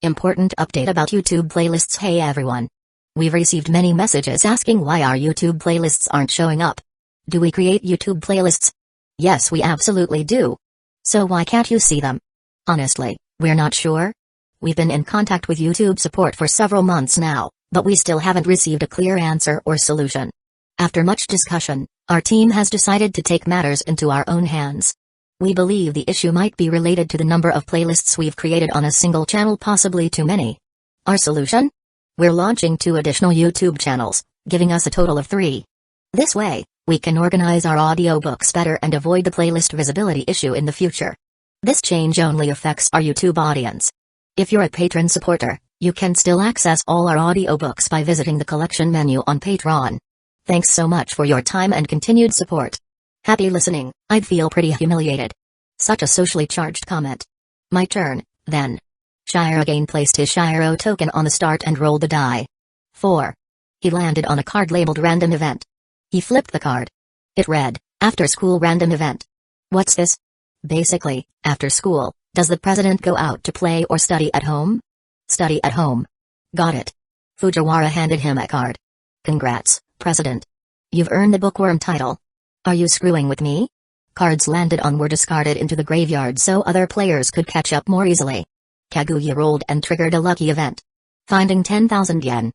Important update about YouTube playlists. Hey everyone. We've received many messages asking why our YouTube playlists aren't showing up. Do we create YouTube playlists? Yes, we absolutely do. So why can't you see them? Honestly, we're not sure. We've been in contact with YouTube support for several months now, but we still haven't received a clear answer or solution. After much discussion, our team has decided to take matters into our own hands. We believe the issue might be related to the number of playlists we've created on a single channel, possibly too many. Our solution? We're launching 2 additional YouTube channels, giving us a total of 3. This way, we can organize our audiobooks better and avoid the playlist visibility issue in the future. This change only affects our YouTube audience. If you're a patron supporter, you can still access all our audiobooks by visiting the collection menu on Patreon. Thanks so much for your time and continued support. Happy listening. I'd feel pretty humiliated. Such a socially charged comment. My turn, then. Shire again placed his Shiro token on the start and rolled the die. 4. He landed on a card labeled random event. He flipped the card. It read, after school random event. What's this? Basically, after school, does the president go out to play or study at home? Study at home. Got it. Fujiwara handed him a card. Congrats, President. You've earned the bookworm title. Are you screwing with me? Cards landed on were discarded into the graveyard so other players could catch up more easily. Kaguya rolled and triggered a lucky event. Finding 10,000 yen.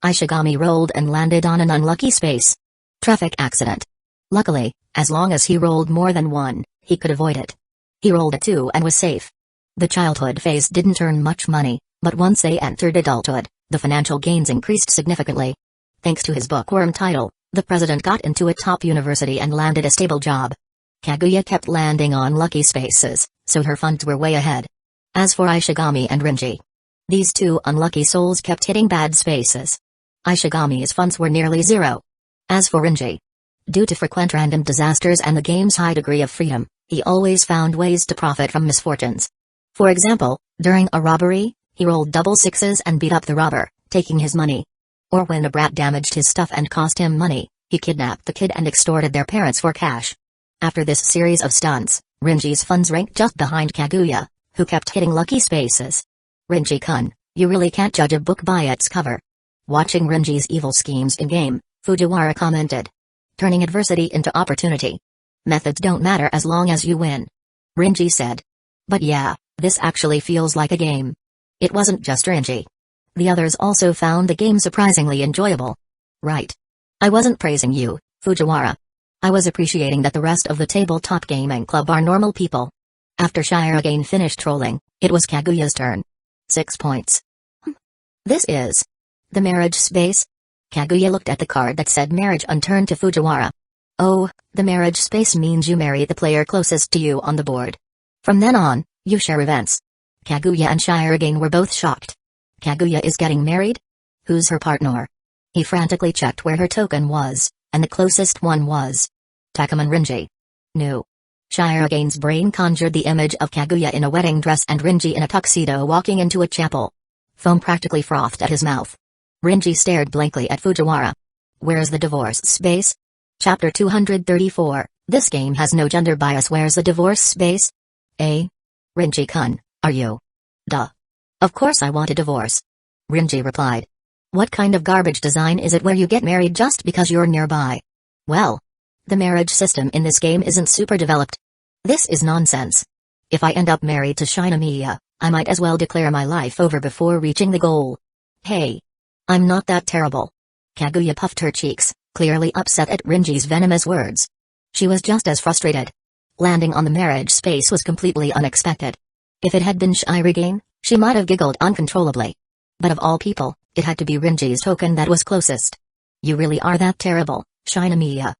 Ishigami rolled and landed on an unlucky space. Traffic accident. Luckily, as long as he rolled more than 1, he could avoid it. He rolled a 2 and was safe. The childhood phase didn't earn much money, but once they entered adulthood, the financial gains increased significantly. Thanks to his bookworm title, the president got into a top university and landed a stable job. Kaguya kept landing on lucky spaces, so her funds were way ahead. As for Ishigami and Rinji, these 2 unlucky souls kept hitting bad spaces. Ishigami's funds were nearly 0. As for Rinji, due to frequent random disasters and the game's high degree of freedom, he always found ways to profit from misfortunes. For example, during a robbery, he rolled double 6s and beat up the robber, taking his money. Or when a brat damaged his stuff and cost him money, he kidnapped the kid and extorted their parents for cash. After this series of stunts, Rinji's funds ranked just behind Kaguya, who kept hitting lucky spaces. Rinji-kun, you really can't judge a book by its cover. Watching Rinji's evil schemes in-game, Fujiwara commented. Turning adversity into opportunity. Methods don't matter as long as you win. Rinji said. But yeah, this actually feels like a game. It wasn't just Rinji. The others also found the game surprisingly enjoyable. Right. I wasn't praising you, Fujiwara. I was appreciating that the rest of the tabletop gaming club are normal people. After Shire again finished trolling, it was Kaguya's turn. 6 points. This is the marriage space? Kaguya looked at the card that said marriage and turned to Fujiwara. Oh, the marriage space means you marry the player closest to you on the board. From then on, you share events. Kaguya and Shire again were both shocked. Kaguya is getting married? Who's her partner? He frantically checked where her token was, and the closest one was Takuman Rinji. No. Shire again's brain conjured the image of Kaguya in a wedding dress and Rinji in a tuxedo walking into a chapel. Foam practically frothed at his mouth. Rinji stared blankly at Fujiwara. Where's the divorce space? Chapter 234, this game has no gender bias. Where's the divorce space? Rinji-kun, are you? Duh. Of course I want a divorce. Rinji replied. What kind of garbage design is it where you get married just because you're nearby? Well, the marriage system in this game isn't super developed. This is nonsense. If I end up married to Shinomiya, I might as well declare my life over before reaching the goal. Hey. I'm not that terrible. Kaguya puffed her cheeks, clearly upset at Rinji's venomous words. She was just as frustrated. Landing on the marriage space was completely unexpected. If it had been Shirigane, she might have giggled uncontrollably. But of all people, it had to be Rinji's token that was closest. You really are that terrible, Shinomiya.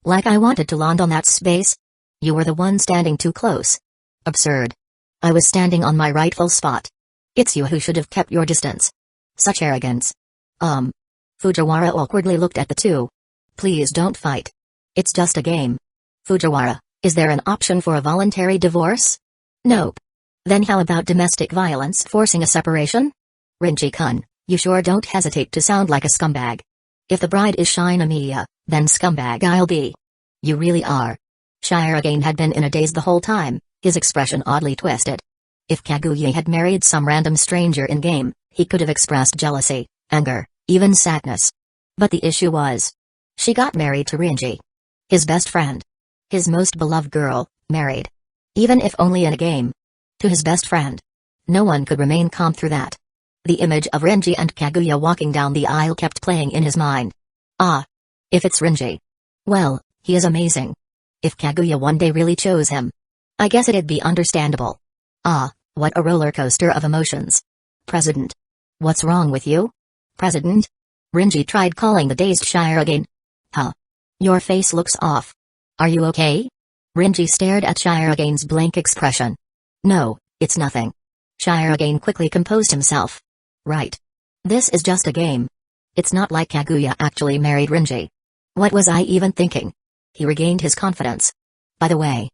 Like I wanted to land on that space? You were the one standing too close. Absurd. I was standing on my rightful spot. It's you who should have kept your distance. Such arrogance. Fujiwara awkwardly looked at the 2. Please don't fight. It's just a game. Fujiwara, is there an option for a voluntary divorce? Nope. Then how about domestic violence forcing a separation? Rinji-kun, you sure don't hesitate to sound like a scumbag. If the bride is Shinomiya, then scumbag I'll be. You really are. Shire again had been in a daze the whole time, his expression oddly twisted. If Kaguya had married some random stranger in-game, he could have expressed jealousy, anger, even sadness. But the issue was, she got married to Renji. His best friend. His most beloved girl, married. Even if only in a game. To his best friend. No one could remain calm through that. The image of Renji and Kaguya walking down the aisle kept playing in his mind. Ah. If it's Renji. Well, he is amazing. If Kaguya one day really chose him, I guess it'd be understandable. Ah, what a roller coaster of emotions. President. What's wrong with you? President? Renji tried calling the dazed Shirogane. Huh? Your face looks off. Are you okay? Renji stared at Shirogane's blank expression. No, it's nothing. Shirogane quickly composed himself. Right. This is just a game. It's not like Kaguya actually married Renji. What was I even thinking? He regained his confidence. By the way,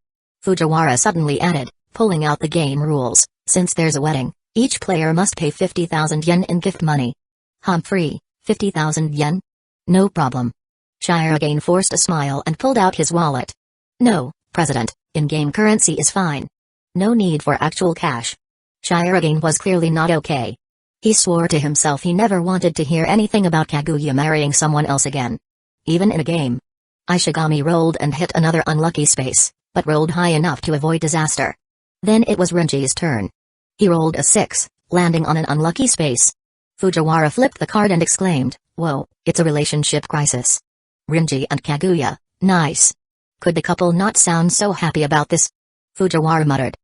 Fujiwara suddenly added, pulling out the game rules, since there's a wedding, each player must pay 50,000 yen in gift money. Humphrey, 50,000 yen? No problem. Shirogane forced a smile and pulled out his wallet. No, President, in-game currency is fine. No need for actual cash. Shirogane was clearly not okay. He swore to himself he never wanted to hear anything about Kaguya marrying someone else again. Even in a game. Ishigami rolled and hit another unlucky space, but rolled high enough to avoid disaster. Then it was Renji's turn. He rolled a 6, landing on an unlucky space. Fujiwara flipped the card and exclaimed, "Whoa, it's a relationship crisis." Renji and Kaguya, nice. Could the couple not sound so happy about this? Fujiwara muttered.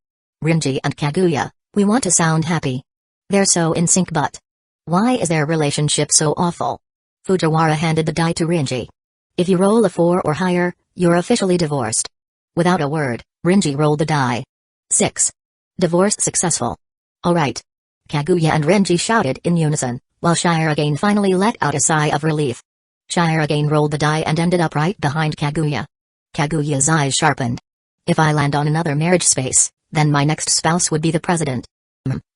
Renji and Kaguya, we want to sound happy. They're so in sync, but why is their relationship so awful? Fujiwara handed the die to Renji. If you roll a 4 or higher, you're officially divorced. Without a word, Renji rolled the die. 6. Divorce successful. Alright. Kaguya and Renji shouted in unison, while Shirogane finally let out a sigh of relief. Shirogane rolled the die and ended up right behind Kaguya. Kaguya's eyes sharpened. If I land on another marriage space, then my next spouse would be the president.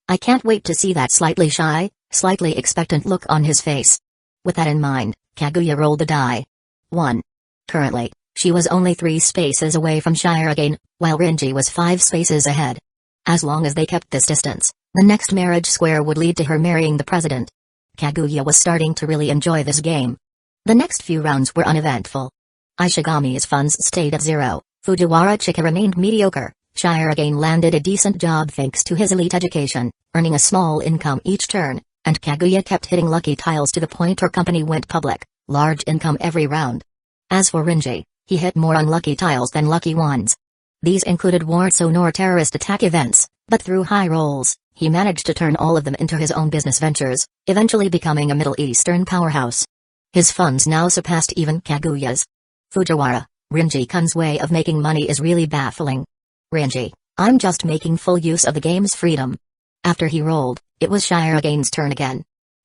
I can't wait to see that slightly shy, slightly expectant look on his face. With that in mind, Kaguya rolled the die. 1. Currently, she was only 3 spaces away from Shirogane, while Renji was 5 spaces ahead. As long as they kept this distance, the next marriage square would lead to her marrying the president. Kaguya was starting to really enjoy this game. The next few rounds were uneventful. Ishigami's funds stayed at 0, Fujiwara Chika remained mediocre, Shirogane landed a decent job thanks to his elite education, earning a small income each turn, and Kaguya kept hitting lucky tiles to the point her company went public, large income every round. As for Renji, he hit more unlucky tiles than lucky ones. These included war zone or terrorist attack events, but through high rolls, he managed to turn all of them into his own business ventures, eventually becoming a Middle Eastern powerhouse. His funds now surpassed even Kaguya's. Fujiwara, Renji-kun's way of making money is really baffling. Renji, I'm just making full use of the game's freedom. After he rolled, it was Shirogane's turn again.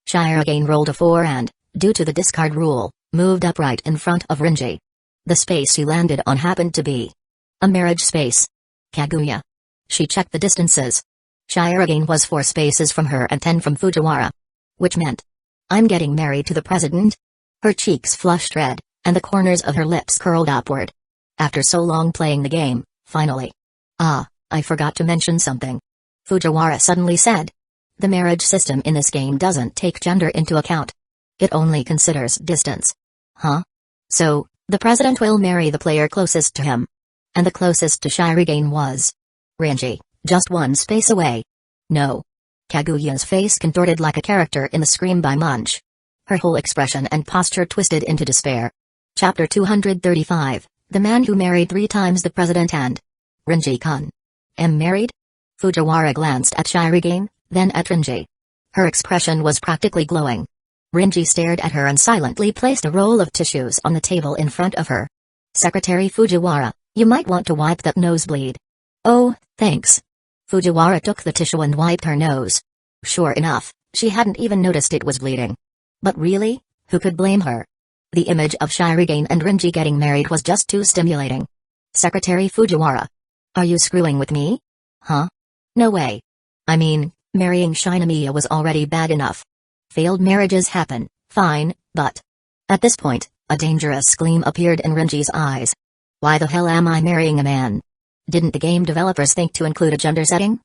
Shirogane rolled a 4 and, due to the discard rule, moved up right in front of Renji. The space he landed on happened to be a marriage space. Kaguya. She checked the distances. Shirogane was 4 spaces from her and 10 from Fujiwara. Which meant, I'm getting married to the president? Her cheeks flushed red, and the corners of her lips curled upward. After so long playing the game, finally. Ah, I forgot to mention something. Fujiwara suddenly said. The marriage system in this game doesn't take gender into account. It only considers distance. Huh? So, the president will marry the player closest to him. And the closest to Shirogane was Renji, just 1 space away. No. Kaguya's face contorted like a character in the Scream by Munch. Her whole expression and posture twisted into despair. Chapter 235, The Man Who Married 3 Times the President and Renji-kun. Am married? Fujiwara glanced at Shirogane, then at Renji. Her expression was practically glowing. Renji stared at her and silently placed a roll of tissues on the table in front of her. Secretary Fujiwara, you might want to wipe that nosebleed. Oh, thanks. Fujiwara took the tissue and wiped her nose. Sure enough, she hadn't even noticed it was bleeding. But really, who could blame her? The image of Shirogane and Renji getting married was just too stimulating. Secretary Fujiwara. Are you screwing with me? Huh? No way. I mean, marrying Shinomiya was already bad enough. Failed marriages happen, fine, but... At this point, a dangerous gleam appeared in Renji's eyes. Why the hell am I marrying a man? Didn't the game developers think to include a gender setting?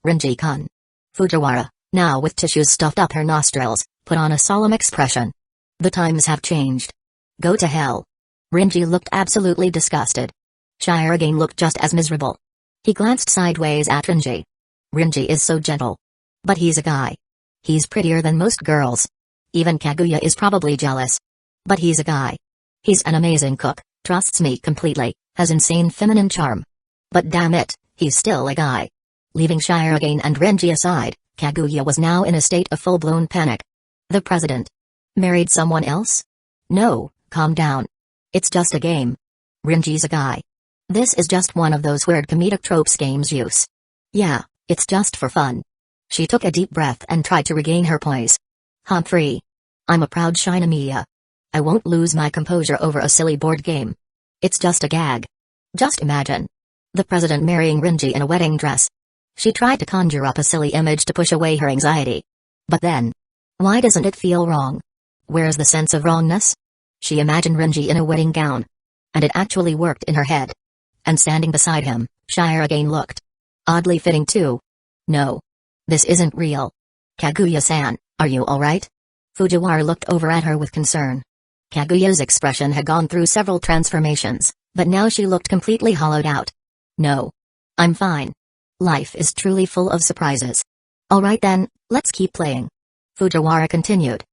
Rinji-kun. Fujiwara, now with tissues stuffed up her nostrils, put on a solemn expression. The times have changed. Go to hell. Rinji looked absolutely disgusted. Shirogane looked just as miserable. He glanced sideways at Rinji. Rinji is so gentle. But he's a guy. He's prettier than most girls. Even Kaguya is probably jealous. But he's a guy. He's an amazing cook, trusts me completely, has insane feminine charm. But damn it, he's still a guy. Leaving Shirogane and Rinji aside, Kaguya was now in a state of full-blown panic. The president. Married someone else? No, calm down. It's just a game. Rinji's a guy. This is just one of those weird comedic tropes games use. Yeah, it's just for fun. She took a deep breath and tried to regain her poise. Humphrey. I'm a proud Shinomiya. I won't lose my composure over a silly board game. It's just a gag. Just imagine. The president marrying Rinji in a wedding dress. She tried to conjure up a silly image to push away her anxiety. But then. Why doesn't it feel wrong? Where's the sense of wrongness? She imagined Rinji in a wedding gown. And it actually worked in her head. And standing beside him, Shirogane looked. Oddly fitting too. No. This isn't real. Kaguya-san, are you alright? Fujiwara looked over at her with concern. Kaguya's expression had gone through several transformations, but now she looked completely hollowed out. No. I'm fine. Life is truly full of surprises. Alright then, let's keep playing. Fujiwara continued.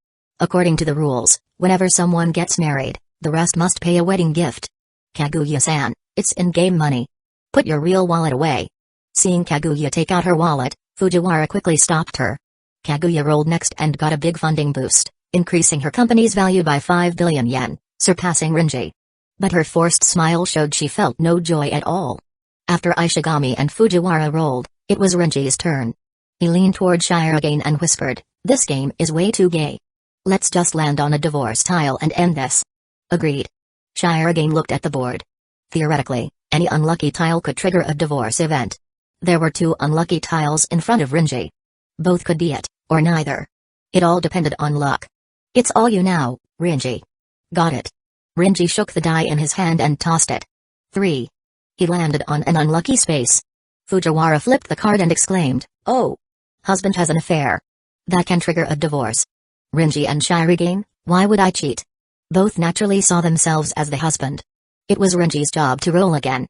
According to the rules, whenever someone gets married, the rest must pay a wedding gift. Kaguya-san, it's in-game money. Put your real wallet away. Seeing Kaguya take out her wallet, Fujiwara quickly stopped her. Kaguya rolled next and got a big funding boost, increasing her company's value by 5 billion yen, surpassing Rinji. But her forced smile showed she felt no joy at all. After Ishigami and Fujiwara rolled, it was Rinji's turn. He leaned toward Shirogane and whispered, "This game is way too gay. Let's just land on a divorce tile and end this." Agreed. Shirogane looked at the board. Theoretically, any unlucky tile could trigger a divorce event. There were 2 unlucky tiles in front of Rinji. Both could be it, or neither. It all depended on luck. It's all you now, Rinji. Got it. Rinji shook the die in his hand and tossed it. 3. He landed on an unlucky space. Fujiwara flipped the card and exclaimed, "Oh! Husband has an affair. That can trigger a divorce." Rinji and Shirogane, why would I cheat? Both naturally saw themselves as the husband. It was Rinji's job to roll again.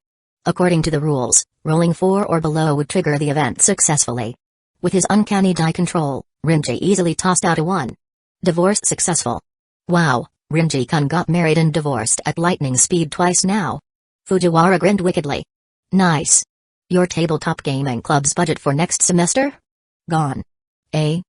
According to the rules, rolling 4 or below would trigger the event successfully. With his uncanny die control, Rinji easily tossed out a 1. Divorce successful. Wow, Rinji-kun got married and divorced at lightning speed twice now. Fujiwara grinned wickedly. Nice. Your tabletop gaming club's budget for next semester? Gone. Eh?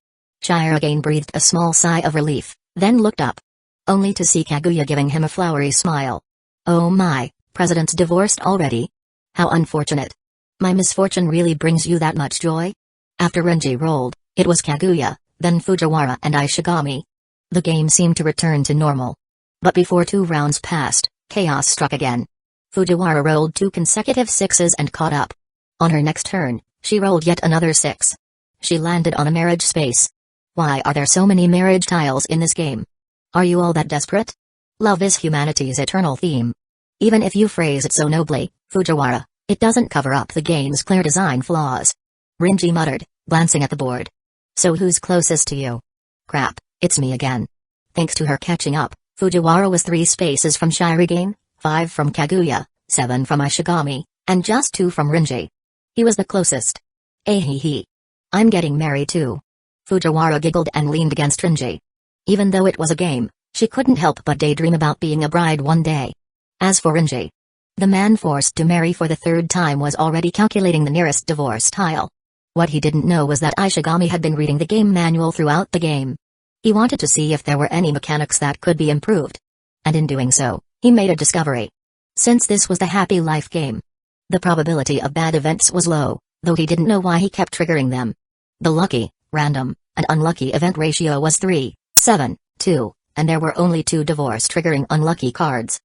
Shirogane breathed a small sigh of relief, then looked up. Only to see Kaguya giving him a flowery smile. Oh my, President's divorced already? How unfortunate. My misfortune really brings you that much joy? After Rinji rolled, it was Kaguya, then Fujiwara and Ishigami. The game seemed to return to normal. But before 2 rounds passed, chaos struck again. Fujiwara rolled 2 consecutive 6s and caught up. On her next turn, she rolled yet another 6. She landed on a marriage space. Why are there so many marriage tiles in this game? Are you all that desperate? Love is humanity's eternal theme. Even if you phrase it so nobly, Fujiwara, it doesn't cover up the game's clear design flaws. Rinji muttered, glancing at the board. So who's closest to you? Crap, it's me again. Thanks to her catching up, Fujiwara was 3 spaces from Shirogane, 5 from Kaguya, 7 from Ishigami, and just 2 from Rinji. He was the closest. Hee. I'm getting married too. Fujiwara giggled and leaned against Rinji. Even though it was a game, she couldn't help but daydream about being a bride one day. As for Rinji, the man forced to marry for the 3rd time was already calculating the nearest divorce tile. What he didn't know was that Ishigami had been reading the game manual throughout the game. He wanted to see if there were any mechanics that could be improved. And in doing so, he made a discovery. Since this was the happy life game, the probability of bad events was low, though he didn't know why he kept triggering them. The lucky, random, and unlucky event ratio was 3, 7, 2, and there were only 2 divorce-triggering unlucky cards.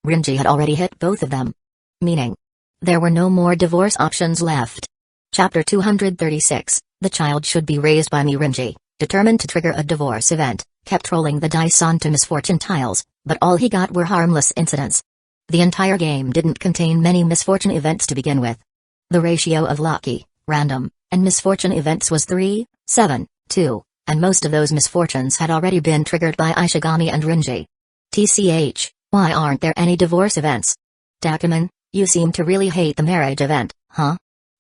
Rinji had already hit both of them. Meaning, there were no more divorce options left. Chapter 236, The Child Should Be Raised by Me. Rinji, determined to trigger a divorce event, kept rolling the dice onto misfortune tiles, but all he got were harmless incidents. The entire game didn't contain many misfortune events to begin with. The ratio of lucky, random, And misfortune events was 3, 7, 2, and most of those misfortunes had already been triggered by Ishigami and Renji. TCH, why aren't there any divorce events? Takuman, you seem to really hate the marriage event, huh?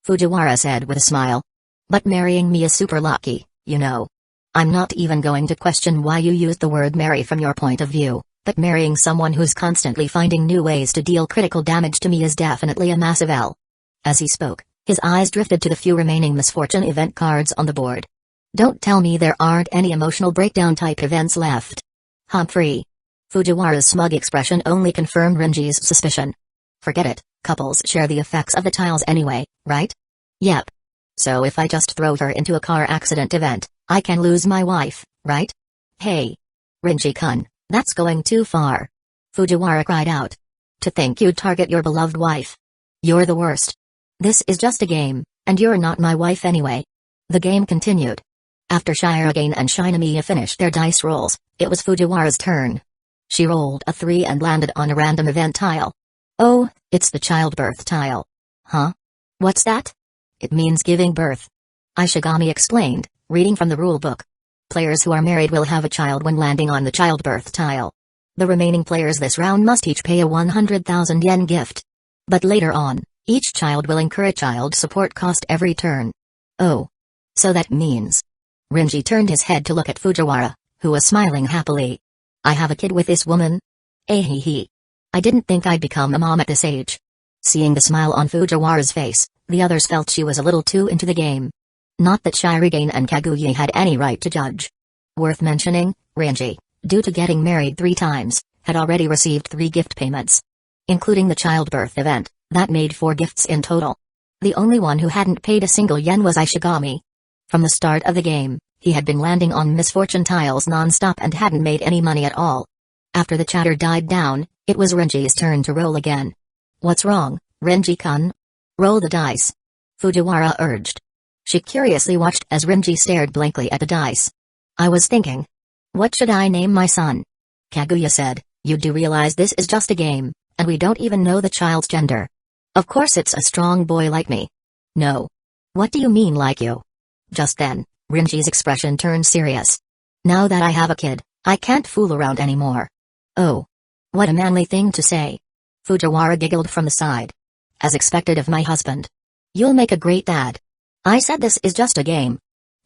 Fujiwara said with a smile. But marrying me is super lucky, you know. I'm not even going to question why you used the word marry from your point of view, but marrying someone who's constantly finding new ways to deal critical damage to me is definitely a massive L. As he spoke, his eyes drifted to the few remaining misfortune event cards on the board. Don't tell me there aren't any emotional breakdown type events left. Humphrey. Fujiwara's smug expression only confirmed Renji's suspicion. Forget it, couples share the effects of the tiles anyway, right? Yep. So if I just throw her into a car accident event, I can lose my wife, right? Hey. Renji-kun, that's going too far. Fujiwara cried out. To think you'd target your beloved wife. You're the worst. This is just a game, and you're not my wife anyway. The game continued. After Shirogane and Shinamiya finished their dice rolls, it was Fujiwara's turn. She rolled a 3 and landed on a random event tile. Oh, it's the childbirth tile. Huh? What's that? It means giving birth. Ishigami explained, reading from the rulebook. Players who are married will have a child when landing on the childbirth tile. The remaining players this round must each pay a 100,000 yen gift. But later on, each child will incur a child support cost every turn. Oh. So that means... Renji turned his head to look at Fujiwara, who was smiling happily. I have a kid with this woman? Hee. I didn't think I'd become a mom at this age. Seeing the smile on Fujiwara's face, the others felt she was a little too into the game. Not that Shirogane and Kaguya had any right to judge. Worth mentioning, Renji, due to getting married 3 times, had already received 3 gift payments. Including the childbirth event, that made 4 gifts in total. The only one who hadn't paid a single yen was Ishigami. From the start of the game, he had been landing on misfortune tiles non-stop and hadn't made any money at all. After the chatter died down, it was Renji's turn to roll again. What's wrong, Renji-kun? Roll the dice. Fujiwara urged. She curiously watched as Renji stared blankly at the dice. I was thinking. What should I name my son? Kaguya said, you do realize this is just a game, and we don't even know the child's gender. Of course it's a strong boy like me. No. What do you mean like you? Just then, Renji's expression turned serious. Now that I have a kid, I can't fool around anymore. Oh. What a manly thing to say. Fujiwara giggled from the side. As expected of my husband. You'll make a great dad. I said this is just a game.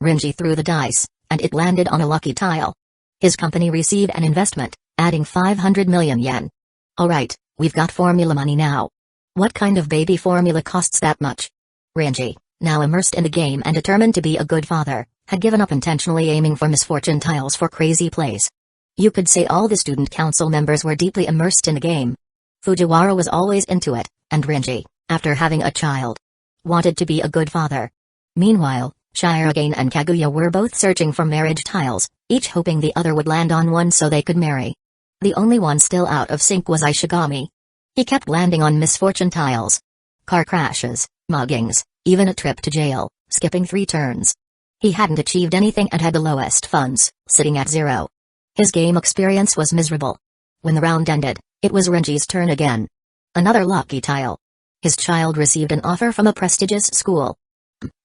Renji threw the dice, and it landed on a lucky tile. His company received an investment, adding 500 million yen. Alright, we've got formula money now. What kind of baby formula costs that much? Renji, now immersed in the game and determined to be a good father, had given up intentionally aiming for misfortune tiles for crazy plays. You could say all the student council members were deeply immersed in the game. Fujiwara was always into it, and Renji, after having a child, wanted to be a good father. Meanwhile, Shirogane and Kaguya were both searching for marriage tiles, each hoping the other would land on one so they could marry. The only one still out of sync was Ishigami. He kept landing on misfortune tiles. Car crashes, muggings, even a trip to jail, skipping 3 turns. He hadn't achieved anything and had the lowest funds, sitting at 0. His game experience was miserable. When the round ended, it was Renji's turn again. Another lucky tile. His child received an offer from a prestigious school.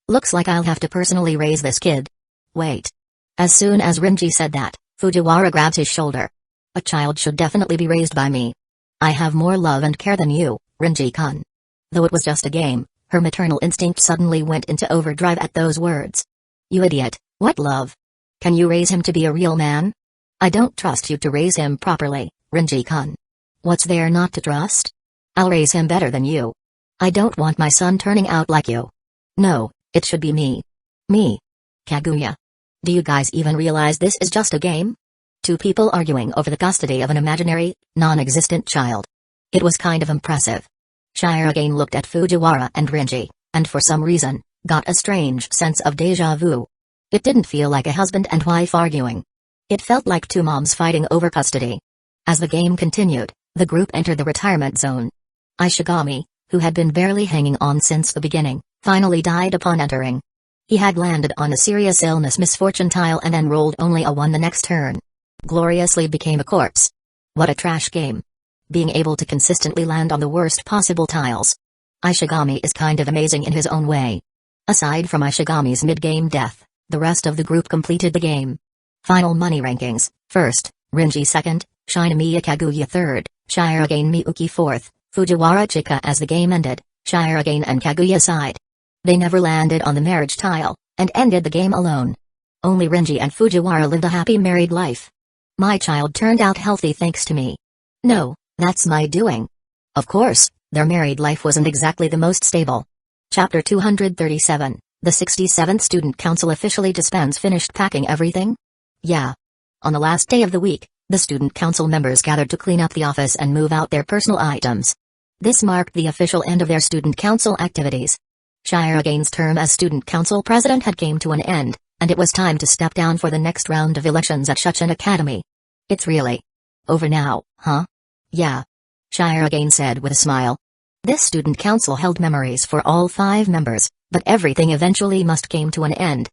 Looks like I'll have to personally raise this kid. Wait. As soon as Renji said that, Fujiwara grabbed his shoulder. A child should definitely be raised by me. I have more love and care than you, Renji-kun. Though it was just a game, her maternal instinct suddenly went into overdrive at those words. You idiot, what love? Can you raise him to be a real man? I don't trust you to raise him properly, Renji-kun. What's there not to trust? I'll raise him better than you. I don't want my son turning out like you. No, it should be me. Me. Kaguya. Do you guys even realize this is just a game? 2 people arguing over the custody of an imaginary, non-existent child. It was kind of impressive. Shirogane looked at Fujiwara and Renji, and for some reason, got a strange sense of déjà vu. It didn't feel like a husband and wife arguing. It felt like 2 moms fighting over custody. As the game continued, the group entered the retirement zone. Ishigami, who had been barely hanging on since the beginning, finally died upon entering. He had landed on a serious illness misfortune tile and then rolled only a 1 the next turn. Gloriously became a corpse. What a trash game. Being able to consistently land on the worst possible tiles. Ishigami is kind of amazing in his own way. Aside from Ishigami's mid-game death, the rest of the group completed the game. Final money rankings: first, Rinji 2nd, Shinomiya Kaguya 3rd, Shirogane Miyuki 4th, Fujiwara Chika. As the game ended, Shirogane and Kaguya sighed. They never landed on the marriage tile, and ended the game alone. Only Rinji and Fujiwara lived a happy married life. My child turned out healthy thanks to me. No, that's my doing. Of course, their married life wasn't exactly the most stable. Chapter 237, the 67th Student Council officially disbands. Finished packing everything? Yeah. On the last day of the week, the Student Council members gathered to clean up the office and move out their personal items. This marked the official end of their Student Council activities. Shirogane's term as Student Council President had came to an end, and it was time to step down for the next round of elections at Shuchen Academy. It's really over now, huh? Yeah. Shirogane said with a smile. This Student Council held memories for all 5 members, but everything eventually must came to an end.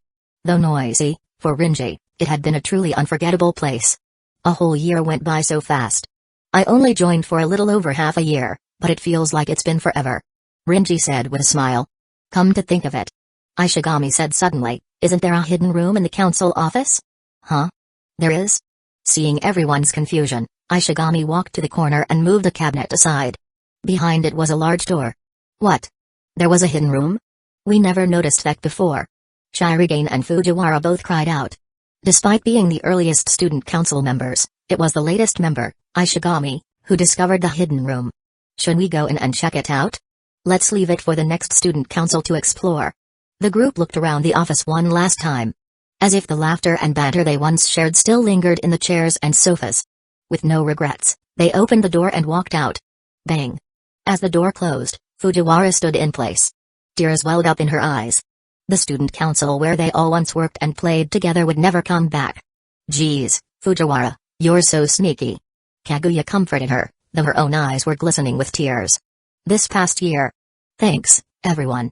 Though noisy, for Rinji, it had been a truly unforgettable place. A whole year went by so fast. I only joined for a little over half a year, but it feels like it's been forever. Rinji said with a smile. Come to think of it. Ishigami said suddenly, isn't there a hidden room in the council office? Huh? There is? Seeing everyone's confusion, Ishigami walked to the corner and moved a cabinet aside. Behind it was a large door. What? There was a hidden room? We never noticed that before. Shirogane and Fujiwara both cried out. Despite being the earliest student council members, it was the latest member, Ishigami, who discovered the hidden room. Should we go in and check it out? Let's leave it for the next student council to explore. The group looked around the office one last time. As if the laughter and banter they once shared still lingered in the chairs and sofas. With no regrets, they opened the door and walked out. Bang! As the door closed, Fujiwara stood in place. Tears welled up in her eyes. The student council where they all once worked and played together would never come back. Geez, Fujiwara, you're so sneaky. Kaguya comforted her, though her own eyes were glistening with tears. This past year. Thanks, everyone.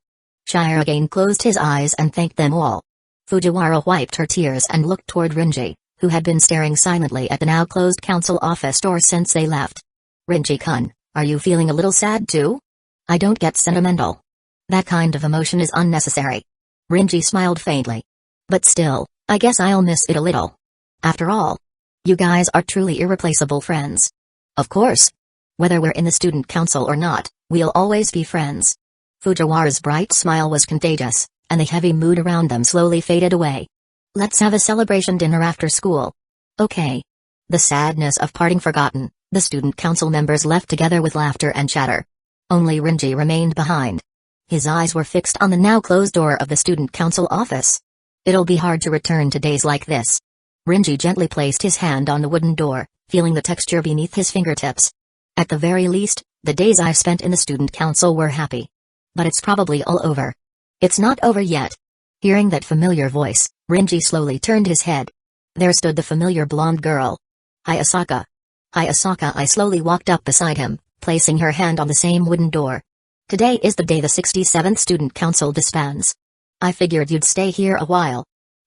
Shirogane closed his eyes and thanked them all. Fujiwara wiped her tears and looked toward Rinji, who had been staring silently at the now closed council office door since they left. Rinji-kun, are you feeling a little sad too? I don't get sentimental. That kind of emotion is unnecessary. Rinji smiled faintly. But still, I guess I'll miss it a little. After all, you guys are truly irreplaceable friends. Of course. Whether we're in the student council or not, we'll always be friends. Fujiwara's bright smile was contagious, and the heavy mood around them slowly faded away. Let's have a celebration dinner after school. Okay. The sadness of parting forgotten, the student council members left together with laughter and chatter. Only Rinji remained behind. His eyes were fixed on the now closed door of the student council office. It'll be hard to return to days like this. Rinji gently placed his hand on the wooden door, feeling the texture beneath his fingertips. At the very least, the days I spent in the student council were happy. But it's probably all over. It's not over yet. Hearing that familiar voice, Rinji slowly turned his head. There stood the familiar blonde girl. Hayasaka. Hayasaka. I slowly walked up beside him, placing her hand on the same wooden door. Today is the day the 67th Student Council disbands. I figured you'd stay here a while.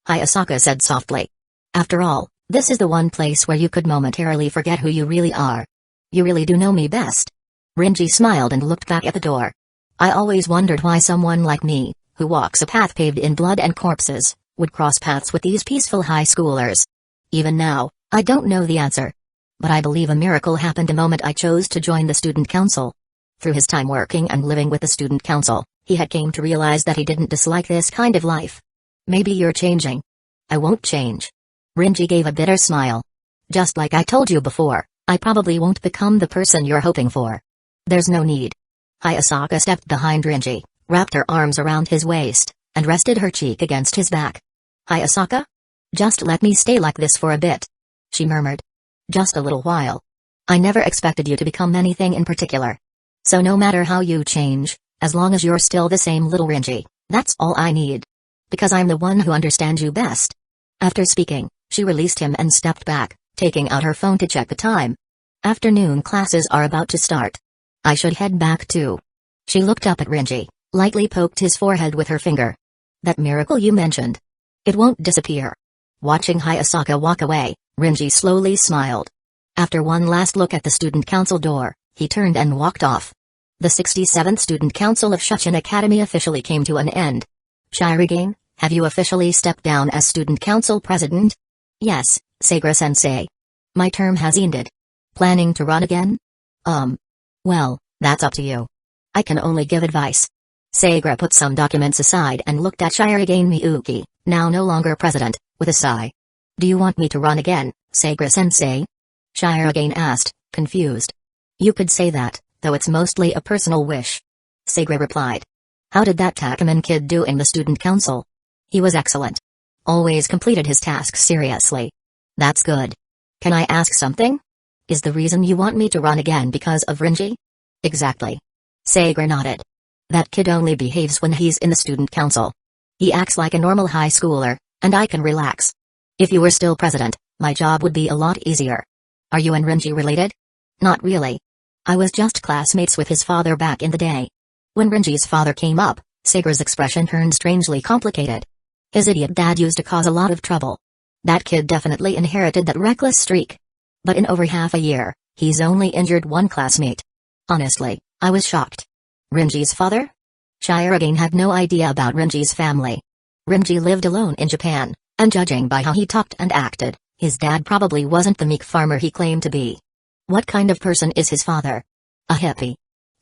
Hayasaka said softly. After all, this is the one place where you could momentarily forget who you really are. You really do know me best. Rinji smiled and looked back at the door. I always wondered why someone like me, who walks a path paved in blood and corpses, would cross paths with these peaceful high schoolers. Even now, I don't know the answer. But I believe a miracle happened the moment I chose to join the student council. Through his time working and living with the student council, he had came to realize that he didn't dislike this kind of life. Maybe you're changing. I won't change. Rinji gave a bitter smile. Just like I told you before, I probably won't become the person you're hoping for. There's no need. Hayasaka stepped behind Rinji, wrapped her arms around his waist, and rested her cheek against his back. Hayasaka? Just let me stay like this for a bit. She murmured. Just a little while. I never expected you to become anything in particular. So no matter how you change, as long as you're still the same little Rinji, that's all I need. Because I'm the one who understands you best. After speaking, she released him and stepped back, taking out her phone to check the time. Afternoon classes are about to start. I should head back too. She looked up at Rinji, lightly poked his forehead with her finger. That miracle you mentioned. It won't disappear. Watching Hayasaka walk away, Rinji slowly smiled. After one last look at the student council door, he turned and walked off. The 67th Student Council of Shuchen Academy officially came to an end. Shirogane, have you officially stepped down as student council president? Yes, Sagra-sensei. My term has ended. Planning to run again? Well, that's up to you. I can only give advice. Sagra put some documents aside and looked at Shirogane Miyuki, now no longer president, with a sigh. Do you want me to run again, Sagra-sensei? Shirogane asked, confused. You could say that, though it's mostly a personal wish. Sagra replied. How did that Takuman kid do in the student council? He was excellent. Always completed his tasks seriously. That's good. Can I ask something? Is the reason you want me to run again because of Renji? Exactly. Sagra nodded. That kid only behaves when he's in the student council. He acts like a normal high schooler, and I can relax. If you were still president, my job would be a lot easier. Are you and Renji related? Not really. I was just classmates with his father back in the day. When Renji's father came up, Sagra's expression turned strangely complicated. His idiot dad used to cause a lot of trouble. That kid definitely inherited that reckless streak. But in over half a year, he's only injured one classmate. Honestly, I was shocked. Renji's father? Shirogane had no idea about Renji's family. Renji lived alone in Japan, and judging by how he talked and acted, his dad probably wasn't the meek farmer he claimed to be. What kind of person is his father? A hippie.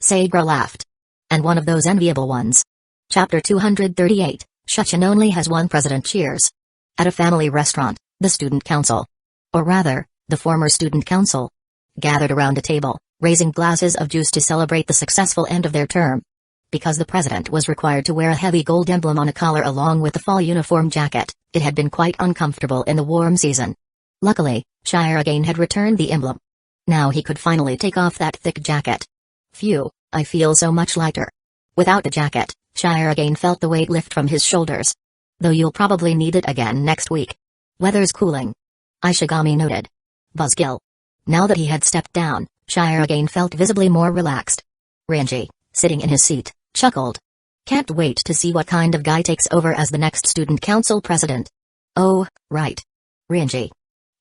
Sagra laughed. And one of those enviable ones. Chapter 238, Shuchin only has one president. Cheers. At a family restaurant, the student council. Or rather, the former student council. Gathered around a table, raising glasses of juice to celebrate the successful end of their term. Because the president was required to wear a heavy gold emblem on a collar along with the fall uniform jacket, it had been quite uncomfortable in the warm season. Luckily, Shirogane had returned the emblem. Now he could finally take off that thick jacket. Phew, I feel so much lighter. Without the jacket, Shirogane felt the weight lift from his shoulders. Though you'll probably need it again next week. Weather's cooling. Ishigami noted. Buzzkill. Now that he had stepped down, Shirogane felt visibly more relaxed. Renji, sitting in his seat, chuckled. Can't wait to see what kind of guy takes over as the next student council president. Oh, right. Renji.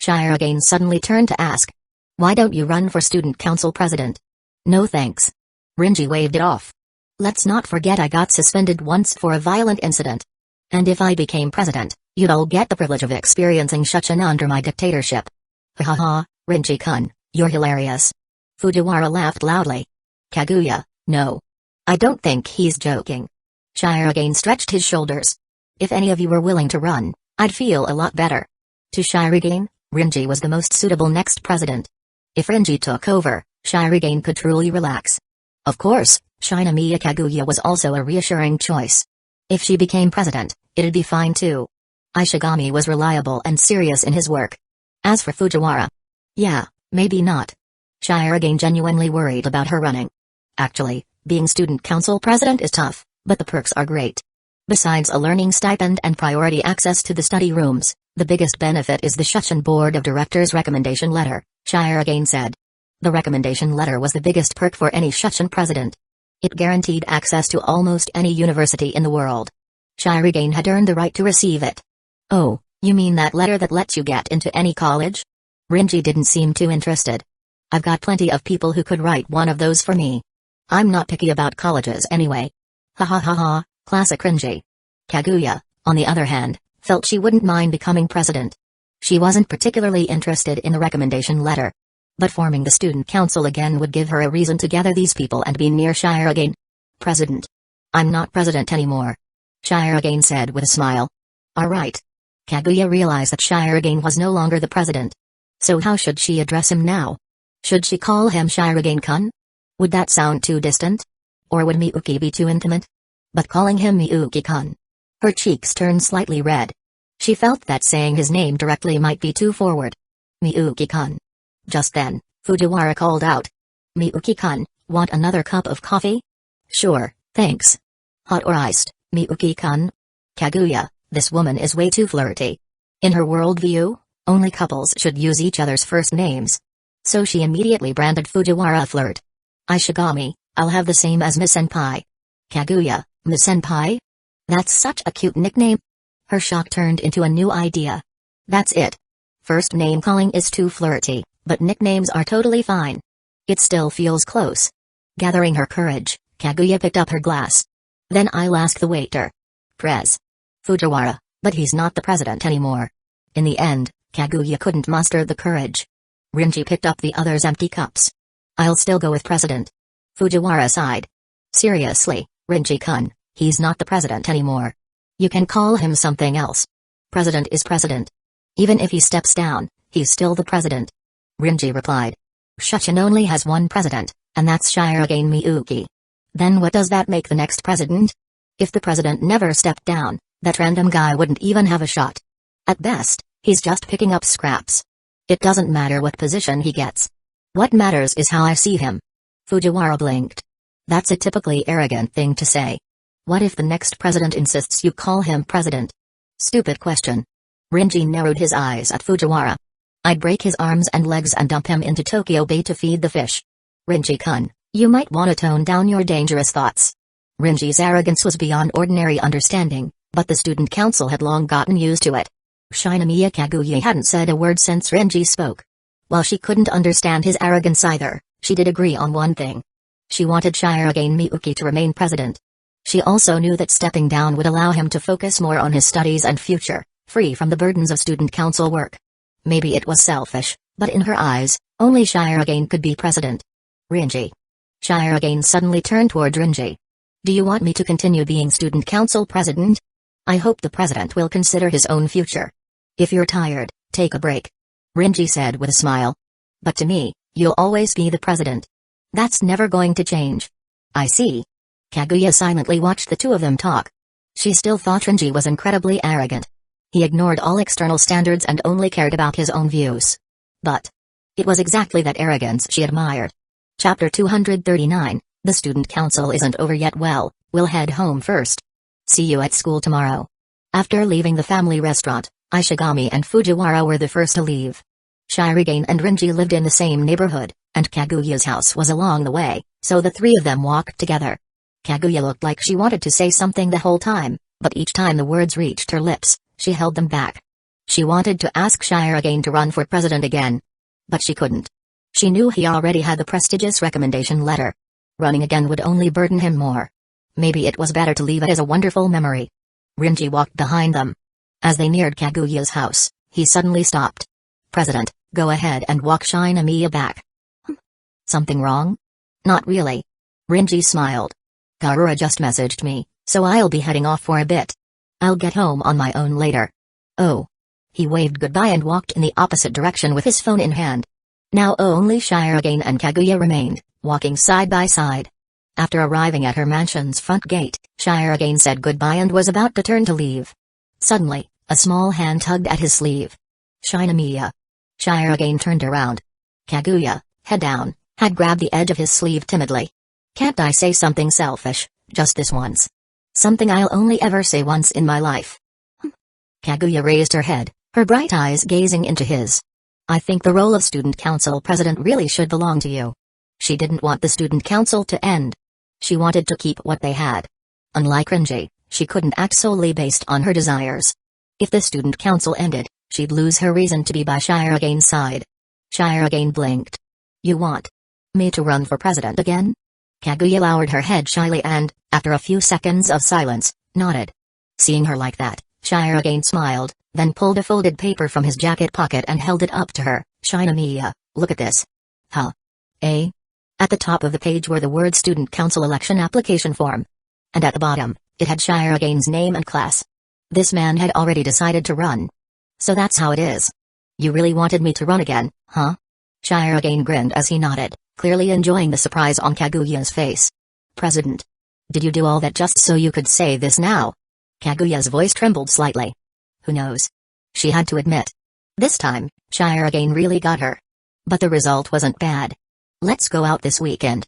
Shirogane suddenly turned to ask. Why don't you run for student council president? No thanks. Renji waved it off. Let's not forget I got suspended once for a violent incident. And if I became president, you'd all get the privilege of experiencing Shuchin under my dictatorship. Ha ha ha, Renji-kun, you're hilarious. Fujiwara laughed loudly. Kaguya, no. I don't think he's joking. Shirogane stretched his shoulders. If any of you were willing to run, I'd feel a lot better. To Shirogane, Renji was the most suitable next president. If Renji took over, Shirogane could truly relax. Of course, Shinomiya Kaguya was also a reassuring choice. If she became president, it'd be fine too. Ishigami was reliable and serious in his work. As for Fujiwara, yeah, maybe not. Shirogane genuinely worried about her running. Actually, being student council president is tough, but the perks are great. Besides a learning stipend and priority access to the study rooms, the biggest benefit is the Shuchin Board of Directors recommendation letter, Shirogane said. The recommendation letter was the biggest perk for any Shuchin president. It guaranteed access to almost any university in the world. Shirogane had earned the right to receive it. Oh, you mean that letter that lets you get into any college? Renji didn't seem too interested. I've got plenty of people who could write one of those for me. I'm not picky about colleges anyway. Ha ha ha ha, classic Renji. Kaguya, on the other hand, felt she wouldn't mind becoming president. She wasn't particularly interested in the recommendation letter. But forming the student council again would give her a reason to gather these people and be near Shirogane. President. I'm not president anymore. Shirogane said with a smile. Alright. Kaguya realized that Shirogane was no longer the president. So how should she address him now? Should she call him Shirogane-kun? Would that sound too distant? Or would Miyuki be too intimate? But calling him Miyuki-kun. Her cheeks turned slightly red. She felt that saying his name directly might be too forward. Miyuki-kun. Just then, Fujiwara called out. Miyuki-kun, want another cup of coffee? Sure, thanks. Hot or iced, Miyuki-kun? Kaguya, this woman is way too flirty. In her worldview, only couples should use each other's first names. So she immediately branded Fujiwara a flirt. Ishigami, I'll have the same as Miss Senpai. Kaguya, Miss Senpai? That's such a cute nickname. Her shock turned into a new idea. That's it. First name calling is too flirty, but nicknames are totally fine. It still feels close. Gathering her courage, Kaguya picked up her glass. Then I'll ask the waiter. Prez. Fujiwara, but he's not the president anymore. In the end, Kaguya couldn't muster the courage. Rinji picked up the other's empty cups. I'll still go with president. Fujiwara sighed. Seriously, Rinji-kun, he's not the president anymore. You can call him something else. President is president. Even if he steps down, he's still the president. Rinji replied. Shuchin only has one president, and that's Shirogane Miyuki. Then what does that make the next president? If the president never stepped down, that random guy wouldn't even have a shot. At best, he's just picking up scraps. It doesn't matter what position he gets. What matters is how I see him. Fujiwara blinked. That's a typically arrogant thing to say. What if the next president insists you call him president? Stupid question. Rinji narrowed his eyes at Fujiwara. I'd break his arms and legs and dump him into Tokyo Bay to feed the fish. Rinji-kun, you might want to tone down your dangerous thoughts. Rinji's arrogance was beyond ordinary understanding, but the student council had long gotten used to it. Shinomiya Kaguya hadn't said a word since Rinji spoke. While she couldn't understand his arrogance either, she did agree on one thing. She wanted Shirogane Miyuki to remain president. She also knew that stepping down would allow him to focus more on his studies and future, free from the burdens of student council work. Maybe it was selfish, but in her eyes, only Shirogane could be president. Rinji. Shirogane suddenly turned toward Rinji. Do you want me to continue being student council president? I hope the president will consider his own future. If you're tired, take a break. Rinji said with a smile. But to me, you'll always be the president. That's never going to change. I see. Kaguya silently watched the two of them talk. She still thought Rinji was incredibly arrogant. He ignored all external standards and only cared about his own views. But it was exactly that arrogance she admired. Chapter 239, The Student Council Isn't Over Yet. Well, we'll head home first. See you at school tomorrow. After leaving the family restaurant, Ishigami and Fujiwara were the first to leave. Shirogane and Rinji lived in the same neighborhood, and Kaguya's house was along the way, so the three of them walked together. Kaguya looked like she wanted to say something the whole time, but each time the words reached her lips, she held them back. She wanted to ask Shirogane to run for president again. But she couldn't. She knew he already had the prestigious recommendation letter. Running again would only burden him more. Maybe it was better to leave it as a wonderful memory. Rinji walked behind them. As they neared Kaguya's house, he suddenly stopped. President, go ahead and walk Shinomiya back. Something wrong? Not really. Rinji smiled. Karura just messaged me, so I'll be heading off for a bit. I'll get home on my own later. Oh. He waved goodbye and walked in the opposite direction with his phone in hand. Now only Shirogane and Kaguya remained, walking side by side. After arriving at her mansion's front gate, Shirogane said goodbye and was about to turn to leave. Suddenly, a small hand tugged at his sleeve. Shinomiya. Shirogane turned around. Kaguya, head down, had grabbed the edge of his sleeve timidly. Can't I say something selfish, just this once? Something I'll only ever say once in my life. Kaguya raised her head, her bright eyes gazing into his. I think the role of student council president really should belong to you. She didn't want the student council to end. She wanted to keep what they had. Unlike Rinji, she couldn't act solely based on her desires. If the student council ended, she'd lose her reason to be by Shirogane's side. Shirogane blinked. You want me to run for president again? Kaguya lowered her head shyly and, after a few seconds of silence, nodded. Seeing her like that, Shirogane smiled, then pulled a folded paper from his jacket pocket and held it up to her. Shinomiya, look at this. Huh? Eh? At the top of the page were the words Student Council Election Application Form. And at the bottom, it had Shirogane's name and class. This man had already decided to run. So that's how it is. You really wanted me to run again, huh? Shirogane grinned as he nodded, clearly enjoying the surprise on Kaguya's face. President. Did you do all that just so you could say this now? Kaguya's voice trembled slightly. Who knows? She had to admit. This time, Shirogane really got her. But the result wasn't bad. Let's go out this weekend.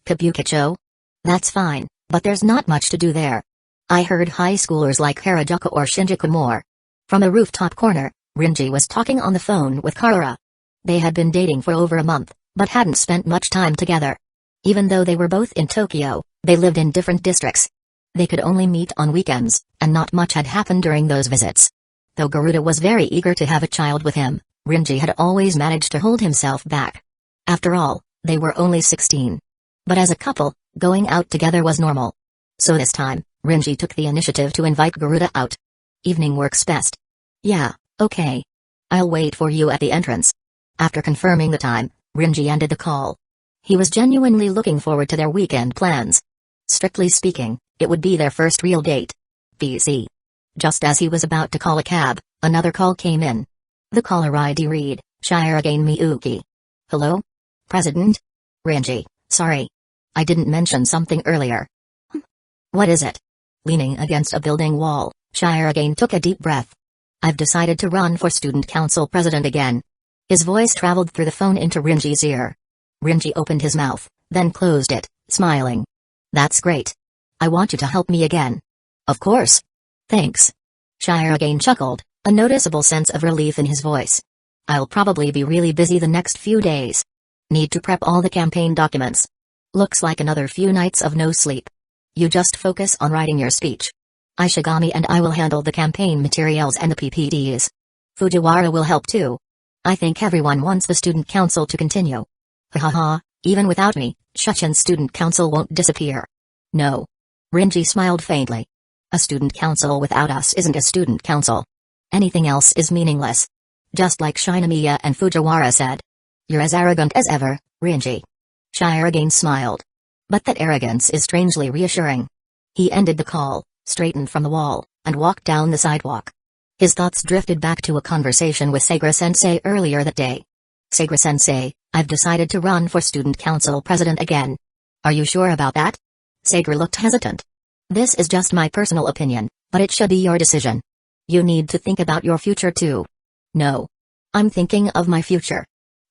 Kabukicho? That's fine, but there's not much to do there. I heard high schoolers like Harajuku or Shinjuku more. From a rooftop corner, Rinji was talking on the phone with Karura. They had been dating for over a month, but hadn't spent much time together. Even though they were both in Tokyo, they lived in different districts. They could only meet on weekends, and not much had happened during those visits. Though Garuda was very eager to have a child with him, Rinji had always managed to hold himself back. After all, they were only 16. But as a couple, going out together was normal. So this time, Rinji took the initiative to invite Garuda out. Evening works best. Yeah, okay. I'll wait for you at the entrance. After confirming the time, Rinji ended the call. He was genuinely looking forward to their weekend plans. Strictly speaking, it would be their first real date. BC. Just as he was about to call a cab, another call came in. The caller ID read, Shirogane Miyuki. Hello? President? Rinji, sorry. I didn't mention something earlier. What is it? Leaning against a building wall, Shirogane took a deep breath. I've decided to run for student council president again. His voice traveled through the phone into Rinji's ear. Rinji opened his mouth, then closed it, smiling. That's great. I want you to help me again. Of course. Thanks. Shirogane chuckled, a noticeable sense of relief in his voice. I'll probably be really busy the next few days. Need to prep all the campaign documents. Looks like another few nights of no sleep. You just focus on writing your speech. Ishigami and I will handle the campaign materials and the PPDs. Fujiwara will help too. I think everyone wants the student council to continue. Ha ha ha, even without me, Shuchin's student council won't disappear. No. Rinji smiled faintly. A student council without us isn't a student council. Anything else is meaningless. Just like Shinomiya and Fujiwara said. You're as arrogant as ever, Rinji. Shirogane smiled. But that arrogance is strangely reassuring. He ended the call, straightened from the wall, and walked down the sidewalk. His thoughts drifted back to a conversation with Sagra-sensei earlier that day. Sagra-sensei, I've decided to run for student council president again. Are you sure about that? Sagra looked hesitant. This is just my personal opinion, but it should be your decision. You need to think about your future too. No. I'm thinking of my future.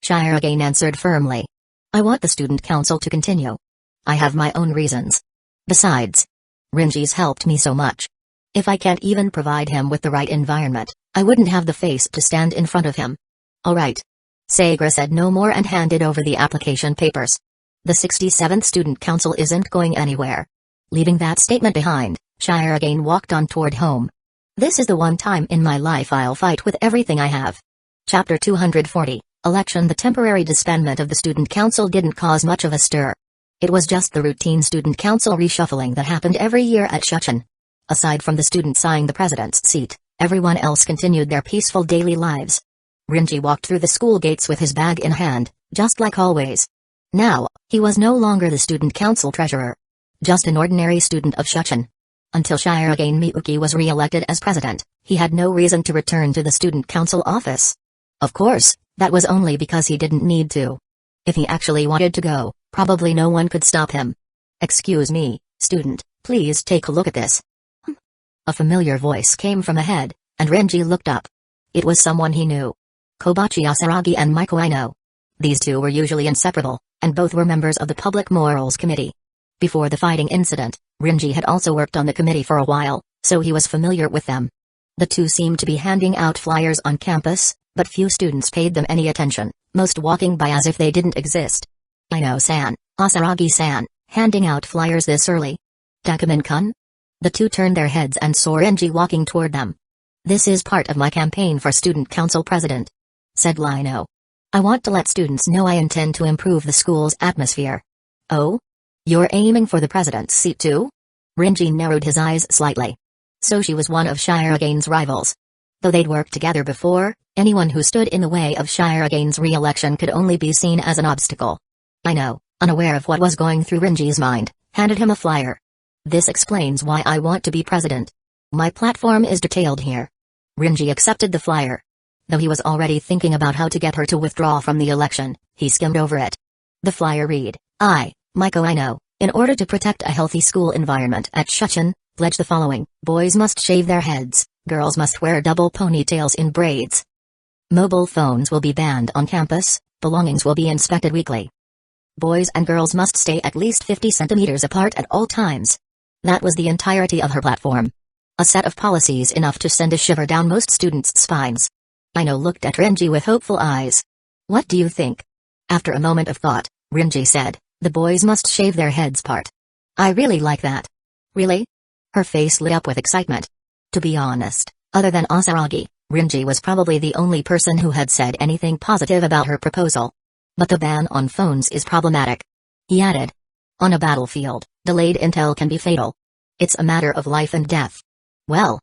Shirogane answered firmly. I want the student council to continue. I have my own reasons. Besides, Rinji's helped me so much. If I can't even provide him with the right environment, I wouldn't have the face to stand in front of him. All right. Sagra said no more and handed over the application papers. The 67th Student Council isn't going anywhere. Leaving that statement behind, Shirogane walked on toward home. This is the one time in my life I'll fight with everything I have. Chapter 240, Election. The temporary disbandment of the Student Council didn't cause much of a stir. It was just the routine Student Council reshuffling that happened every year at Shuchin. Aside from the students eyeing the president's seat, everyone else continued their peaceful daily lives. Rinji walked through the school gates with his bag in hand, just like always. Now, he was no longer the student council treasurer. Just an ordinary student of Shuchin. Until Shirogane Miyuki was re-elected as president, he had no reason to return to the student council office. Of course, that was only because he didn't need to. If he actually wanted to go, probably no one could stop him. Excuse me, student, please take a look at this. A familiar voice came from ahead, and Rinji looked up. It was someone he knew. Kobachi Asaragi and Maiko Ino. These two were usually inseparable, and both were members of the Public Morals Committee. Before the fighting incident, Rinji had also worked on the committee for a while, so he was familiar with them. The two seemed to be handing out flyers on campus, but few students paid them any attention, most walking by as if they didn't exist. Ino-san, Asaragi-san, handing out flyers this early. Dakumin-kun? The two turned their heads and saw Rinji walking toward them. This is part of my campaign for student council president, said Lino. I want to let students know I intend to improve the school's atmosphere. Oh? You're aiming for the president's seat too? Rinji narrowed his eyes slightly. So she was one of Shirogane's rivals. Though they'd worked together before, anyone who stood in the way of Shirogane's re-election could only be seen as an obstacle. I know, unaware of what was going through Rinji's mind, handed him a flyer. This explains why I want to be president. My platform is detailed here. Rinji accepted the flyer. Though he was already thinking about how to get her to withdraw from the election, he skimmed over it. The flyer read, Maiko Ino, in order to protect a healthy school environment at Shuchin, pledge the following: boys must shave their heads, girls must wear double ponytails in braids. Mobile phones will be banned on campus, belongings will be inspected weekly. Boys and girls must stay at least 50 centimeters apart at all times. That was the entirety of her platform. A set of policies enough to send a shiver down most students' spines. Ino looked at Rinji with hopeful eyes. What do you think? After a moment of thought, Rinji said, the boys must shave their heads part. I really like that. Really? Her face lit up with excitement. To be honest, other than Asaragi, Rinji was probably the only person who had said anything positive about her proposal. But the ban on phones is problematic. He added. On a battlefield, delayed intel can be fatal. It's a matter of life and death. Well,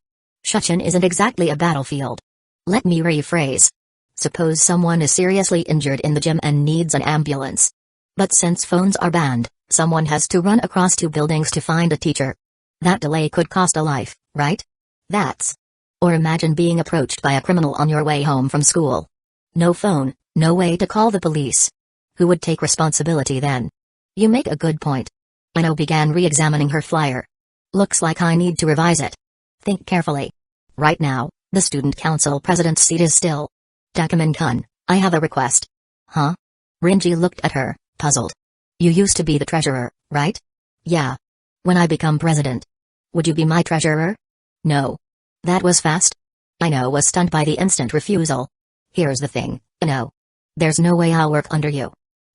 Shushan isn't exactly a battlefield. Let me rephrase. Suppose someone is seriously injured in the gym and needs an ambulance. But since phones are banned, someone has to run across 2 buildings to find a teacher. That delay could cost a life, right? That's. Or imagine being approached by a criminal on your way home from school. No phone, no way to call the police. Who would take responsibility then? You make a good point. Ino began re-examining her flyer. Looks like I need to revise it. Think carefully. Right now, the student council president's seat is still. Takaman-kun, I have a request. Huh? Rinji looked at her, puzzled. You used to be the treasurer, right? Yeah. When I become president. Would you be my treasurer? No. That was fast? Ino was stunned by the instant refusal. Here's the thing, Ino. There's no way I'll work under you.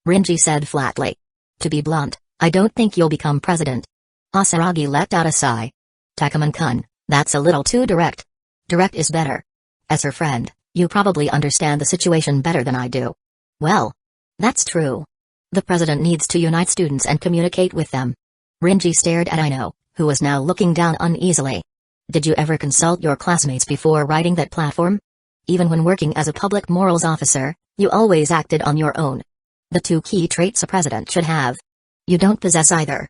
Rinji said flatly. To be blunt, I don't think you'll become president. Asaragi let out a sigh. Takaman-kun, that's a little too direct. Direct is better. As her friend, you probably understand the situation better than I do. Well, that's true. The president needs to unite students and communicate with them. Rinji stared at Ino, who was now looking down uneasily. Did you ever consult your classmates before writing that platform? Even when working as a public morals officer, you always acted on your own. The 2 key traits a president should have. You don't possess either.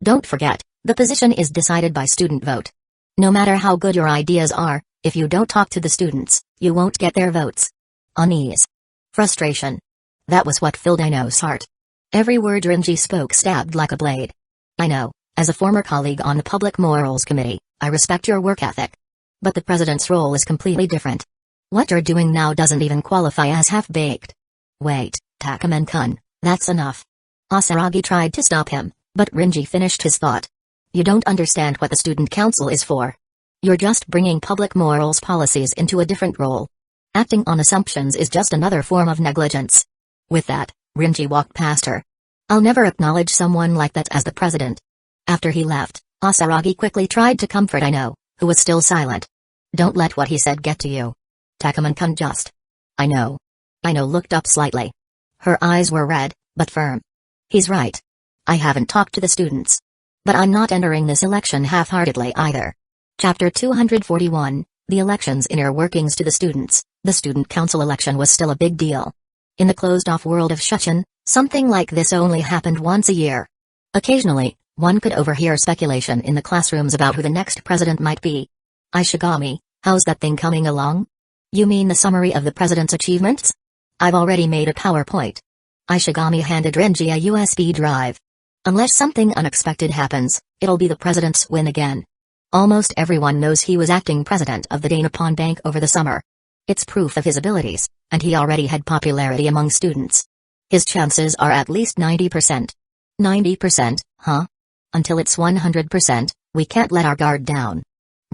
Don't forget, the position is decided by student vote. No matter how good your ideas are, if you don't talk to the students, you won't get their votes. Unease. Frustration. That was what filled Ino's heart. Every word Rinji spoke stabbed like a blade. I know, as a former colleague on the Public Morals Committee, I respect your work ethic. But the president's role is completely different. What you're doing now doesn't even qualify as half-baked. Wait, Takaman-kun, that's enough. Asaragi tried to stop him, but Rinji finished his thought. You don't understand what the student council is for. You're just bringing public morals policies into a different role. Acting on assumptions is just another form of negligence. With that, Rinji walked past her. I'll never acknowledge someone like that as the president. After he left, Asaragi quickly tried to comfort Ino, who was still silent. Don't let what he said get to you. Takaman-kun just. I know. Ino looked up slightly. Her eyes were red, but firm. He's right. I haven't talked to the students. But I'm not entering this election half-heartedly either. Chapter 241, The Election's Inner Workings to the Students. The student council election was still a big deal. In the closed-off world of Shushan, something like this only happened once a year. Occasionally, one could overhear speculation in the classrooms about who the next president might be. Ishigami, how's that thing coming along? You mean the summary of the president's achievements? I've already made a PowerPoint. Ishigami handed Rinji a USB drive. Unless something unexpected happens, it'll be the president's win again. Almost everyone knows he was acting president of the Dainapon Bank over the summer. It's proof of his abilities, and he already had popularity among students. His chances are at least 90%. 90%, huh? Until it's 100%, we can't let our guard down.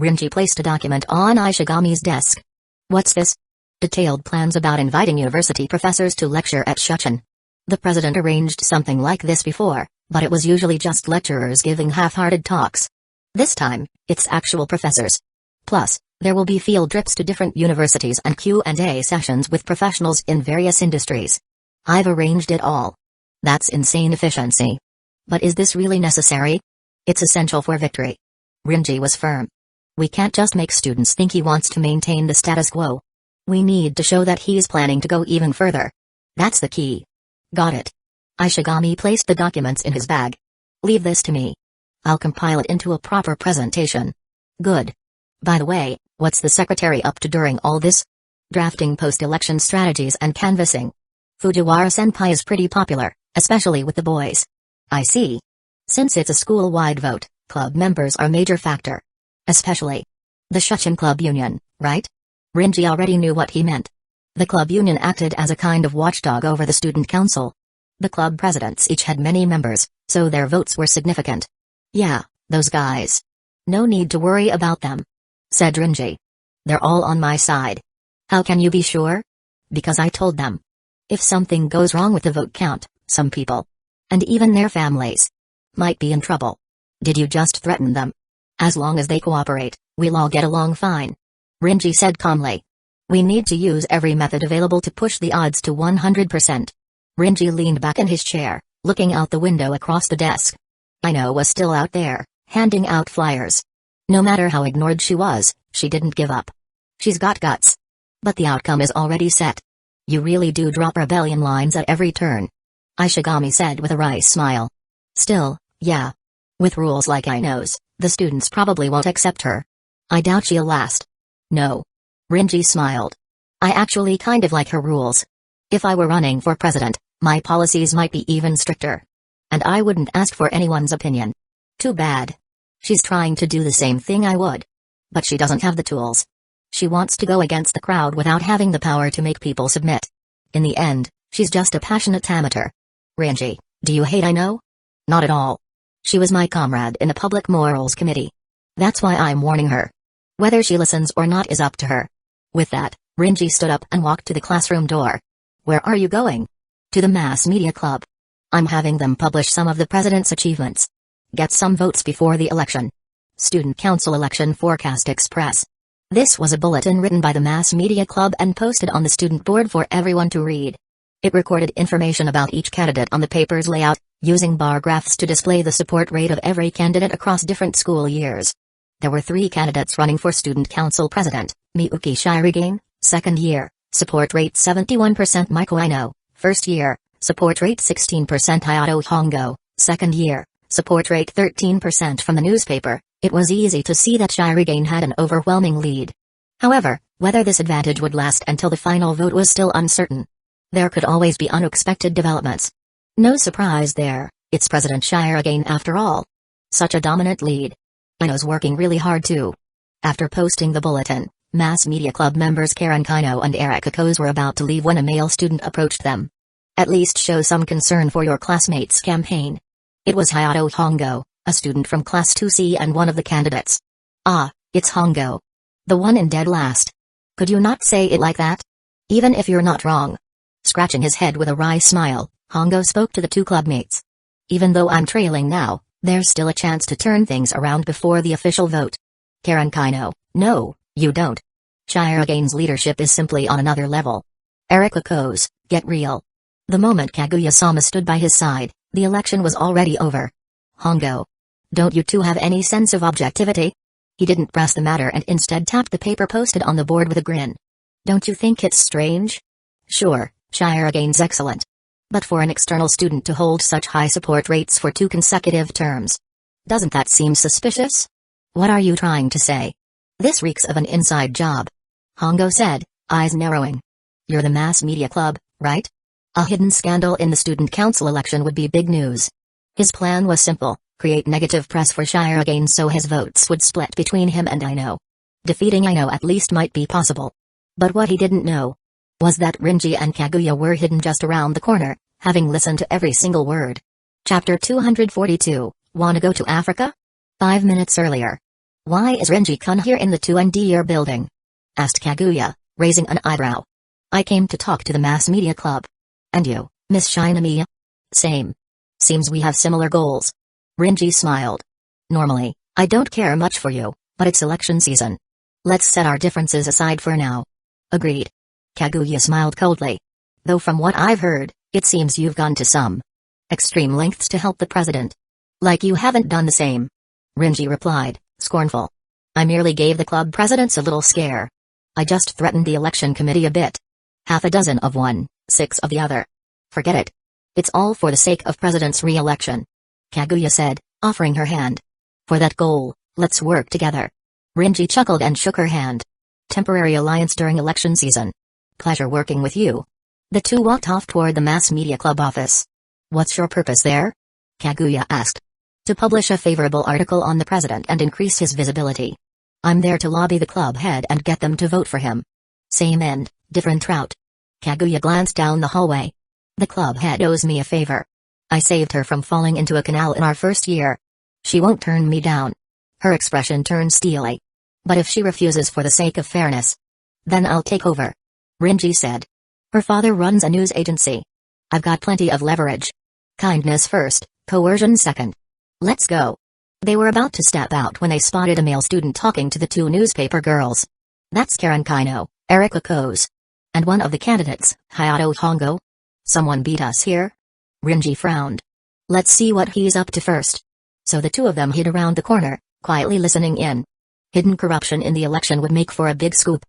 Rinji placed a document on Ishigami's desk. What's this? Detailed plans about inviting university professors to lecture at Shushan. The president arranged something like this before, but it was usually just lecturers giving half-hearted talks. This time, it's actual professors. Plus, there will be field trips to different universities and Q&A sessions with professionals in various industries. I've arranged it all. That's insane efficiency. But is this really necessary? It's essential for victory. Rinji was firm. We can't just make students think he wants to maintain the status quo. We need to show that he's planning to go even further. That's the key. Got it. Ishigami placed the documents in his bag. Leave this to me. I'll compile it into a proper presentation. Good. By the way, what's the secretary up to during all this? Drafting post-election strategies and canvassing. Fujiwara-senpai is pretty popular, especially with the boys. I see. Since it's a school-wide vote, club members are a major factor. Especially the Shushan Club Union, right? Rinji already knew what he meant. The club union acted as a kind of watchdog over the student council. The club presidents each had many members, so their votes were significant. Yeah, those guys. No need to worry about them, said Rinji. They're all on my side. How can you be sure? Because I told them. If something goes wrong with the vote count, some people, and even their families, might be in trouble. Did you just threaten them? As long as they cooperate, we'll all get along fine. Rinji said calmly. We need to use every method available to push the odds to 100%. Rinji leaned back in his chair, looking out the window across the desk. Ino was still out there, handing out flyers. No matter how ignored she was, she didn't give up. She's got guts. But the outcome is already set. You really do drop rebellion lines at every turn. Ishigami said with a wry smile. Still, yeah. With rules like Ino's, the students probably won't accept her. I doubt she'll last. No. Rinji smiled. I actually kind of like her rules. If I were running for president, my policies might be even stricter. And I wouldn't ask for anyone's opinion. Too bad. She's trying to do the same thing I would. But she doesn't have the tools. She wants to go against the crowd without having the power to make people submit. In the end, she's just a passionate amateur. Rinji, do you hate Ino? Not at all. She was my comrade in the Public Morals Committee. That's why I'm warning her. Whether she listens or not is up to her. With that, Rinji stood up and walked to the classroom door. Where are you going? To the Mass Media Club. I'm having them publish some of the president's achievements. Get some votes before the election. Student Council Election Forecast Express. This was a bulletin written by the Mass Media Club and posted on the student board for everyone to read. It recorded information about each candidate on the paper's layout, using bar graphs to display the support rate of every candidate across different school years. There were 3 candidates running for Student Council President: Miyuki Shirogane, second year, support rate 71%; Maiko Ino, first year, support rate 16%; Hayato Hongo, second year, support rate 13%. From the newspaper, it was easy to see that Shirogane had an overwhelming lead. However, whether this advantage would last until the final vote was still uncertain. There could always be unexpected developments. No surprise there, it's President Shirogane after all. Such a dominant lead. Ino's working really hard too. After posting the bulletin, Mass Media Club members Karen Kino and Erika Koz were about to leave when a male student approached them. At least show some concern for your classmates' campaign. It was Hayato Hongo, a student from Class 2C and one of the candidates. Ah, it's Hongo. The one in dead last. Could you not say it like that? Even if you're not wrong. Scratching his head with a wry smile, Hongo spoke to the 2 clubmates. Even though I'm trailing now, there's still a chance to turn things around before the official vote. Karen Kino, no, you don't. Shirogane's leadership is simply on another level. Erika Koz, get real. The moment Kaguya-sama stood by his side, the election was already over. Hongo. Don't you two have any sense of objectivity? He didn't press the matter and instead tapped the paper posted on the board with a grin. Don't you think it's strange? Sure, Shirogane's excellent. But for an external student to hold such high support rates for 2 consecutive terms. Doesn't that seem suspicious? What are you trying to say? This reeks of an inside job. Hongo said, eyes narrowing. You're the Mass Media Club, right? A hidden scandal in the student council election would be big news. His plan was simple, create negative press for Shirogane so his votes would split between him and Ino. Defeating Ino at least might be possible. But what he didn't know was that Rinji and Kaguya were hidden just around the corner, having listened to every single word. Chapter 242, Wanna go to Africa? 5 minutes earlier. Why is Rinji-kun here in the 2&D building? Asked Kaguya, raising an eyebrow. I came to talk to the Mass Media Club. And you, Miss Shinomiya? Same. Seems we have similar goals. Rinji smiled. Normally, I don't care much for you, but it's election season. Let's set our differences aside for now. Agreed. Kaguya smiled coldly. Though from what I've heard, it seems you've gone to some extreme lengths to help the president. Like you haven't done the same. Rinji replied, scornful. I merely gave the club presidents a little scare. I just threatened the election committee a bit. Half a dozen of one, 6 of the other. Forget it. It's all for the sake of president's re-election. Kaguya said, offering her hand. For that goal, let's work together. Rinji chuckled and shook her hand. Temporary alliance during election season. Pleasure working with you. The 2 walked off toward the Mass Media Club office. What's your purpose there? Kaguya asked. To publish a favorable article on the president and increase his visibility. I'm there to lobby the club head and get them to vote for him. Same end, different route. Kaguya glanced down the hallway. The club head owes me a favor. I saved her from falling into a canal in our first year. She won't turn me down. Her expression turned steely. But if she refuses for the sake of fairness, then I'll take over. Rinji said. Her father runs a news agency. I've got plenty of leverage. Kindness first, coercion second. Let's go. They were about to step out when they spotted a male student talking to the 2 newspaper girls. That's Karen Kino, Erika Koz. And one of the candidates, Hayato Hongo. Someone beat us here? Rinji frowned. Let's see what he's up to first. So the two of them hid around the corner, quietly listening in. Hidden corruption in the election would make for a big scoop,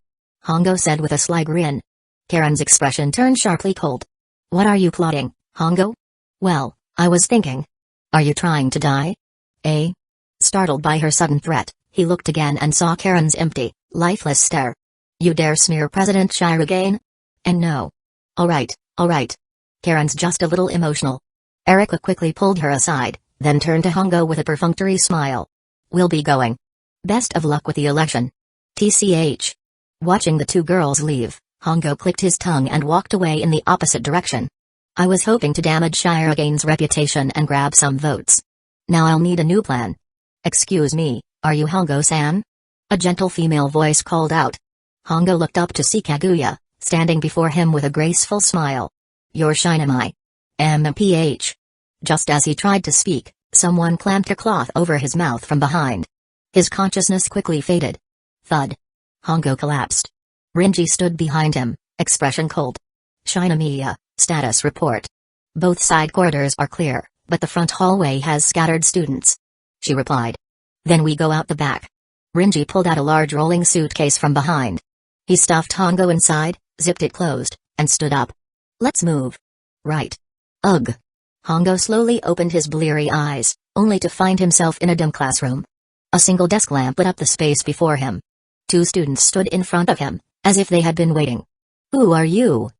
Hongo said with a sly grin. Karen's expression turned sharply cold. What are you plotting, Hongo? Well, I was thinking. Are you trying to die? Eh? Startled by her sudden threat, he looked again and saw Karen's empty, lifeless stare. You dare smear President Shirogane? And no. Alright. Karen's just a little emotional. Erica quickly pulled her aside, then turned to Hongo with a perfunctory smile. We'll be going. Best of luck with the election. TCH. Watching the two girls leave, Hongo clicked his tongue and walked away in the opposite direction. I was hoping to damage Shirogane's reputation and grab some votes. Now I'll need a new plan. Excuse me, are you Hongo-san? A gentle female voice called out. Hongo looked up to see Kaguya, standing before him with a graceful smile. You're Shinamai. MPH. Just as he tried to speak, someone clamped a cloth over his mouth from behind. His consciousness quickly faded. Thud. Hongo collapsed. Rinji stood behind him, expression cold. Shinamiya, status report. Both side corridors are clear, but the front hallway has scattered students. She replied. Then we go out the back. Rinji pulled out a large rolling suitcase from behind. He stuffed Hongo inside, zipped it closed, and stood up. Let's move. Right. Ugh. Hongo slowly opened his bleary eyes, only to find himself in a dim classroom. A single desk lamp lit up the space before him. Two students stood in front of him, as if they had been waiting. Who are you?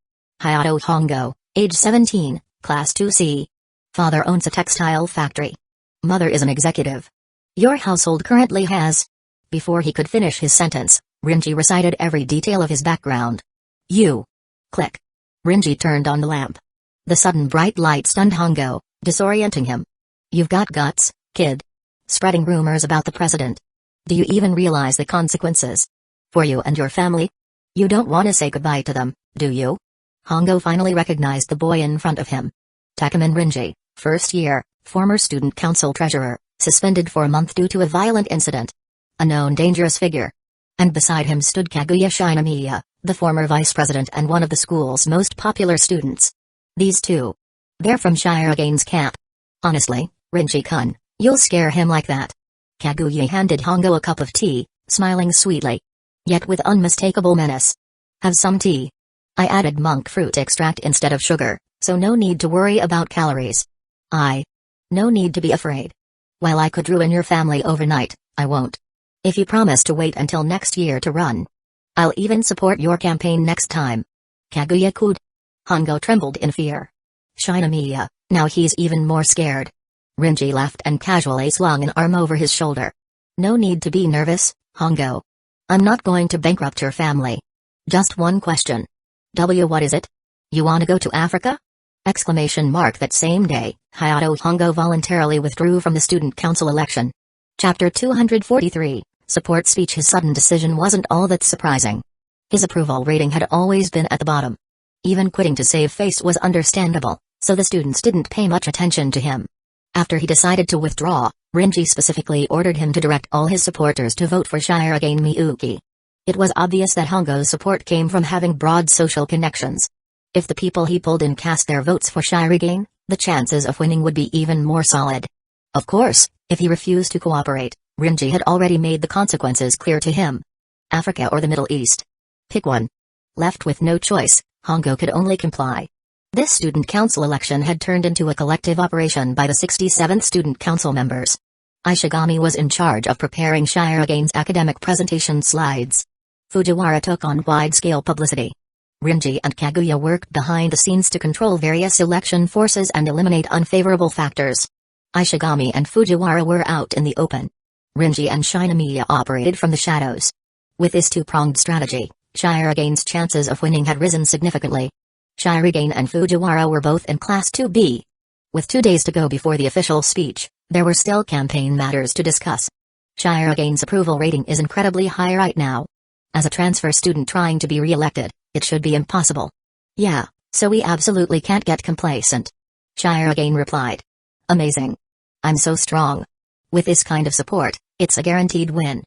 Hayato Hongo, age 17, class 2C. Father owns a textile factory. Mother is an executive. Your household currently has... Before he could finish his sentence, Rinji recited every detail of his background. You. Click. Rinji turned on the lamp. The sudden bright light stunned Hongo, disorienting him. You've got guts, kid. Spreading rumors about the president. Do you even realize the consequences? For you and your family? You don't want to say goodbye to them, do you? Hongo finally recognized the boy in front of him. Takeman Rinji, first year, former student council treasurer, suspended for a month due to a violent incident. A known dangerous figure. And beside him stood Kaguya Shinamiya, the former vice president and one of the school's most popular students. These two. They're from Shirogane's camp. Honestly, Rinji-kun, you'll scare him like that. Kaguya handed Hongo a cup of tea, smiling sweetly. Yet with unmistakable menace. Have some tea. I added monk fruit extract instead of sugar, so no need to worry about calories. No need to be afraid. While I could ruin your family overnight, I won't. If you promise to wait until next year to run. I'll even support your campaign next time. Kaguya cooed. Hongo trembled in fear. Shinamiya, now he's even more scared. Rinji laughed and casually swung an arm over his shoulder. No need to be nervous, Hongo. I'm not going to bankrupt your family. Just one question. What is it? You want to go to Africa? Exclamation mark. That same day, Hayato Hongo voluntarily withdrew from the student council election. Chapter 243, Support Speech. His sudden decision wasn't all that surprising. His approval rating had always been at the bottom. Even quitting to save face was understandable, so the students didn't pay much attention to him. After he decided to withdraw, Rinji specifically ordered him to direct all his supporters to vote for Shirogane Miyuki. It was obvious that Hongo's support came from having broad social connections. If the people he pulled in cast their votes for Shirogane, the chances of winning would be even more solid. Of course, if he refused to cooperate, Rinji had already made the consequences clear to him. Africa or the Middle East. Pick one. Left with no choice, Hongo could only comply. This student council election had turned into a collective operation by the 67th student council members. Ishigami was in charge of preparing Shirogane's academic presentation slides. Fujiwara took on wide-scale publicity. Rinji and Kaguya worked behind the scenes to control various election forces and eliminate unfavorable factors. Ishigami and Fujiwara were out in the open. Rinji and Shinamiya operated from the shadows. With this two-pronged strategy, Shirogane's chances of winning had risen significantly. Shirogane and Fujiwara were both in Class 2B. With 2 days to go before the official speech, there were still campaign matters to discuss. Shirogane's approval rating is incredibly high right now. As a transfer student trying to be re-elected, it should be impossible. Yeah, so we absolutely can't get complacent. Shirogane replied. Amazing. I'm so strong. With this kind of support, it's a guaranteed win.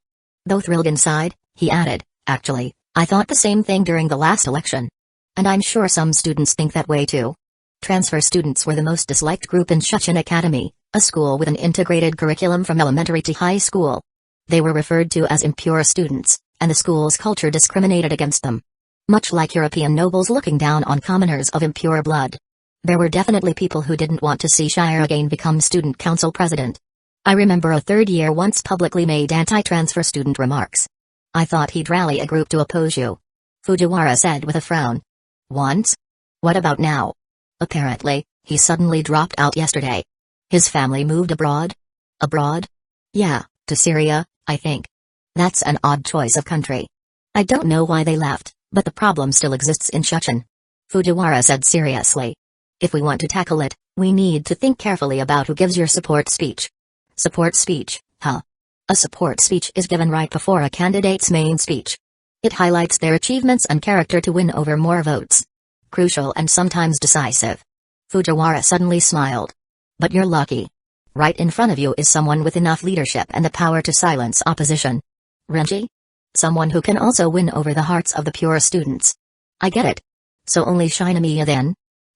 Though thrilled inside, he added, actually, I thought the same thing during the last election. And I'm sure some students think that way too. Transfer students were the most disliked group in Shuchin Academy, a school with an integrated curriculum from elementary to high school. They were referred to as impure students, and the school's culture discriminated against them. Much like European nobles looking down on commoners of impure blood. There were definitely people who didn't want to see Shire again become student council president. I remember a third year once publicly made anti-transfer student remarks. I thought he'd rally a group to oppose you. Fujiwara said with a frown. Once? What about now? Apparently, he suddenly dropped out yesterday. His family moved abroad? Abroad? Yeah, to Syria, I think. That's an odd choice of country. I don't know why they left, but the problem still exists in Chechen. Fujiwara said seriously. If we want to tackle it, we need to think carefully about who gives your support speech. Support speech, huh? A support speech is given right before a candidate's main speech. It highlights their achievements and character to win over more votes. Crucial and sometimes decisive. Fujiwara suddenly smiled. But you're lucky. Right in front of you is someone with enough leadership and the power to silence opposition. Renji? Someone who can also win over the hearts of the pure students. I get it. So only Shinomiya then?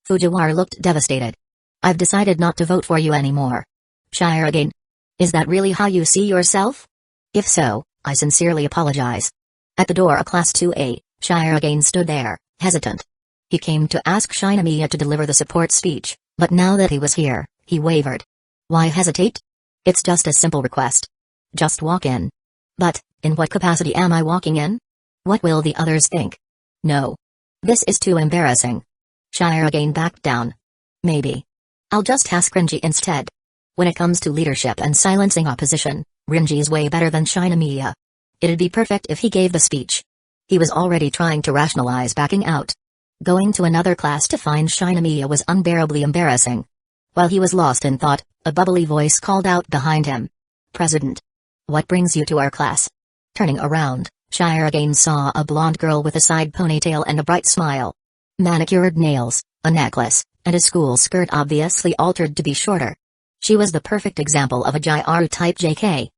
Fujiwara looked devastated. I've decided not to vote for you anymore. Shire again. Is that really how you see yourself? If so, I sincerely apologize. At the door of Class 2A, Shire again stood there, hesitant. He came to ask Shinomiya to deliver the support speech, but now that he was here, he wavered. Why hesitate? It's just a simple request. Just walk in. But, in what capacity am I walking in? What will the others think? No. This is too embarrassing. Shire again backed down. Maybe. I'll just ask Renji instead. When it comes to leadership and silencing opposition, Renji's way better than Shinomiya. It'd be perfect if he gave the speech. He was already trying to rationalize backing out. Going to another class to find Shinomiya was unbearably embarrassing. While he was lost in thought, a bubbly voice called out behind him. President. What brings you to our class? Turning around, Shire again saw a blonde girl with a side ponytail and a bright smile. Manicured nails, a necklace, and a school skirt obviously altered to be shorter. She was the perfect example of a Jairu-type JK.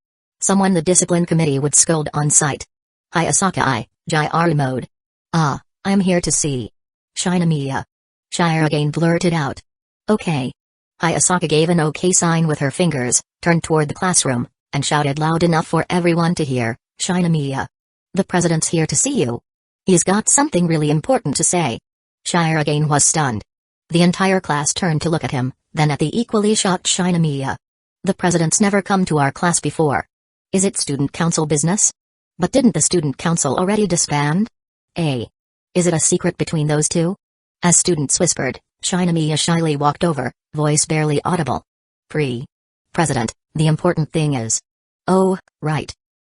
Someone the discipline committee would scold on sight. Hi Asaka, Jairu mode. Ah, I'm here to see Shinomiya. Shire again blurted out. Okay. Hayasaka gave an okay sign with her fingers, turned toward the classroom, and shouted loud enough for everyone to hear, Shinomiya. The president's here to see you. He's got something really important to say. Shire again was stunned. The entire class turned to look at him, then at the equally shocked Shinomiya. The president's never come to our class before. Is it student council business? But didn't the student council already disband? Is it a secret between those two? As students whispered, Shinomiya shyly walked over, voice barely audible. President, the important thing is. Oh, right.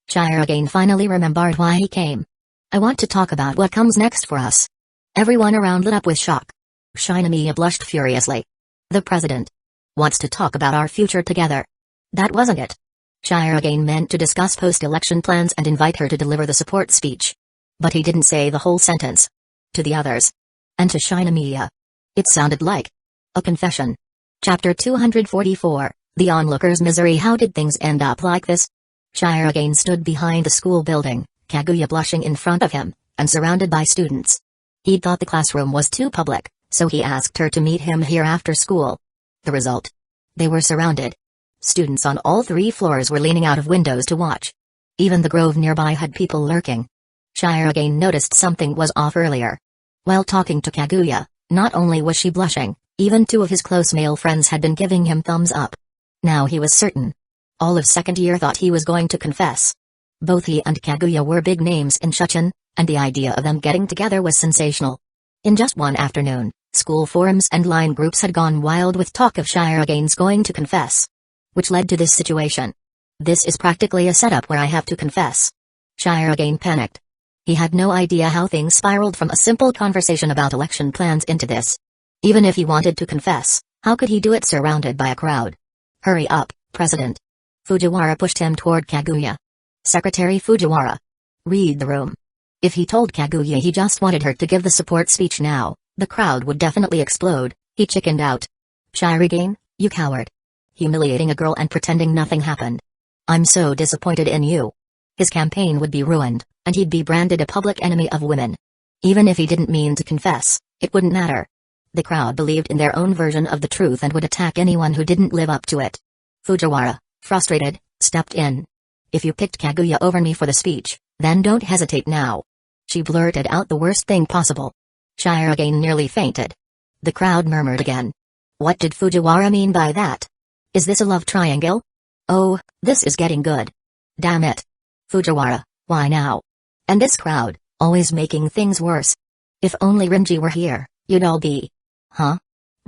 Shire again finally remembered why he came. I want to talk about what comes next for us. Everyone around lit up with shock. Shinomiya blushed furiously. The president wants to talk about our future together. That wasn't it. Shire again meant to discuss post-election plans and invite her to deliver the support speech. But he didn't say the whole sentence. To the others. And to Shinomiya. It sounded like a confession. Chapter 244, The Onlooker's Misery. How did things end up like this? Shire again stood behind the school building, Kaguya blushing in front of him, and surrounded by students. He'd thought the classroom was too public, so he asked her to meet him here after school. The result? They were surrounded. Students on all 3 floors were leaning out of windows to watch. Even the grove nearby had people lurking. Shire again noticed something was off earlier. While talking to Kaguya, not only was she blushing, even 2 of his close male friends had been giving him thumbs up. Now he was certain. All of second year thought he was going to confess. Both he and Kaguya were big names in Chechen, and the idea of them getting together was sensational. In just one afternoon, school forums and line groups had gone wild with talk of Shire again's going to confess. Which led to this situation. This is practically a setup where I have to confess. Shire again panicked. He had no idea how things spiraled from a simple conversation about election plans into this. Even if he wanted to confess, how could he do it surrounded by a crowd? Hurry up, President. Fujiwara pushed him toward Kaguya. Secretary Fujiwara. Read the room. If he told Kaguya he just wanted her to give the support speech now, the crowd would definitely explode. He chickened out. Shirogane, you coward. Humiliating a girl and pretending nothing happened. I'm so disappointed in you. His campaign would be ruined, and he'd be branded a public enemy of women. Even if he didn't mean to confess, it wouldn't matter. The crowd believed in their own version of the truth and would attack anyone who didn't live up to it. Fujiwara, frustrated, stepped in. If you picked Kaguya over me for the speech, then don't hesitate now. She blurted out the worst thing possible. Shirogane nearly fainted. The crowd murmured again. What did Fujiwara mean by that? Is this a love triangle? Oh, this is getting good. Damn it. Fujiwara, why now? And this crowd, always making things worse. If only Renji were here, you'd all be. Huh?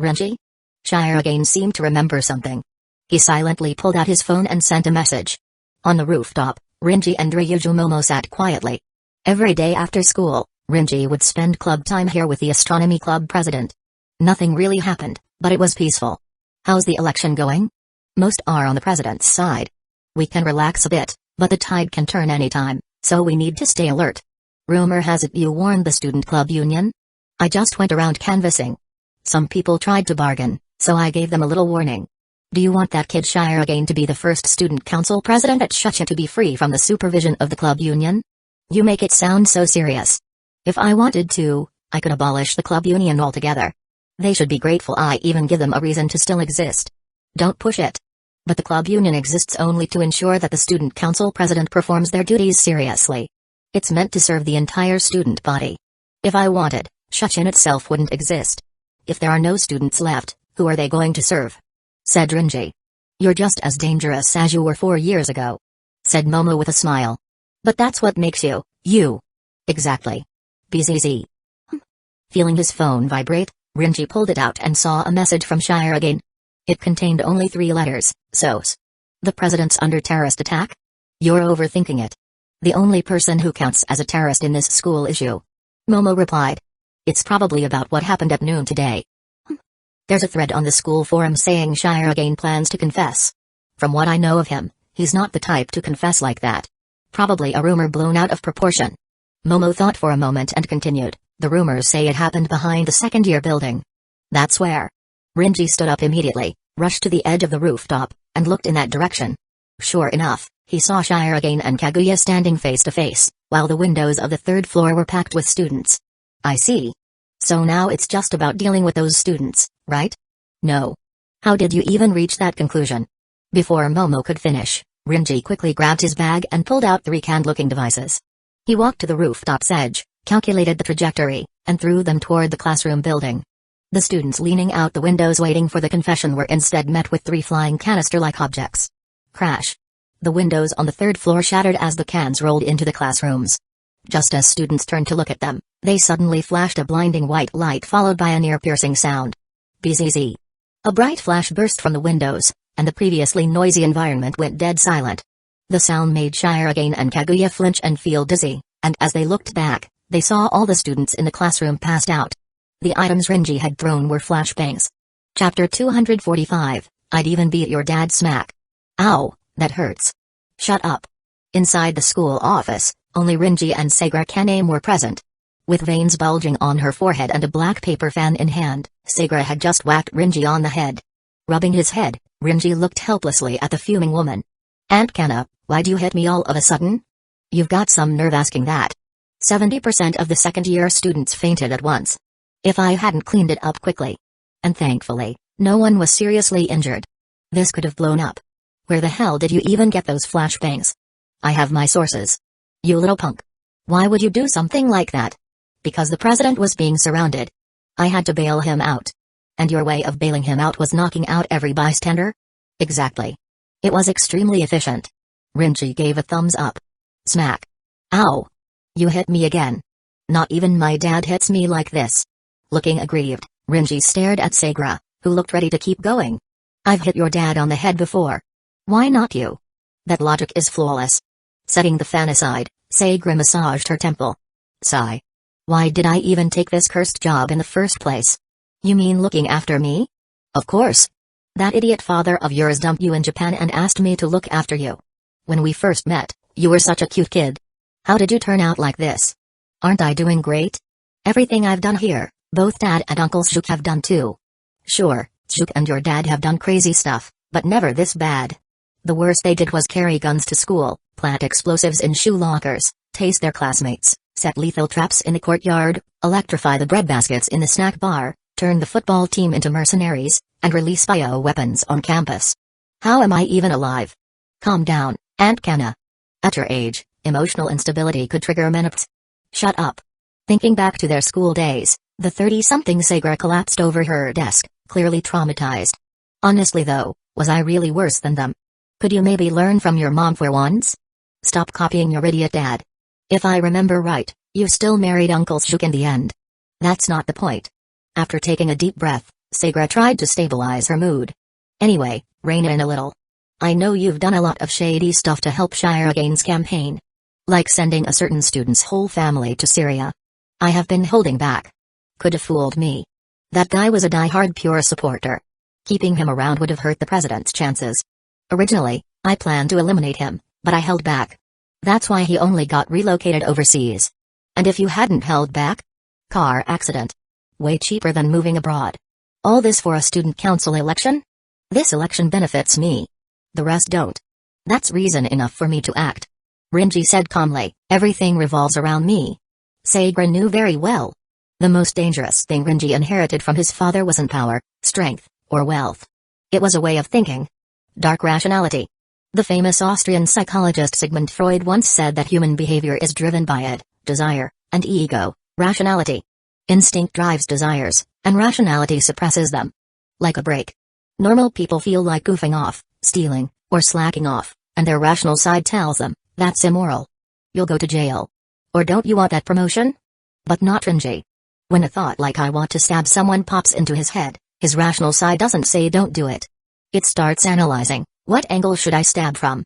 Renji? Shirogane seemed to remember something. He silently pulled out his phone and sent a message. On the rooftop, Renji and Ryuju Momo sat quietly. Every day after school, Renji would spend club time here with the astronomy club president. Nothing really happened, but it was peaceful. How's the election going? Most are on the president's side. We can relax a bit, but the tide can turn anytime, so we need to stay alert. Rumor has it you warned the student club union? I just went around canvassing. Some people tried to bargain, so I gave them a little warning. Do you want that kid Shirogane to be the first student council president at Shucha to be free from the supervision of the club union? You make it sound so serious. If I wanted to, I could abolish the club union altogether. They should be grateful I even give them a reason to still exist. Don't push it. But the club union exists only to ensure that the student council president performs their duties seriously. It's meant to serve the entire student body. If I wanted, Shuchin itself wouldn't exist. If there are no students left, who are they going to serve? Said Renji. You're just as dangerous as you were 4 years ago. Said Momo with a smile. But that's what makes you, you. Exactly. BZZ. Feeling his phone vibrate, Renji pulled it out and saw a message from Shirogane. It contained only 3 letters, SOS. The president's under terrorist attack? You're overthinking it. The only person who counts as a terrorist in this school is you. Momo replied. It's probably about what happened at noon today. There's a thread on the school forum saying Shirogane plans to confess. From what I know of him, he's not the type to confess like that. Probably a rumor blown out of proportion. Momo thought for a moment and continued, the rumors say it happened behind the second-year building. That's where. Renji stood up immediately, rushed to the edge of the rooftop, and looked in that direction. Sure enough, he saw Shirogane and Kaguya standing face to face, while the windows of the 3rd floor were packed with students. I see. So now it's just about dealing with those students, right? No. How did you even reach that conclusion? Before Momo could finish, Renji quickly grabbed his bag and pulled out 3 canned-looking devices. He walked to the rooftop's edge, calculated the trajectory, and threw them toward the classroom building. The students leaning out the windows waiting for the confession were instead met with 3 flying canister-like objects. Crash. The windows on the 3rd floor shattered as the cans rolled into the classrooms. Just as students turned to look at them, they suddenly flashed a blinding white light followed by an ear-piercing sound. BZZ. A bright flash burst from the windows, and the previously noisy environment went dead silent. The sound made Shirogane and Kaguya flinch and feel dizzy, and as they looked back, they saw all the students in the classroom passed out. The items Renji had thrown were flashbangs. Chapter 245, I'd even beat your dad smack. Ow, that hurts. Shut up. Inside the school office, only Renji and Sagra Kaname were present. With veins bulging on her forehead and a black paper fan in hand, Sagra had just whacked Renji on the head. Rubbing his head, Renji looked helplessly at the fuming woman. Aunt Kana, why'd you hit me all of a sudden? You've got some nerve asking that. 70% of the second-year students fainted at once. If I hadn't cleaned it up quickly. And thankfully, no one was seriously injured. This could have blown up. Where the hell did you even get those flashbangs? I have my sources. You little punk. Why would you do something like that? Because the president was being surrounded. I had to bail him out. And your way of bailing him out was knocking out every bystander? Exactly. It was extremely efficient. Renji gave a thumbs up. Smack. Ow. You hit me again. Not even my dad hits me like this. Looking aggrieved, Renji stared at Sagra, who looked ready to keep going. I've hit your dad on the head before. Why not you? That logic is flawless. Setting the fan aside, Sagra massaged her temple. Sigh. Why did I even take this cursed job in the first place? You mean looking after me? Of course. That idiot father of yours dumped you in Japan and asked me to look after you. When we first met, you were such a cute kid. How did you turn out like this? Aren't I doing great? Everything I've done here, both Dad and Uncle Zhuk have done too. Sure, Zhuk and your dad have done crazy stuff, but never this bad. The worst they did was carry guns to school, plant explosives in shoe lockers, tase their classmates, set lethal traps in the courtyard, electrify the breadbaskets in the snack bar, turn the football team into mercenaries, and release bioweapons on campus. How am I even alive? Calm down, Aunt Kana. At your age, emotional instability could trigger menopause. Shut up. Thinking back to their school days, the 30-something Sagra collapsed over her desk, clearly traumatized. Honestly though, was I really worse than them? Could you maybe learn from your mom for once? Stop copying your idiot dad. If I remember right, you still married Uncle Shuk in the end. That's not the point. After taking a deep breath, Sagra tried to stabilize her mood. Anyway, rein in a little. I know you've done a lot of shady stuff to help Shiragain's campaign. Like sending a certain student's whole family to Syria. I have been holding back. Could have fooled me. That guy was a die-hard pure supporter. Keeping him around would have hurt the president's chances. Originally, I planned to eliminate him, but I held back. That's why he only got relocated overseas. And if you hadn't held back? Car accident. Way cheaper than moving abroad. All this for a student council election? This election benefits me. The rest don't. That's reason enough for me to act. Rinji said calmly, everything revolves around me. Sagra knew very well. The most dangerous thing Rinji inherited from his father wasn't power, strength, or wealth. It was a way of thinking. Dark rationality. The famous Austrian psychologist Sigmund Freud once said that human behavior is driven by id, desire, and ego, rationality. Instinct drives desires, and rationality suppresses them. Like a brake. Normal people feel like goofing off, stealing, or slacking off, and their rational side tells them, that's immoral. You'll go to jail. Or don't you want that promotion? But not Rinji. When a thought like I want to stab someone pops into his head, his rational side doesn't say don't do it. It starts analyzing, what angle should I stab from?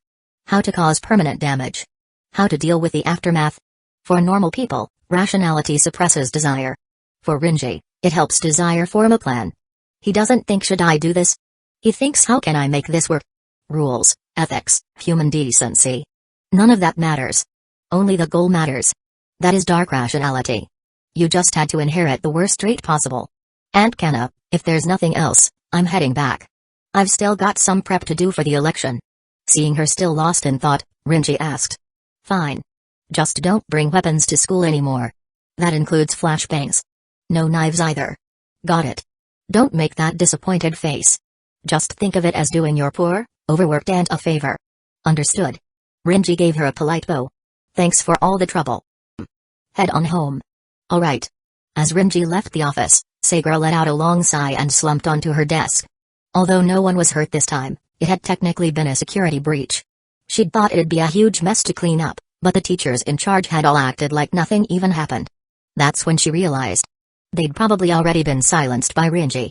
How to cause permanent damage? How to deal with the aftermath? For normal people, rationality suppresses desire. For Rinji, it helps desire form a plan. He doesn't think should I do this? He thinks how can I make this work? Rules, ethics, human decency. None of that matters. Only the goal matters. That is dark rationality. You just had to inherit the worst trait possible. Aunt Kana, if there's nothing else, I'm heading back. I've still got some prep to do for the election. Seeing her still lost in thought, Rinji asked. Fine. Just don't bring weapons to school anymore. That includes flashbangs. No knives either. Got it. Don't make that disappointed face. Just think of it as doing your poor, overworked aunt a favor. Understood. Rinji gave her a polite bow. Thanks for all the trouble. Head on home. Alright. As Rinji left the office, Sagra let out a long sigh and slumped onto her desk. Although no one was hurt this time, it had technically been a security breach. She'd thought it'd be a huge mess to clean up, but the teachers in charge had all acted like nothing even happened. That's when she realized. They'd probably already been silenced by Rinji.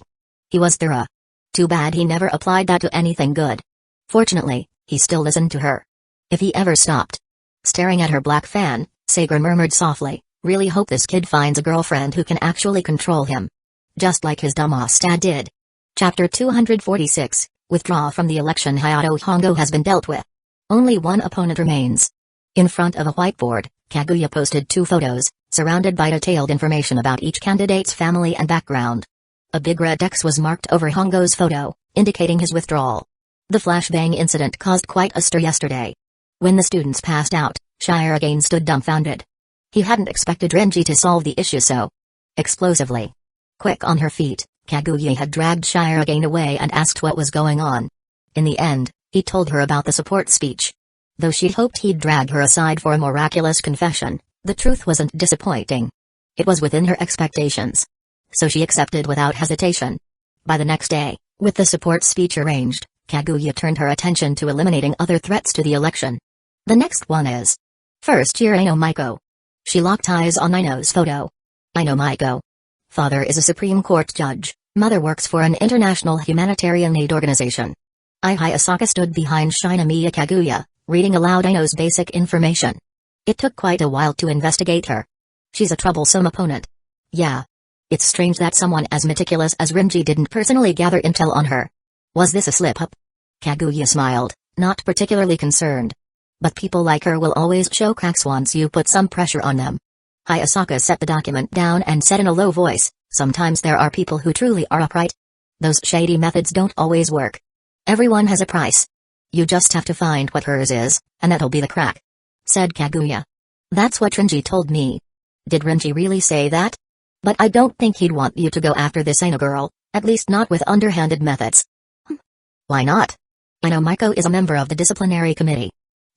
He was thorough. Too bad he never applied that to anything good. Fortunately, he still listened to her. If he ever stopped. Staring at her black fan, Sagra murmured softly, really hope this kid finds a girlfriend who can actually control him. Just like his dumbass dad did. Chapter 246, Withdraw from the election. Hayato Hongo has been dealt with. Only one opponent remains. In front of a whiteboard, Kaguya posted 2 photos, surrounded by detailed information about each candidate's family and background. A big red X was marked over Hongo's photo, indicating his withdrawal. The flashbang incident caused quite a stir yesterday. When the students passed out, Shiragain stood dumbfounded. He hadn't expected Rinji to solve the issue so explosively. Quick on her feet, Kaguya had dragged Shiragain away and asked what was going on. In the end, he told her about the support speech. Though she'd hoped he'd drag her aside for a miraculous confession, the truth wasn't disappointing. It was within her expectations. So she accepted without hesitation. By the next day, with the support speech arranged, Kaguya turned her attention to eliminating other threats to the election. The next one is first year Aino Maiko. She locked eyes on Aino's photo. Aino Maiko. Father is a Supreme Court judge, mother works for an international humanitarian aid organization. Asaka stood behind Shinomiya Kaguya, reading aloud Aino's basic information. It took quite a while to investigate her. She's a troublesome opponent. Yeah. It's strange that someone as meticulous as Rinji didn't personally gather intel on her. Was this a slip-up? Kaguya smiled, not particularly concerned. But people like her will always show cracks once you put some pressure on them. Hayasaka set the document down and said in a low voice, sometimes there are people who truly are upright. Those shady methods don't always work. Everyone has a price. You just have to find what hers is, and that'll be the crack. Said Kaguya. That's what Rinji told me. Did Rinji really say that? But I don't think he'd want you to go after this Aino girl, at least not with underhanded methods. Why not? I know Macho is a member of the disciplinary committee.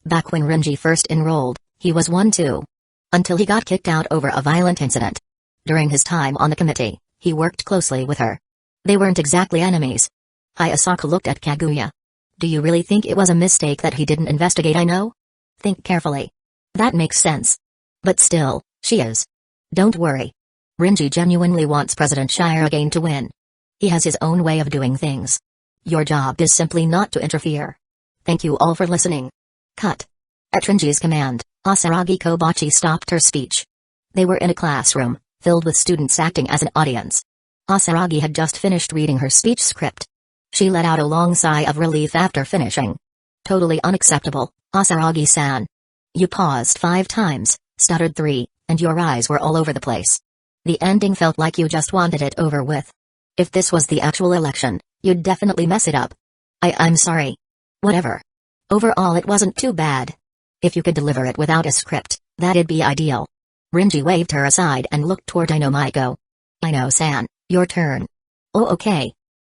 Back when Renji first enrolled, he was one too. Until he got kicked out over a violent incident. During his time on the committee, he worked closely with her. They weren't exactly enemies. Hayasaka looked at Kaguya. Do you really think it was a mistake that he didn't investigate? I know? Think carefully. That makes sense. But still, she is. Don't worry. Renji genuinely wants President Shirogane to win. He has his own way of doing things. Your job is simply not to interfere. Thank you all for listening. Cut. At Renji's command, Asaragi Kobachi stopped her speech. They were in a classroom, filled with students acting as an audience. Asaragi had just finished reading her speech script. She let out a long sigh of relief after finishing. Totally unacceptable, Asaragi-san. You paused 5 times, stuttered 3, and your eyes were all over the place. The ending felt like you just wanted it over with. If this was the actual election, you'd definitely mess it up. I'm sorry. Whatever. Overall it wasn't too bad. If you could deliver it without a script, that'd be ideal. Renji waved her aside and looked toward Ino Maiko. Ino-san, your turn. Oh okay.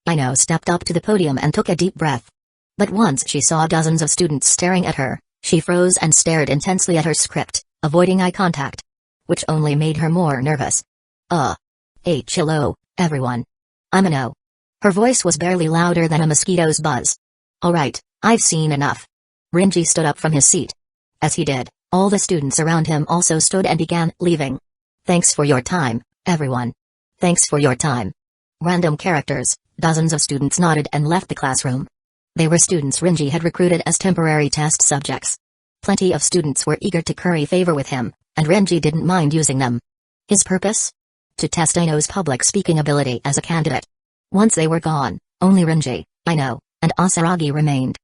Ino stepped up to the podium and took a deep breath. But once she saw dozens of students staring at her, she froze and stared intensely at her script, avoiding eye contact. Which only made her more nervous. Hello, everyone. I'm Ino. Her voice was barely louder than a mosquito's buzz. Alright, I've seen enough. Renji stood up from his seat. As he did, all the students around him also stood and began leaving. Thanks for your time, everyone. Thanks for your time. Random characters, dozens of students nodded and left the classroom. They were students Renji had recruited as temporary test subjects. Plenty of students were eager to curry favor with him, and Renji didn't mind using them. His purpose? To test Ino's public speaking ability as a candidate. Once they were gone, only Renji, Ino, and Asaragi remained.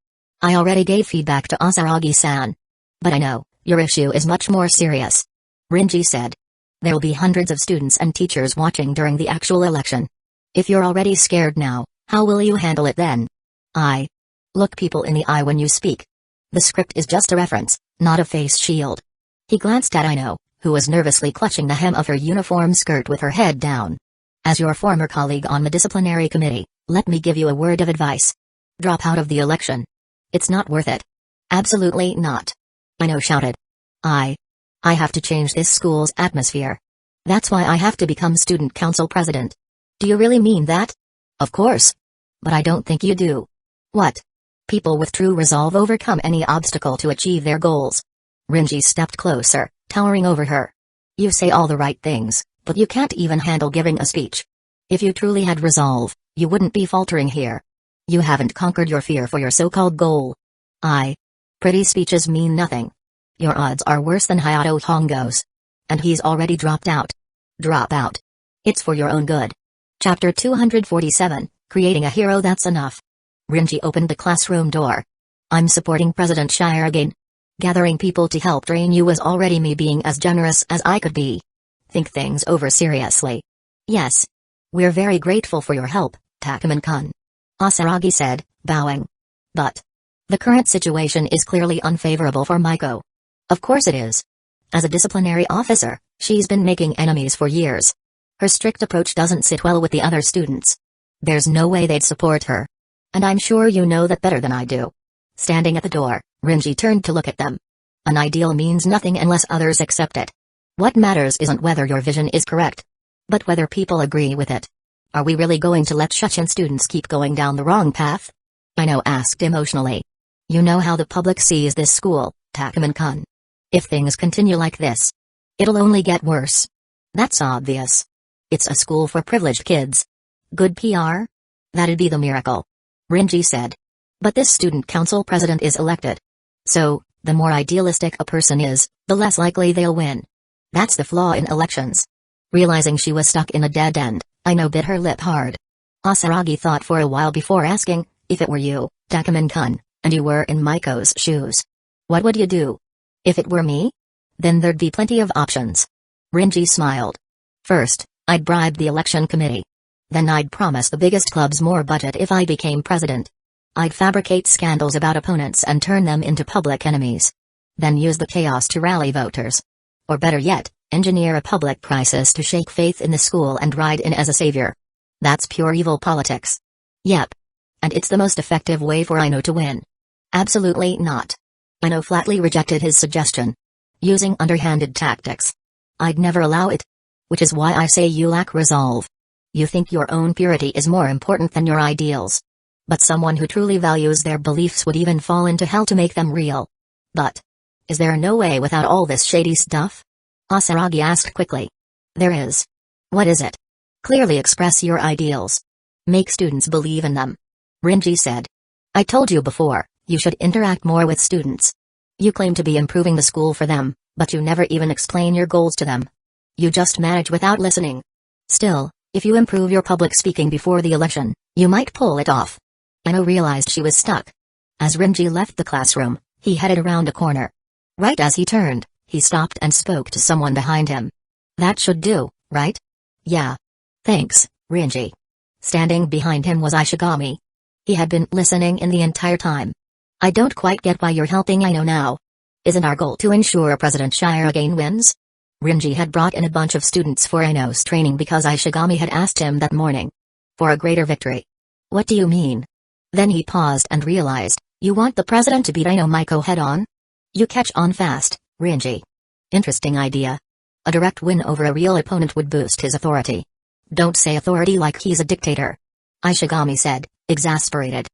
I already gave feedback to Asaragi-san. But I know, your issue is much more serious. Renji said. There'll be hundreds of students and teachers watching during the actual election. If you're already scared now, how will you handle it then? Look people in the eye when you speak. The script is just a reference, not a face shield. He glanced at Ino, who was nervously clutching the hem of her uniform skirt with her head down. As your former colleague on the disciplinary committee, let me give you a word of advice. Drop out of the election. It's not worth it. Absolutely not. Ino shouted. I have to change this school's atmosphere. That's why I have to become student council president. Do you really mean that? Of course. But I don't think you do. What? People with true resolve overcome any obstacle to achieve their goals. Renji stepped closer, towering over her. You say all the right things, but you can't even handle giving a speech. If you truly had resolve, you wouldn't be faltering here. You haven't conquered your fear for your so-called goal. Pretty speeches mean nothing. Your odds are worse than Hayato Hongo's. And he's already dropped out. Drop out. It's for your own good. Chapter 247, Creating a Hero That's Enough. Renji opened the classroom door. I'm supporting President Shirogane. Gathering people to help train you was already me being as generous as I could be. Think things over seriously. Yes. We're very grateful for your help, Takuman-kun. Asaragi said, bowing. But the current situation is clearly unfavorable for Maiko. Of course it is. As a disciplinary officer, she's been making enemies for years. Her strict approach doesn't sit well with the other students. There's no way they'd support her. And I'm sure you know that better than I do. Standing at the door, Renji turned to look at them. An ideal means nothing unless others accept it. What matters isn't whether your vision is correct, but whether people agree with it. Are we really going to let Shuchin students keep going down the wrong path? Ino asked emotionally. You know how the public sees this school, Takuman-kun. If things continue like this, it'll only get worse. That's obvious. It's a school for privileged kids. Good PR? That'd be the miracle. Renji said. But this student council president is elected. So, the more idealistic a person is, the less likely they'll win. That's the flaw in elections. Realizing she was stuck in a dead end, Ino bit her lip hard. Asaragi thought for a while before asking, if it were you, Takuman-kun, and you were in Maiko's shoes. What would you do? If it were me? Then there'd be plenty of options. Renji smiled. First, I'd bribe the election committee. Then I'd promise the biggest clubs more budget if I became president. I'd fabricate scandals about opponents and turn them into public enemies. Then use the chaos to rally voters. Or better yet, engineer a public crisis to shake faith in the school and ride in as a savior. That's pure evil politics. Yep. And it's the most effective way for Ino to win. Absolutely not. Ino flatly rejected his suggestion. Using underhanded tactics. I'd never allow it. Which is why I say you lack resolve. You think your own purity is more important than your ideals. But someone who truly values their beliefs would even fall into hell to make them real. But is there no way without all this shady stuff? Asaragi asked quickly. There is. What is it? Clearly express your ideals. Make students believe in them. Rinji said. I told you before, you should interact more with students. You claim to be improving the school for them, but you never even explain your goals to them. You just manage without listening. Still, if you improve your public speaking before the election, you might pull it off. Ino realized she was stuck. As Rinji left the classroom, he headed around a corner. Right as he turned, he stopped and spoke to someone behind him. That should do, right? Yeah. Thanks, Rinji. Standing behind him was Ishigami. He had been listening in the entire time. I don't quite get why you're helping Ino now. Isn't our goal to ensure President Shirogane wins? Rinji had brought in a bunch of students for Ino's training because Ishigami had asked him that morning. For a greater victory. What do you mean? Then he paused and realized, you want the president to beat Ino Maiko head-on? You catch on fast, Rinji. Interesting idea. A direct win over a real opponent would boost his authority. Don't say authority like he's a dictator. Ishigami said, exasperated.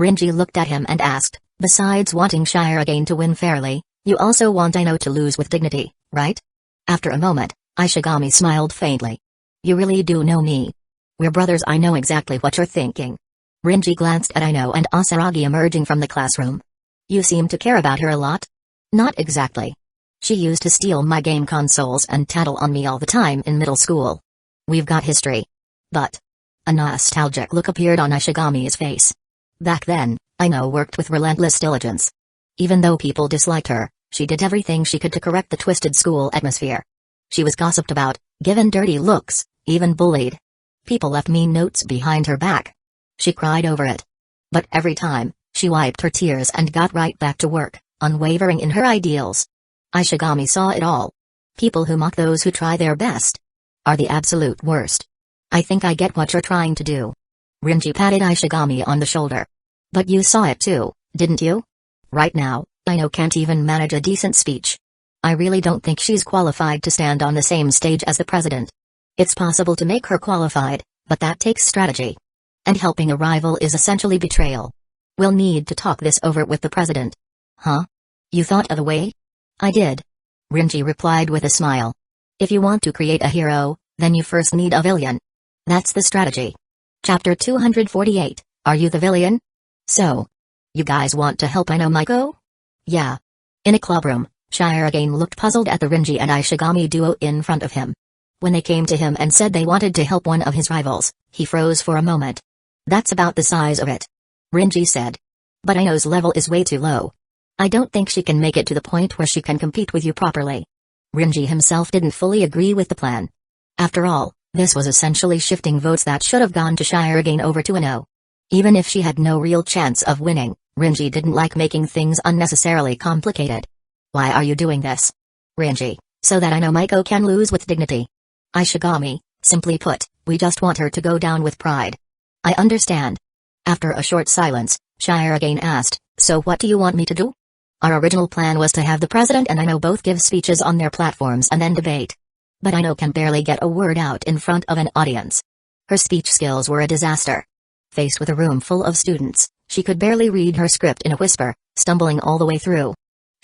Rinji looked at him and asked, besides wanting Shirogane to win fairly, you also want Ino to lose with dignity, right? After a moment, Ishigami smiled faintly. You really do know me. We're brothers, I know exactly what you're thinking. Rinji glanced at Ino and Asaragi emerging from the classroom. You seem to care about her a lot? Not exactly. She used to steal my game consoles and tattle on me all the time in middle school. We've got history. But a nostalgic look appeared on Ishigami's face. Back then, Ino worked with relentless diligence. Even though people disliked her, she did everything she could to correct the twisted school atmosphere. She was gossiped about, given dirty looks, even bullied. People left mean notes behind her back. She cried over it. But every time, she wiped her tears and got right back to work, unwavering in her ideals. Ishigami saw it all. People who mock those who try their best are the absolute worst. I think I get what you're trying to do. Rinji patted Ishigami on the shoulder. But you saw it too, didn't you? Right now, Ino can't even manage a decent speech. I really don't think she's qualified to stand on the same stage as the president. It's possible to make her qualified, but that takes strategy. And helping a rival is essentially betrayal. We'll need to talk this over with the president. Huh? You thought of a way? I did. Rinji replied with a smile. If you want to create a hero, then you first need a villain. That's the strategy. Chapter 248, Are You the Villain? So, you guys want to help Ino Maiko? Yeah. In a clubroom, Shirogane looked puzzled at the Rinji and Ishigami duo in front of him. When they came to him and said they wanted to help one of his rivals, he froze for a moment. That's about the size of it. Rinji said. But Ino's level is way too low. I don't think she can make it to the point where she can compete with you properly. Rinji himself didn't fully agree with the plan. After all, this was essentially shifting votes that should have gone to Shirogane over to Ino. Even if she had no real chance of winning, Rinji didn't like making things unnecessarily complicated. Why are you doing this? Rinji, so that Ino Maiko can lose with dignity. Ishigami, simply put, we just want her to go down with pride. I understand. After a short silence, Shirogane asked, so what do you want me to do? Our original plan was to have the president and Ino both give speeches on their platforms and then debate. But Ino can barely get a word out in front of an audience. Her speech skills were a disaster. Faced with a room full of students, she could barely read her script in a whisper, stumbling all the way through.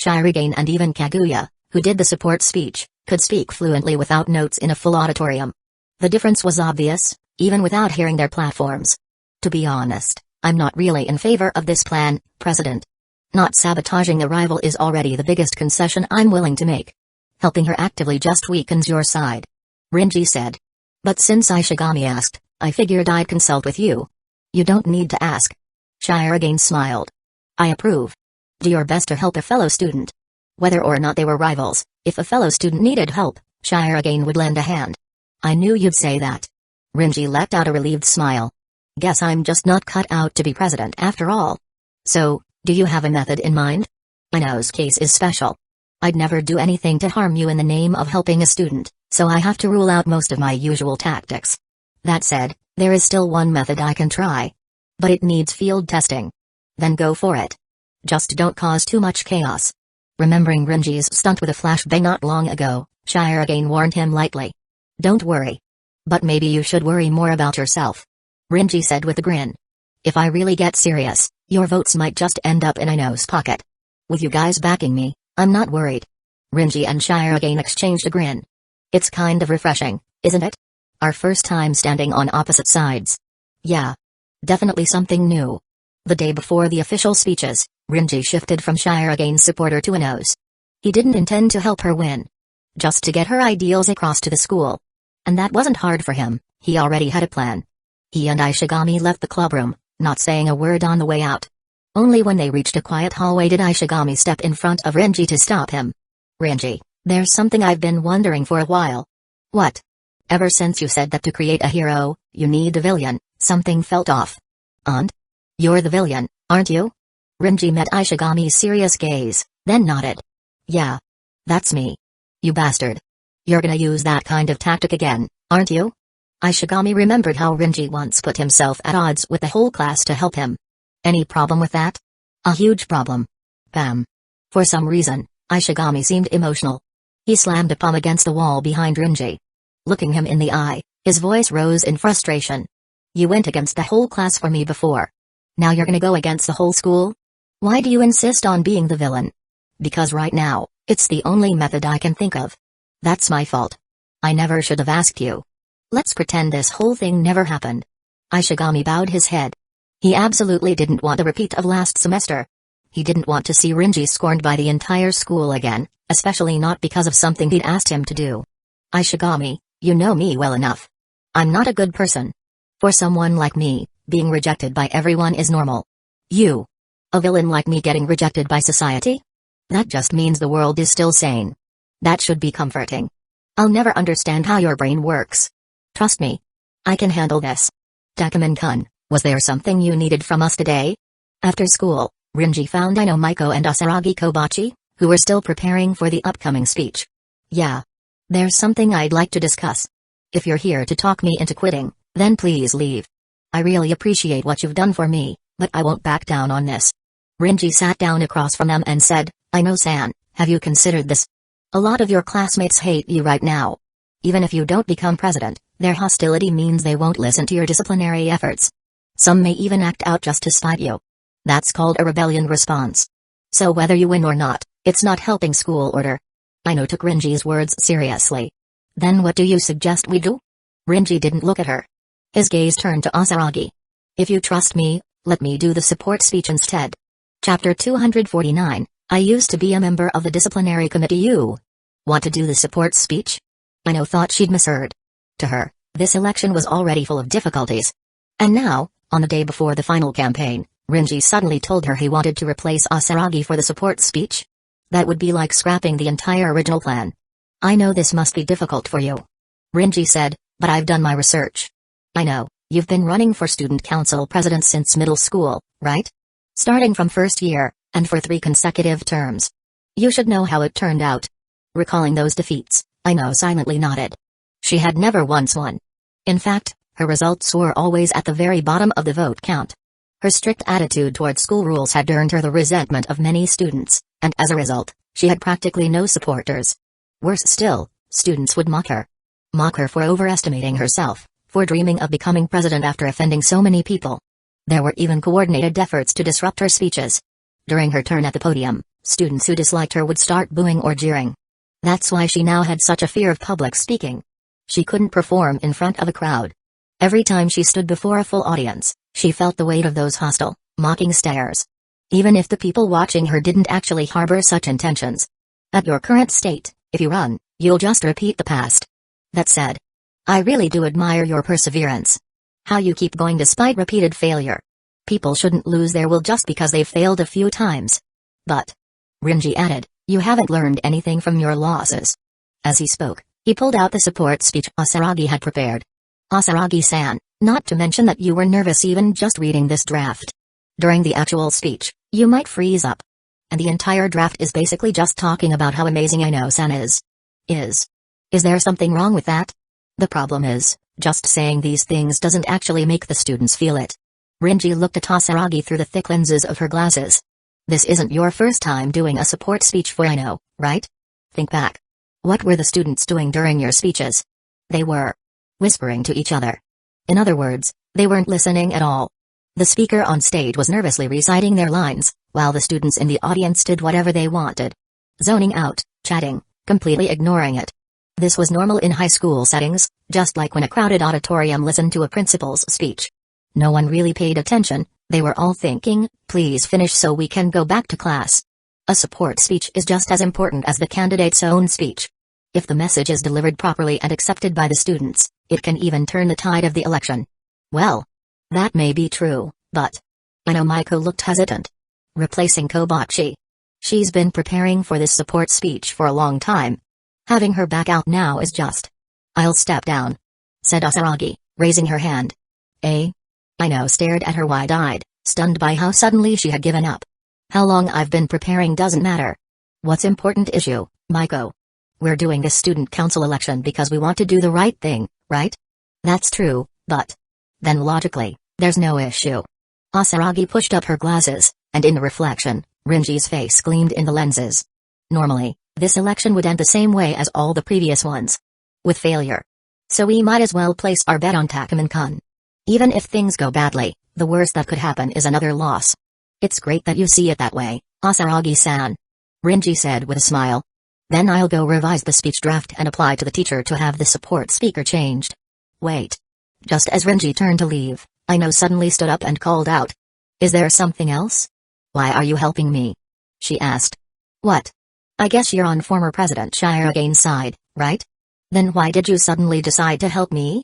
Shirogane and even Kaguya, who did the support speech, could speak fluently without notes in a full auditorium. The difference was obvious, even without hearing their platforms. To be honest, I'm not really in favor of this plan, President. Not sabotaging a rival is already the biggest concession I'm willing to make. Helping her actively just weakens your side. Rinji said. But since Ishigami asked, I figured I'd consult with you. You don't need to ask. Shirogane smiled. I approve. Do your best to help a fellow student. Whether or not they were rivals, if a fellow student needed help, Shirogane would lend a hand. I knew you'd say that. Rinji let out a relieved smile. Guess I'm just not cut out to be president after all. So, do you have a method in mind? Ino's case is special. I'd never do anything to harm you in the name of helping a student, so I have to rule out most of my usual tactics. That said, there is still one method I can try. But it needs field testing. Then go for it. Just don't cause too much chaos. Remembering Rinji's stunt with a flashbang not long ago, Shire again warned him lightly. Don't worry. But maybe you should worry more about yourself. Rinji said with a grin. If I really get serious, your votes might just end up in Ino's pocket. With you guys backing me, I'm not worried. Rinji and Shire again exchanged a grin. It's kind of refreshing, isn't it? Our first time standing on opposite sides. Yeah. Definitely something new. The day before the official speeches, Rinji shifted from Shire again's supporter to Ino's. He didn't intend to help her win. Just to get her ideals across to the school. And that wasn't hard for him, he already had a plan. He and Ishigami left the clubroom, not saying a word on the way out. Only when they reached a quiet hallway did Ishigami step in front of Rinji to stop him. Rinji, there's something I've been wondering for a while. What? Ever since you said that to create a hero, you need a villain, something felt off. And? You're the villain, aren't you? Rinji met Ishigami's serious gaze, then nodded. Yeah. That's me. You bastard. You're gonna use that kind of tactic again, aren't you? Ishigami remembered how Rinji once put himself at odds with the whole class to help him. Any problem with that? A huge problem. Bam. For some reason, Ishigami seemed emotional. He slammed a palm against the wall behind Rinji. Looking him in the eye, his voice rose in frustration. You went against the whole class for me before. Now you're gonna go against the whole school? Why do you insist on being the villain? Because right now, it's the only method I can think of. That's my fault. I never should have asked you. Let's pretend this whole thing never happened. Ishigami bowed his head. He absolutely didn't want a repeat of last semester. He didn't want to see Rinji scorned by the entire school again, especially not because of something he'd asked him to do. Ishigami, you know me well enough. I'm not a good person. For someone like me, being rejected by everyone is normal. You. A villain like me getting rejected by society? That just means the world is still sane. That should be comforting. I'll never understand how your brain works. Trust me. I can handle this. Takuman-kun, was there something you needed from us today? After school, Rinji found Ino Maiko and Asaragi Kobachi, who were still preparing for the upcoming speech. Yeah. There's something I'd like to discuss. If you're here to talk me into quitting, then please leave. I really appreciate what you've done for me, but I won't back down on this. Rinji sat down across from them and said, Ino-san, have you considered this? A lot of your classmates hate you right now. Even if you don't become president, their hostility means they won't listen to your disciplinary efforts. Some may even act out just to spite you. That's called a rebellion response. So whether you win or not, it's not helping school order. Ino took Rinji's words seriously. Then what do you suggest we do? Rinji didn't look at her. His gaze turned to Asaragi. If you trust me, let me do the support speech instead. Chapter 249, I used to be a member of the disciplinary committee. You want to do the support speech? Ino thought she'd misheard. To her, this election was already full of difficulties. And now, on the day before the final campaign, Rinji suddenly told her he wanted to replace Asaragi for the support speech? That would be like scrapping the entire original plan. I know this must be difficult for you. Rinji said, but I've done my research. I know, you've been running for student council president since middle school, right? Starting from first year, and for 3 consecutive terms. You should know how it turned out. Recalling those defeats, Ino silently nodded. She had never once won. In fact, her results were always at the very bottom of the vote count. Her strict attitude toward school rules had earned her the resentment of many students, and as a result, she had practically no supporters. Worse still, students would mock her. Mock her for overestimating herself, for dreaming of becoming president after offending so many people. There were even coordinated efforts to disrupt her speeches. During her turn at the podium, students who disliked her would start booing or jeering. That's why she now had such a fear of public speaking. She couldn't perform in front of a crowd. Every time she stood before a full audience, she felt the weight of those hostile, mocking stares. Even if the people watching her didn't actually harbor such intentions. At your current state, if you run, you'll just repeat the past. That said, I really do admire your perseverance. How you keep going despite repeated failure. People shouldn't lose their will just because they've failed a few times. But, Rinji added, you haven't learned anything from your losses. As he spoke, he pulled out the support speech Asaragi had prepared. Asaragi-san, not to mention that you were nervous even just reading this draft. During the actual speech, you might freeze up. And the entire draft is basically just talking about how amazing Ino-san is. Is there something wrong with that? The problem is, just saying these things doesn't actually make the students feel it. Rinji looked at Asaragi through the thick lenses of her glasses. This isn't your first time doing a support speech for Ino, right? Think back. What were the students doing during your speeches? They were whispering to each other. In other words, they weren't listening at all. The speaker on stage was nervously reciting their lines, while the students in the audience did whatever they wanted. Zoning out, chatting, completely ignoring it. This was normal in high school settings, just like when a crowded auditorium listened to a principal's speech. No one really paid attention, they were all thinking, please finish so we can go back to class. A support speech is just as important as the candidate's own speech. If the message is delivered properly and accepted by the students, it can even turn the tide of the election. Well, that may be true, but I know Macho looked hesitant. Replacing Kobachi. She's been preparing for this support speech for a long time. Having her back out now is just. I'll step down, said Asaragi, raising her hand. Eh? Ino stared at her wide-eyed, stunned by how suddenly she had given up. How long I've been preparing doesn't matter. What's important is you, Maiko. We're doing this student council election because we want to do the right thing, right? That's true, but then logically, there's no issue. Asaragi pushed up her glasses, and in the reflection, Rinji's face gleamed in the lenses. Normally, this election would end the same way as all the previous ones. With failure. So we might as well place our bet on Takuman-kun. Even if things go badly, the worst that could happen is another loss. It's great that you see it that way, Asaragi-san. Rinji said with a smile. Then I'll go revise the speech draft and apply to the teacher to have the support speaker changed. Wait. Just as Rinji turned to leave, Ino suddenly stood up and called out. Is there something else? Why are you helping me? She asked. What? I guess you're on former President Shiragane's side, right? Then why did you suddenly decide to help me?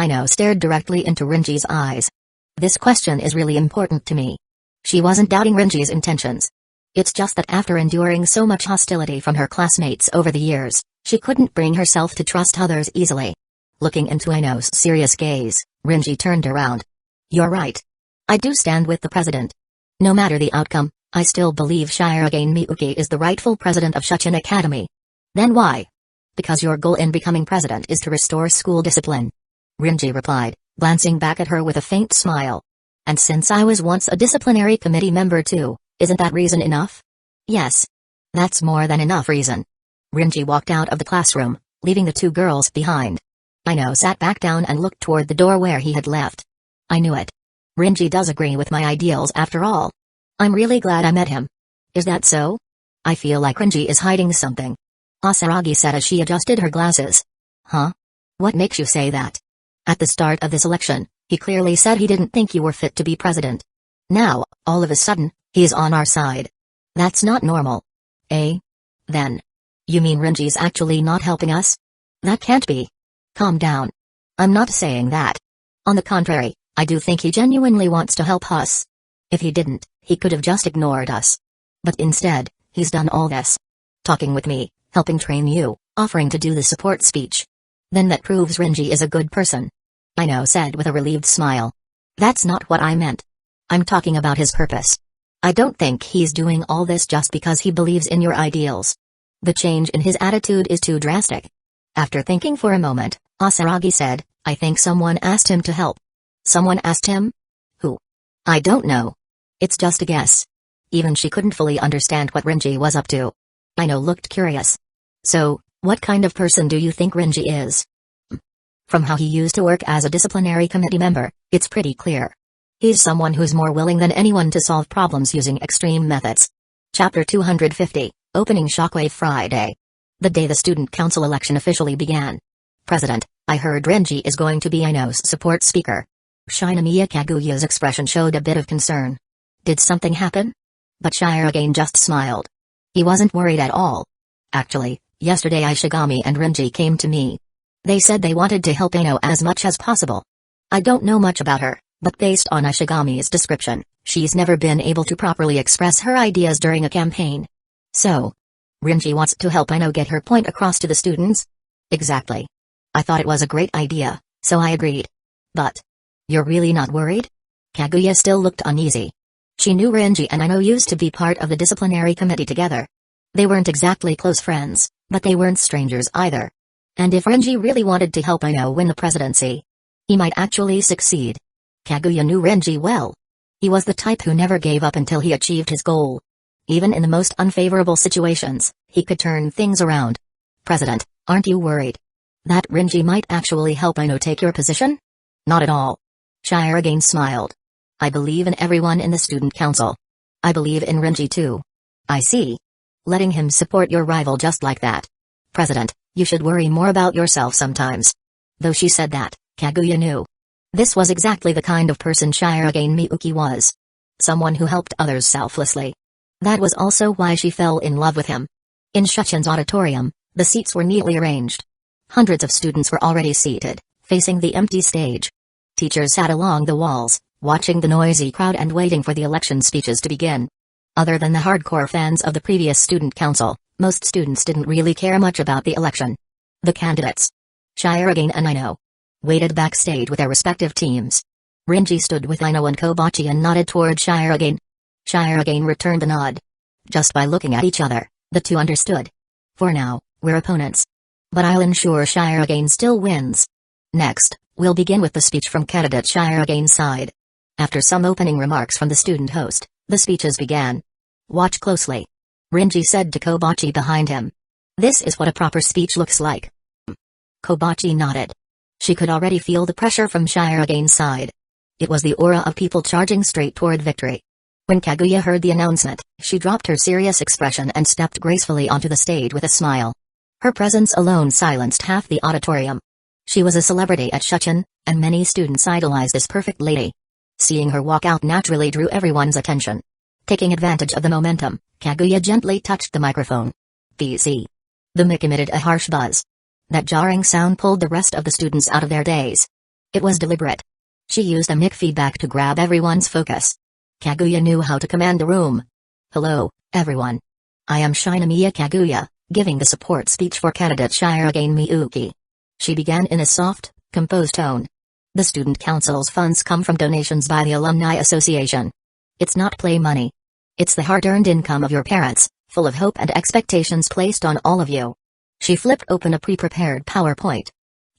Ino stared directly into Rinji's eyes. This question is really important to me. She wasn't doubting Rinji's intentions. It's just that after enduring so much hostility from her classmates over the years, she couldn't bring herself to trust others easily. Looking into Ino's serious gaze, Rinji turned around. You're right. I do stand with the president. No matter the outcome, I still believe Shirogane Miyuki is the rightful president of Shuchin Academy. Then why? Because your goal in becoming president is to restore school discipline. Rinji replied, glancing back at her with a faint smile. And since I was once a disciplinary committee member too, isn't that reason enough? Yes. That's more than enough reason. Rinji walked out of the classroom, leaving the two girls behind. Ino sat back down and looked toward the door where he had left. I knew it. Rinji does agree with my ideals after all. I'm really glad I met him. Is that so? I feel like Rinji is hiding something. Asaragi said as she adjusted her glasses. Huh? What makes you say that? At the start of this election, he clearly said he didn't think you were fit to be president. Now, all of a sudden, he's on our side. That's not normal. Eh? Then. You mean Rinji's actually not helping us? That can't be. Calm down. I'm not saying that. On the contrary, I do think he genuinely wants to help us. If he didn't, he could have just ignored us. But instead, he's done all this. Talking with me, helping train you, offering to do the support speech. Then that proves Rinji is a good person. Ino said with a relieved smile. That's not what I meant. I'm talking about his purpose. I don't think he's doing all this just because he believes in your ideals. The change in his attitude is too drastic. After thinking for a moment, Asaragi said, I think someone asked him to help. Someone asked him? Who? I don't know. It's just a guess. Even she couldn't fully understand what Rinji was up to. Ino looked curious. So, what kind of person do you think Rinji is? From how he used to work as a disciplinary committee member, it's pretty clear. He's someone who's more willing than anyone to solve problems using extreme methods. Chapter 250, Opening Shockwave Friday. The day the student council election officially began. President, I heard Rinji is going to be Ino's support speaker. Shinomiya Kaguya's expression showed a bit of concern. Did something happen? But Shirogane just smiled. He wasn't worried at all. Actually, yesterday Ishigami and Rinji came to me. They said they wanted to help Ino as much as possible. I don't know much about her, but based on Ishigami's description, she's never been able to properly express her ideas during a campaign. So, Rinji wants to help Ino get her point across to the students? Exactly. I thought it was a great idea, so I agreed. But, you're really not worried? Kaguya still looked uneasy. She knew Rinji and Ino used to be part of the disciplinary committee together. They weren't exactly close friends, but they weren't strangers either. And if Rinji really wanted to help Ino win the presidency, he might actually succeed. Kaguya knew Rinji well, He was the type who never gave up until he achieved his goal. Even in the most unfavorable situations, he could turn things around. President, aren't you worried that Rinji might actually help Ino take your position? Not at all. Shirogane smiled. I believe in everyone in the student council. I believe in Rinji too. I see. Letting him support your rival just like that. President, you should worry more about yourself sometimes. Though she said that, Kaguya knew. This was exactly the kind of person Shirogane Miyuki was. Someone who helped others selflessly. That was also why she fell in love with him. In Shuchin's auditorium, the seats were neatly arranged. Hundreds of students were already seated, facing the empty stage. Teachers sat along the walls, watching the noisy crowd and waiting for the election speeches to begin. Other than the hardcore fans of the previous student council, most students didn't really care much about the election. The candidates, Shirogane and Ino, waited backstage with their respective teams. Rinji stood with Ino and Kobachi and nodded toward Shirogane. Shirogane returned the nod. Just by looking at each other, the two understood. For now, we're opponents. But I'll ensure Shirogane still wins. Next, we'll begin with the speech from candidate Shirogane's side. After some opening remarks from the student host, the speeches began. Watch closely. Rinji said to Kobachi behind him. This is what a proper speech looks like. Kobachi nodded. She could already feel the pressure from Shirogane's side. It was the aura of people charging straight toward victory. When Kaguya heard the announcement, she dropped her serious expression and stepped gracefully onto the stage with a smile. Her presence alone silenced half the auditorium. She was a celebrity at Shuchin, and many students idolized this perfect lady. Seeing her walk out naturally drew everyone's attention. Taking advantage of the momentum, Kaguya gently touched the microphone. BC. The mic emitted a harsh buzz. That jarring sound pulled the rest of the students out of their daze. It was deliberate. She used the mic feedback to grab everyone's focus. Kaguya knew how to command the room. Hello, everyone. I am Shinomiya Kaguya, giving the support speech for candidate Shirogane Miyuki. She began in a soft, composed tone. The student council's funds come from donations by the Alumni Association. It's not play money. It's the hard-earned income of your parents, full of hope and expectations placed on all of you. She flipped open a pre-prepared PowerPoint.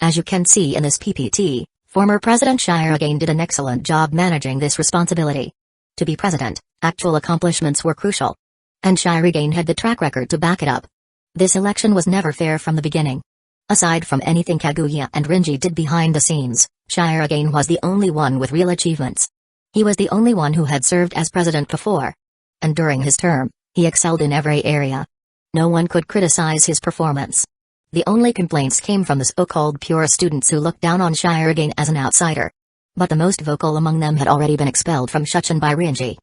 As you can see in this PPT, former President Shirogane did an excellent job managing this responsibility. To be president, actual accomplishments were crucial. And Shirogane had the track record to back it up. This election was never fair from the beginning. Aside from anything Kaguya and Rinji did behind the scenes, Shirogane was the only one with real achievements. He was the only one who had served as president before. And during his term, he excelled in every area. No one could criticize his performance. The only complaints came from the so-called pure students who looked down on Shirogane as an outsider. But the most vocal among them had already been expelled from Shuchin by Rinji.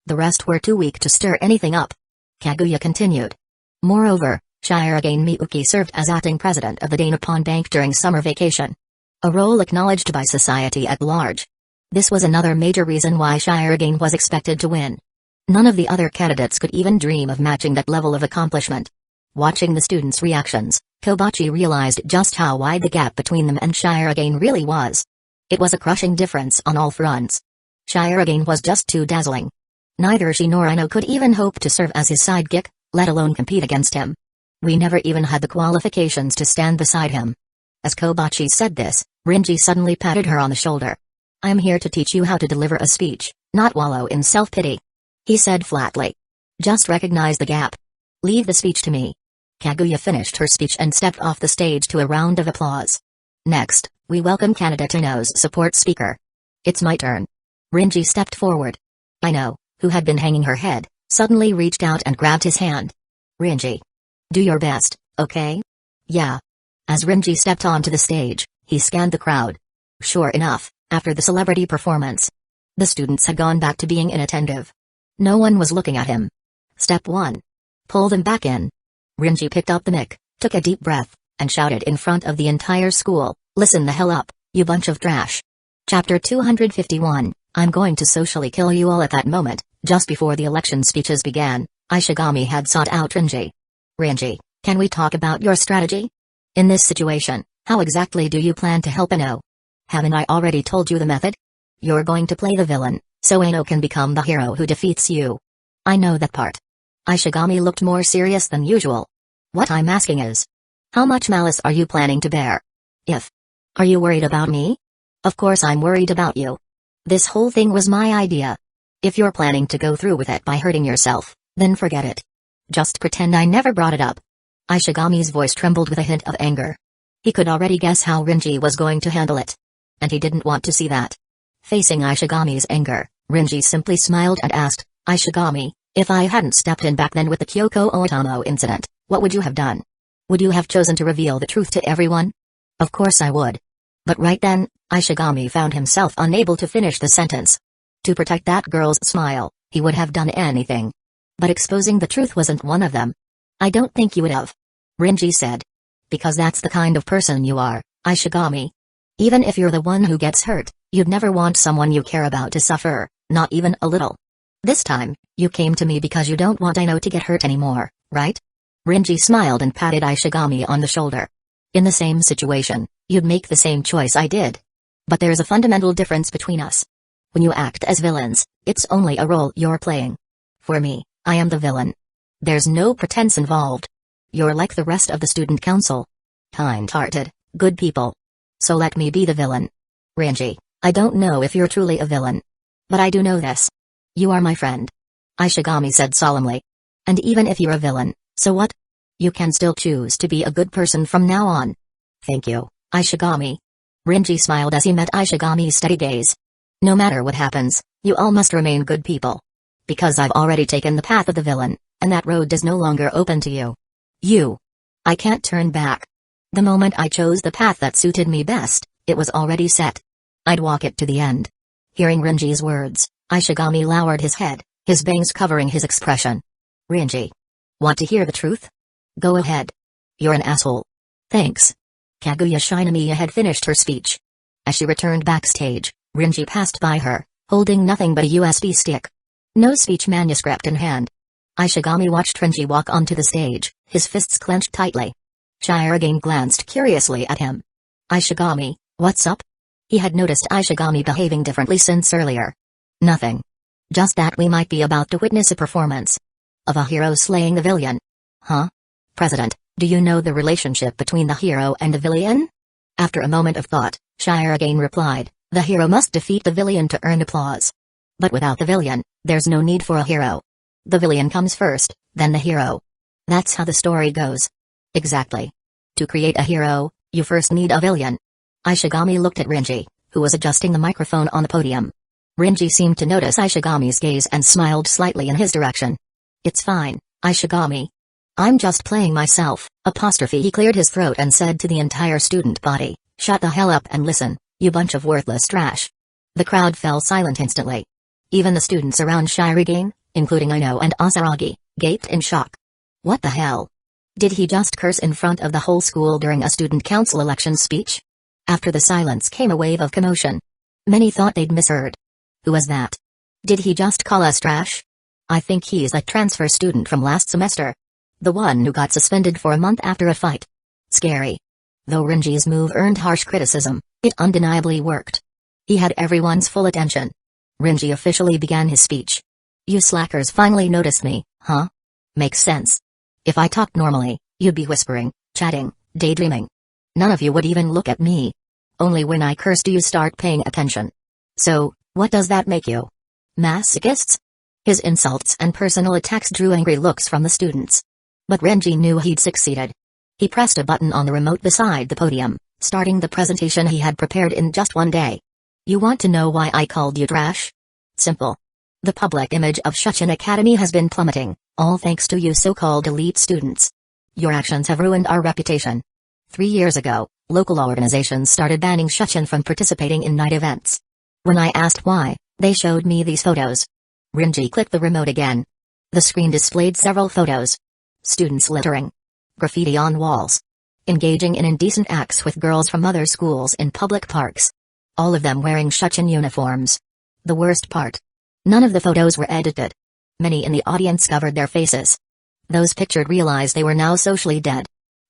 The rest were too weak to stir anything up. Kaguya continued. Moreover, Shirogane Miyuki served as acting president of the Dainippon Bank during summer vacation. A role acknowledged by society at large. This was another major reason why Shirogane was expected to win. None of the other candidates could even dream of matching that level of accomplishment. Watching the students' reactions, Kobachi realized just how wide the gap between them and Shirogane really was. It was a crushing difference on all fronts. Shirogane was just too dazzling. Neither she nor Ino could even hope to serve as his sidekick, let alone compete against him. We never even had the qualifications to stand beside him. As Kobachi said this, Rinji suddenly patted her on the shoulder. I am here to teach you how to deliver a speech, not wallow in self-pity. He said flatly. Just recognize the gap. Leave the speech to me. Kaguya finished her speech and stepped off the stage to a round of applause. Next, we welcome candidate Ino's support speaker. It's my turn. Rinji stepped forward. Ino, who had been hanging her head, suddenly reached out and grabbed his hand. Rinji. Do your best, okay? Yeah. As Rinji stepped onto the stage, he scanned the crowd. Sure enough, after the celebrity performance, the students had gone back to being inattentive. No one was looking at him. Step 1. Pull them back in. Rinji picked up the mic, took a deep breath, and shouted in front of the entire school, listen the hell up, you bunch of trash. Chapter 251, I'm going to socially kill you all. At that moment, just before the election speeches began, Ishigami had sought out Rinji. Rinji, can we talk about your strategy? In this situation, how exactly do you plan to help Ino? Haven't I already told you the method? You're going to play the villain, so Ino can become the hero who defeats you. I know that part. Ishigami looked more serious than usual. What I'm asking is, how much malice are you planning to bear? Are you worried about me? Of course I'm worried about you. This whole thing was my idea. If you're planning to go through with it by hurting yourself, then forget it. Just pretend I never brought it up. Ishigami's voice trembled with a hint of anger. He could already guess how Rinji was going to handle it. And he didn't want to see that. Facing Ishigami's anger, Rinji simply smiled and asked, Ishigami, if I hadn't stepped in back then with the Kyoko Otomo incident, what would you have done? Would you have chosen to reveal the truth to everyone? Of course I would. But right then, Ishigami found himself unable to finish the sentence. To protect that girl's smile, he would have done anything. But exposing the truth wasn't one of them. I don't think you would have. Rinji said. Because that's the kind of person you are, Ishigami. Even if you're the one who gets hurt, you'd never want someone you care about to suffer, not even a little. This time, you came to me because you don't want Ino to get hurt anymore, right? Rinji smiled and patted Ishigami on the shoulder. In the same situation, you'd make the same choice I did. But there's a fundamental difference between us. When you act as villains, it's only a role you're playing. For me, I am the villain. There's no pretense involved. You're like the rest of the student council. Kind-hearted, good people. So let me be the villain. Rinji, I don't know if you're truly a villain. But I do know this. You are my friend. Ishigami said solemnly. And even if you're a villain, so what? You can still choose to be a good person from now on. Thank you, Ishigami. Rinji smiled as he met Ishigami's steady gaze. No matter what happens, you all must remain good people. Because I've already taken the path of the villain, and that road is no longer open to you. I can't turn back. The moment I chose the path that suited me best, it was already set. I'd walk it to the end. Hearing Rinji's words, Ishigami lowered his head, his bangs covering his expression. Rinji. Want to hear the truth? Go ahead. You're an asshole. Thanks. Kaguya Shinomiya had finished her speech. As she returned backstage, Rinji passed by her, holding nothing but a USB stick. No speech manuscript in hand. Ishigami watched Rinji walk onto the stage, his fists clenched tightly. Shirogane glanced curiously at him. Ishigami, what's up? He had noticed Ishigami behaving differently since earlier. Nothing. Just that we might be about to witness a performance. Of a hero slaying the villain. Huh? President, do you know the relationship between the hero and the villain? After a moment of thought, Shirogane replied, the hero must defeat the villain to earn applause. But without the villain, there's no need for a hero. The villain comes first, then the hero. That's how the story goes. Exactly. To create a hero, you first need a villain. Ishigami looked at Rinji, who was adjusting the microphone on the podium. Rinji seemed to notice Ishigami's gaze and smiled slightly in his direction. It's fine, Ishigami. I'm just playing myself, He cleared his throat and said to the entire student body, shut the hell up and listen, you bunch of worthless trash. The crowd fell silent instantly. Even the students around Shirogane, including Ino and Asaragi, gaped in shock. What the hell? Did he just curse in front of the whole school during a student council election speech? After the silence came a wave of commotion. Many thought they'd misheard. Who was that? Did he just call us trash? I think he's a transfer student from last semester. The one who got suspended for a month after a fight. Scary. Though Rinji's move earned harsh criticism, it undeniably worked. He had everyone's full attention. Rinji officially began his speech. You slackers finally noticed me, huh? Makes sense. If I talked normally, you'd be whispering, chatting, daydreaming. None of you would even look at me. Only when I curse do you start paying attention. So, what does that make you? Masochists? His insults and personal attacks drew angry looks from the students. But Rinji knew he'd succeeded. He pressed a button on the remote beside the podium, starting the presentation he had prepared in just one day. You want to know why I called you trash? Simple. The public image of Shuchin Academy has been plummeting, all thanks to you so-called elite students. Your actions have ruined our reputation. 3 years ago, local organizations started banning Shuchin from participating in night events. When I asked why, they showed me these photos. Rinji clicked the remote again. The screen displayed several photos. Students littering. Graffiti on walls. Engaging in indecent acts with girls from other schools in public parks. All of them wearing Shuchin uniforms. The worst part. None of the photos were edited. Many in the audience covered their faces. Those pictured realized they were now socially dead.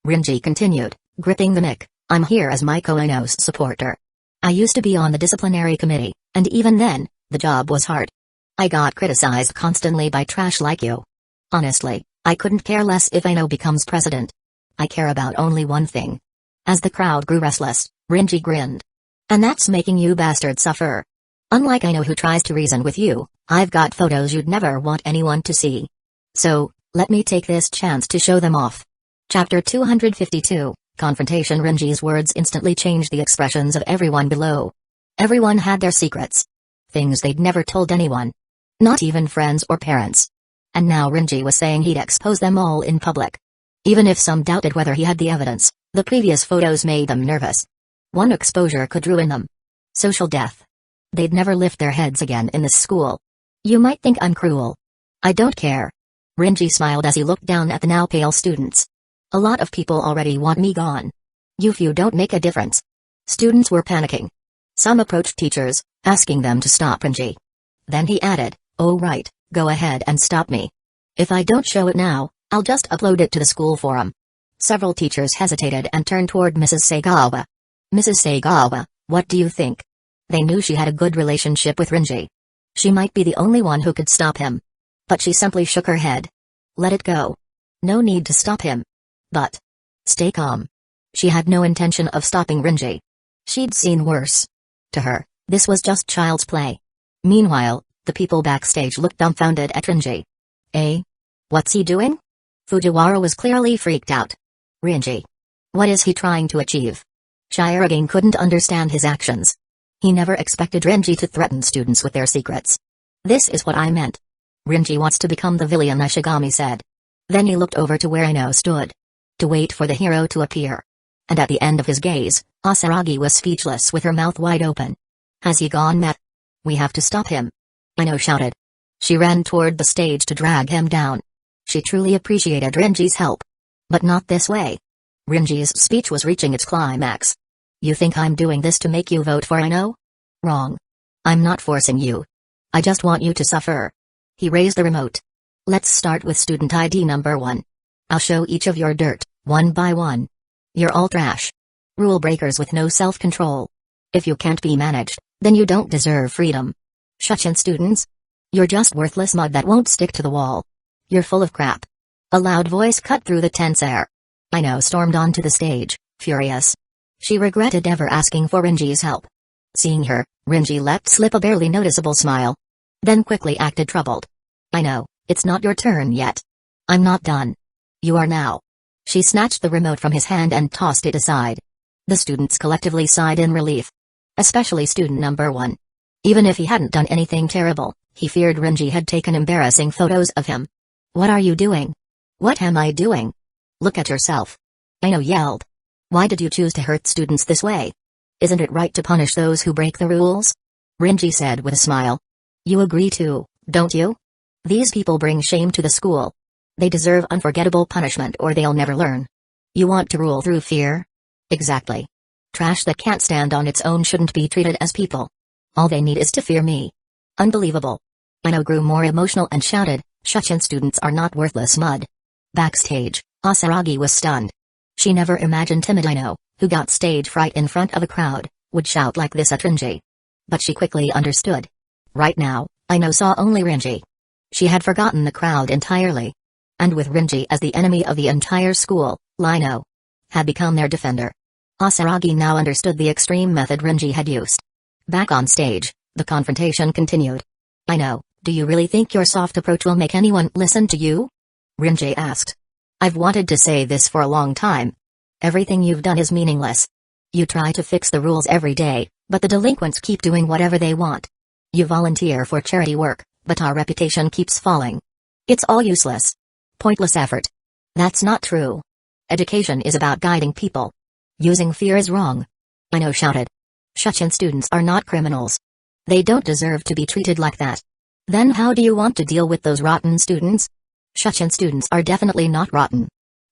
Rinji continued, gripping the mic, I'm here as Maiko Ino's supporter. I used to be on the disciplinary committee, and even then, the job was hard. I got criticized constantly by trash like you. Honestly, I couldn't care less if Ino becomes president. I care about only one thing. As the crowd grew restless, Rinji grinned. And that's making you bastards suffer. Unlike I know who tries to reason with you, I've got photos you'd never want anyone to see. So, let me take this chance to show them off. Chapter 252, Confrontation. Renji's words instantly changed the expressions of everyone below. Everyone had their secrets. Things they'd never told anyone. Not even friends or parents. And now Renji was saying he'd expose them all in public. Even if some doubted whether he had the evidence, the previous photos made them nervous. One exposure could ruin them. Social death. They'd never lift their heads again in this school. You might think I'm cruel. I don't care. Renji smiled as he looked down at the now pale students. A lot of people already want me gone. You few don't make a difference. Students were panicking. Some approached teachers, asking them to stop Renji. Then he added, "Oh right, go ahead and stop me. If I don't show it now, I'll just upload it to the school forum." Several teachers hesitated and turned toward Mrs. Sagawa. "Mrs. Sagawa, what do you think?" They knew she had a good relationship with Renji. She might be the only one who could stop him. But she simply shook her head. Let it go. No need to stop him. But stay calm. She had no intention of stopping Renji. She'd seen worse. To her, this was just child's play. Meanwhile, the people backstage looked dumbfounded at Renji. Eh? What's he doing? Fujiwara was clearly freaked out. Renji. What is he trying to achieve? Shirogane couldn't understand his actions. He never expected Renji to threaten students with their secrets. This is what I meant. Renji wants to become the villain, Ishigami said. Then he looked over to where Ino stood. To wait for the hero to appear. And at the end of his gaze, Asaragi was speechless with her mouth wide open. Has he gone mad? We have to stop him. Ino shouted. She ran toward the stage to drag him down. She truly appreciated Renji's help. But not this way. Renji's speech was reaching its climax. You think I'm doing this to make you vote for Ino? Wrong. I'm not forcing you. I just want you to suffer. He raised the remote. Let's start with student ID number 1. I'll show each of your dirt, one by one. You're all trash. Rule breakers with no self-control. If you can't be managed, then you don't deserve freedom. Shuchin students? You're just worthless mud that won't stick to the wall. You're full of crap. A loud voice cut through the tense air. Ino stormed onto the stage, furious. She regretted ever asking for Renji's help. Seeing her, Renji let slip a barely noticeable smile. Then quickly acted troubled. I know, it's not your turn yet. I'm not done. You are now. She snatched the remote from his hand and tossed it aside. The students collectively sighed in relief. Especially student number 1. Even if he hadn't done anything terrible, he feared Renji had taken embarrassing photos of him. What are you doing? What am I doing? Look at yourself. Ino yelled. Why did you choose to hurt students this way? Isn't it right to punish those who break the rules? Renji said with a smile. You agree too, don't you? These people bring shame to the school. They deserve unforgettable punishment or they'll never learn. You want to rule through fear? Exactly. Trash that can't stand on its own shouldn't be treated as people. All they need is to fear me. Unbelievable. Ino grew more emotional and shouted, Shuchin students are not worthless mud. Backstage, Asaragi was stunned. She never imagined timid Ino, who got stage fright in front of a crowd, would shout like this at Renji. But she quickly understood. Right now, Ino saw only Renji. She had forgotten the crowd entirely. And with Renji as the enemy of the entire school, Ino had become their defender. Asaragi now understood the extreme method Renji had used. Back on stage, the confrontation continued. Ino, do you really think your soft approach will make anyone listen to you? Renji asked. I've wanted to say this for a long time. Everything you've done is meaningless. You try to fix the rules every day, but the delinquents keep doing whatever they want. You volunteer for charity work, but our reputation keeps falling. It's all useless. Pointless effort. That's not true. Education is about guiding people. Using fear is wrong. Ino shouted. Shuchin students are not criminals. They don't deserve to be treated like that. Then how do you want to deal with those rotten students? Shuchin students are definitely not rotten.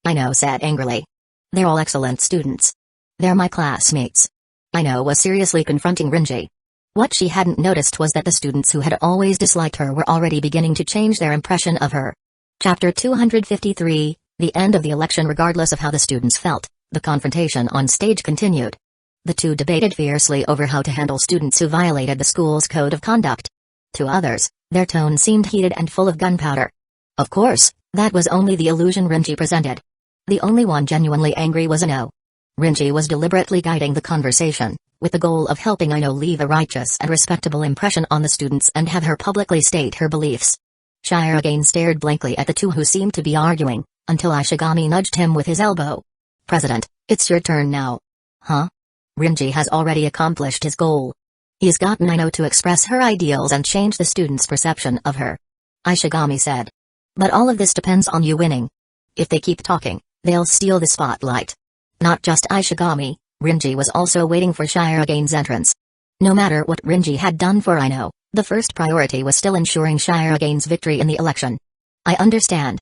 Ino said angrily. They're all excellent students. They're my classmates. Ino was seriously confronting Renji. What she hadn't noticed was that the students who had always disliked her were already beginning to change their impression of her. Chapter 253, The End of the Election. Regardless of how the students felt, the confrontation on stage continued. The two debated fiercely over how to handle students who violated the school's code of conduct. To others, their tone seemed heated and full of gunpowder. Of course, that was only the illusion Renji presented. The only one genuinely angry was Ino. Rinji was deliberately guiding the conversation, with the goal of helping Ino leave a righteous and respectable impression on the students and have her publicly state her beliefs. Shirogane stared blankly at the two who seemed to be arguing, until Ishigami nudged him with his elbow. "President, it's your turn now." "Huh?" Rinji has already accomplished his goal. He's gotten Ino to express her ideals and change the students' perception of her. Ishigami said. "But all of this depends on you winning. If they keep talking, they'll steal the spotlight." Not just Ishigami, Rinji was also waiting for Shirogane's entrance. No matter what Rinji had done for Ino, the first priority was still ensuring Shirogane's victory in the election. "I understand."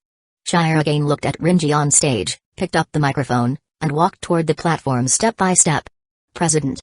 Shirogane looked at Rinji on stage, picked up the microphone, and walked toward the platform step by step. "President.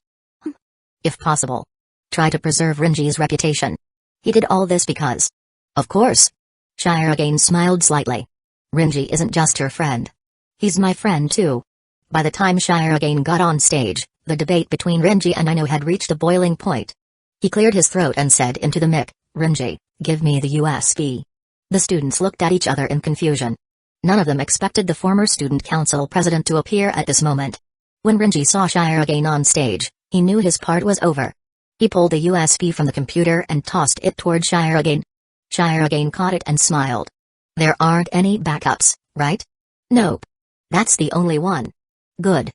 If possible, try to preserve Rinji's reputation. He did all this because—" "Of course." Shirogane smiled slightly. "Rinji isn't just your friend. He's my friend too." By the time Shirogane got on stage, the debate between Rinji and Ino had reached a boiling point. He cleared his throat and said into the mic, "Rinji, give me the USB." The students looked at each other in confusion. None of them expected the former student council president to appear at this moment. When Rinji saw Shirogane on stage, he knew his part was over. He pulled the USB from the computer and tossed it toward Shirogane. Shirogane caught it and smiled. "There aren't any backups, right?" "Nope. That's the only one." "Good."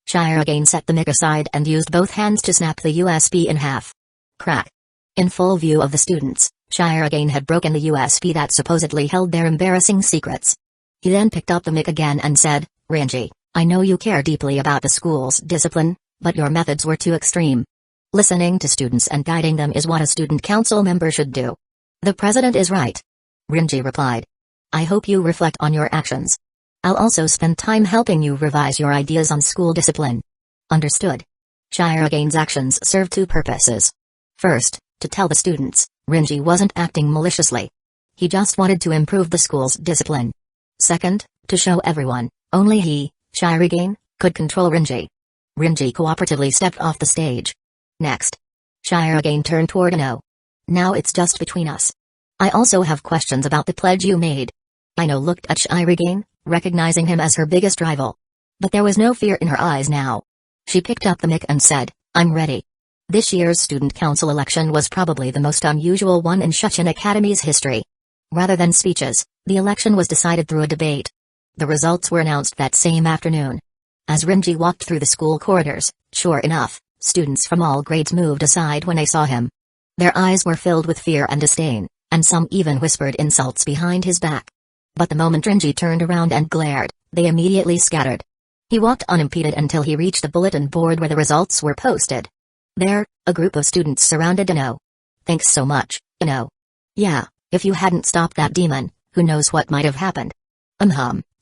Shirogane set the mic aside and used both hands to snap the USB in half. Crack. In full view of the students, Shirogane had broken the USB that supposedly held their embarrassing secrets. He then picked up the mic again and said, "Rinji, I know you care deeply about the school's discipline, but your methods were too extreme. Listening to students and guiding them is what a student council member should do." "The president is right," Rinji replied. "I hope you reflect on your actions. I'll also spend time helping you revise your ideas on school discipline." "Understood." Shirogane's actions served two purposes. First, to tell the students, Rinji wasn't acting maliciously. He just wanted to improve the school's discipline. Second, to show everyone, only he, Shirogane, could control Rinji. Rinji cooperatively stepped off the stage. Next. Shirogane turned toward Ino. "Now it's just between us. I also have questions about the pledge you made." Ino looked at Shirogane, recognizing him as her biggest rival. But there was no fear in her eyes now. She picked up the mic and said, "I'm ready." This year's student council election was probably the most unusual one in Shuchin Academy's history. Rather than speeches, the election was decided through a debate. The results were announced that same afternoon. As Rinji walked through the school corridors, sure enough, students from all grades moved aside when they saw him. Their eyes were filled with fear and disdain, and some even whispered insults behind his back. But the moment Rinji turned around and glared, they immediately scattered. He walked unimpeded until he reached the bulletin board where the results were posted. There, a group of students surrounded Ino. "Thanks so much, Ino." "Yeah, if you hadn't stopped that demon, who knows what might have happened."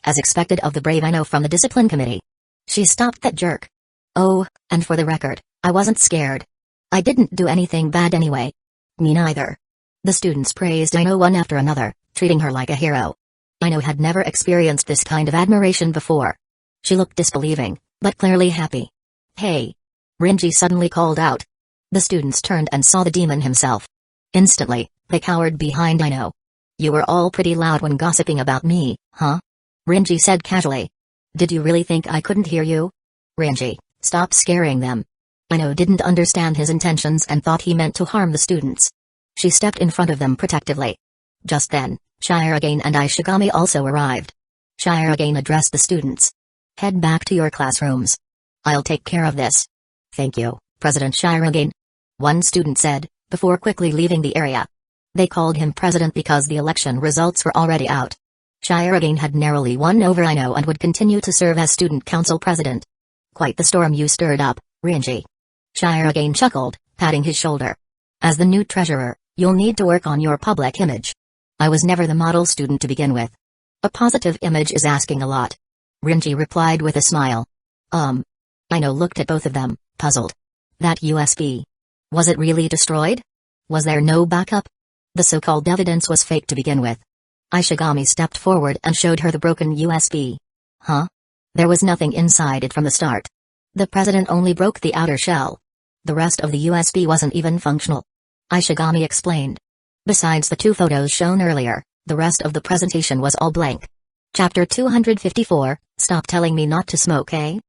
As expected of the brave Ino from the discipline committee. "She stopped that jerk." "Oh, and for the record, I wasn't scared. I didn't do anything bad anyway." "Me neither." The students praised Ino one after another, treating her like a hero. Ino had never experienced this kind of admiration before. She looked disbelieving, but clearly happy. "Hey!" Rinji suddenly called out. The students turned and saw the demon himself. Instantly, they cowered behind Ino. "You were all pretty loud when gossiping about me, huh?" Rinji said casually. "Did you really think I couldn't hear you?" "Rinji, stop scaring them." Ino didn't understand his intentions and thought he meant to harm the students. She stepped in front of them protectively. Just then, Shirogane and Ishigami also arrived. Shirogane addressed the students. "Head back to your classrooms. I'll take care of this." "Thank you, President Shirogane," one student said, before quickly leaving the area. They called him president because the election results were already out. Shirogane had narrowly won over Ino and would continue to serve as student council president. "Quite the storm you stirred up, Rinji." Shirogane chuckled, patting his shoulder. "As the new treasurer, you'll need to work on your public image. I was never the model student to begin with." "A positive image is asking a lot," Rinji replied with a smile. Ino looked at both of them, puzzled. "That USB. Was it really destroyed? Was there no backup? The so-called evidence was fake to begin with." Ishigami stepped forward and showed her the broken USB. "Huh? There was nothing inside it from the start. The president only broke the outer shell. The rest of the USB wasn't even functional," Ishigami explained. "Besides the two photos shown earlier, the rest of the presentation was all blank." Chapter 254, Stop Telling Me Not to Smoke, eh?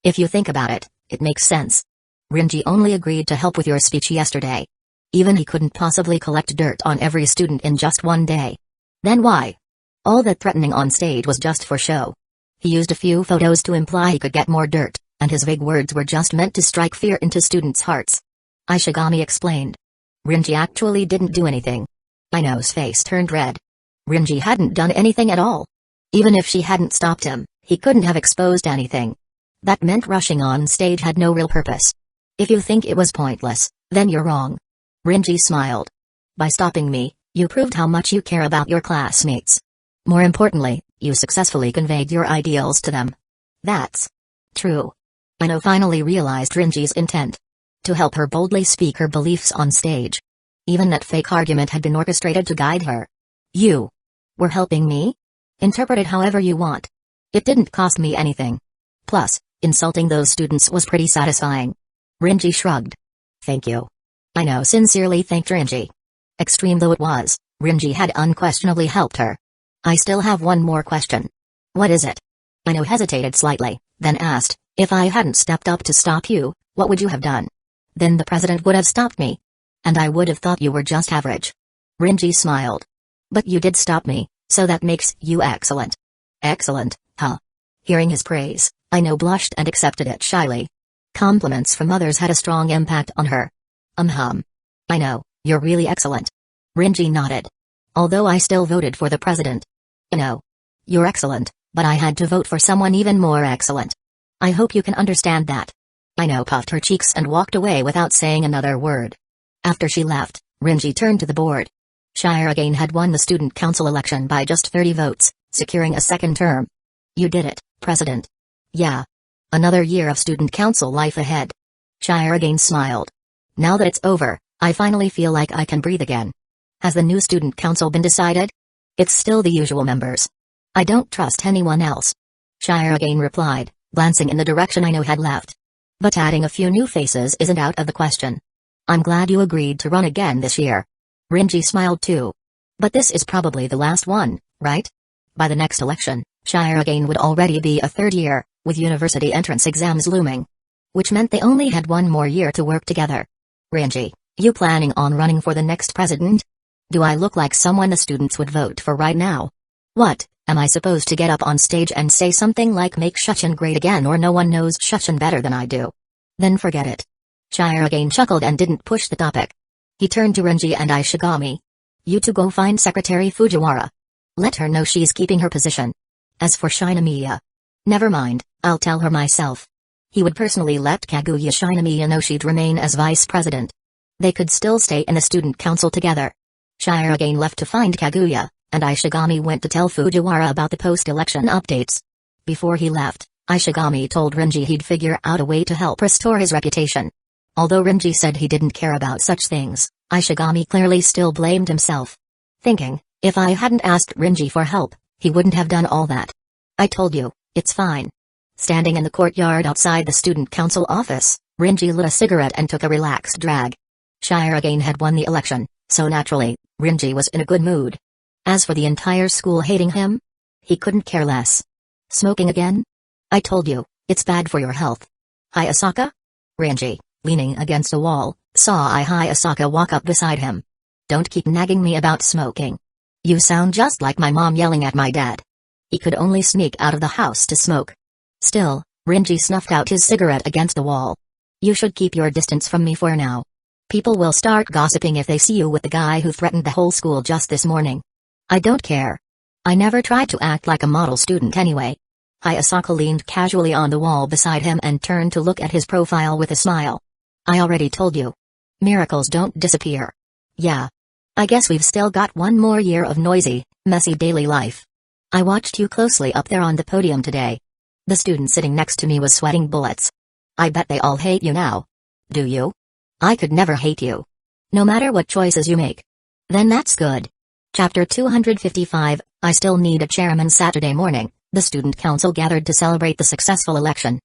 If you think about it, it makes sense. Rinji only agreed to help with your speech yesterday. Even he couldn't possibly collect dirt on every student in just one day. Then why? All that threatening on stage was just for show. He used a few photos to imply he could get more dirt, and his vague words were just meant to strike fear into students' hearts. Ishigami explained. Rinji actually didn't do anything. Aino's face turned red. Rinji hadn't done anything at all. Even if she hadn't stopped him, he couldn't have exposed anything. That meant rushing on stage had no real purpose. If you think it was pointless, then you're wrong. Rinji smiled. By stopping me, you proved how much you care about your classmates. More importantly, you successfully conveyed your ideals to them. That's true. Aino finally realized Rinji's intent. To help her boldly speak her beliefs on stage. Even that fake argument had been orchestrated to guide her. You were helping me? Interpret it however you want. It didn't cost me anything. Plus, insulting those students was pretty satisfying. Rinji shrugged. Thank you. Aino sincerely thanked Rinji. Extreme though it was, Rinji had unquestionably helped her. I still have one more question. What is it? Aino hesitated slightly, then asked, if I hadn't stepped up to stop you, what would you have done? Then the president would have stopped me. And I would have thought you were just average. Rinji smiled. But you did stop me, so that makes you excellent. Excellent, huh? Hearing his praise, Aino blushed and accepted it shyly. Compliments from others had a strong impact on her. I know, you're really excellent. Rinji nodded. Although I still voted for the president. No. You're excellent, but I had to vote for someone even more excellent. I hope you can understand that. Aino puffed her cheeks and walked away without saying another word. After she left, Rinji turned to the board. Shire again had won the student council election by just 30 votes, securing a second term. You did it, President. Yeah. Another year of student council life ahead. Shire again smiled. Now that it's over, I finally feel like I can breathe again. Has the new student council been decided? It's still the usual members. I don't trust anyone else. Shire again replied, glancing in the direction Aino had left. But adding a few new faces isn't out of the question. I'm glad you agreed to run again this year. Rinji smiled too. But this is probably the last one, right? By the next election, Shire again would already be a third year, with university entrance exams looming. Which meant they only had one more year to work together. Rinji, you planning on running for the next president? Do I look like someone the students would vote for right now? What, am I supposed to get up on stage and say something like make Shuchen great again or no one knows Shuchen better than I do? Then forget it. Shire again chuckled and didn't push the topic. He turned to Rinji and Ishigami. You two go find Secretary Fujiwara. Let her know she's keeping her position. As for Shinomiya. Never mind, I'll tell her myself. He would personally let Kaguya Shinomiya know she'd remain as vice president. They could still stay in the student council together. Shire again left to find Kaguya, and Ishigami went to tell Fujiwara about the post-election updates. Before he left, Ishigami told Rinji he'd figure out a way to help restore his reputation. Although Rinji said he didn't care about such things, Ishigami clearly still blamed himself. Thinking, if I hadn't asked Rinji for help, he wouldn't have done all that. I told you, it's fine. Standing in the courtyard outside the student council office, Rinji lit a cigarette and took a relaxed drag. Shire again had won the election, so naturally, Rinji was in a good mood. As for the entire school hating him, he couldn't care less. Smoking again? I told you, it's bad for your health. Hi Asaka? Rinji, leaning against a wall, saw Hi Asaka walk up beside him. Don't keep nagging me about smoking. You sound just like my mom yelling at my dad. He could only sneak out of the house to smoke. Still, Rinji snuffed out his cigarette against the wall. You should keep your distance from me for now. People will start gossiping if they see you with the guy who threatened the whole school just this morning. I don't care. I never tried to act like a model student anyway. Hayasaka leaned casually on the wall beside him and turned to look at his profile with a smile. I already told you. Miracles don't disappear. Yeah. I guess we've still got one more year of noisy, messy daily life. I watched you closely up there on the podium today. The student sitting next to me was sweating bullets. I bet they all hate you now. Do you? I could never hate you. No matter what choices you make. Then that's good. Chapter 255, I still need a chairman. Saturday morning, the student council gathered to celebrate the successful election.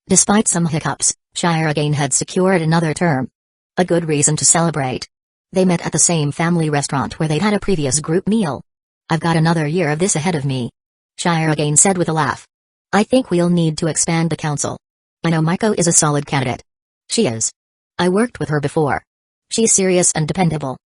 Despite some hiccups, Shire again had secured another term. A good reason to celebrate. They met at the same family restaurant where they'd had a previous group meal. I've got another year of this ahead of me. Shire again said with a laugh. I think we'll need to expand the council. I know Macho is a solid candidate. She is. I worked with her before. She's serious and dependable.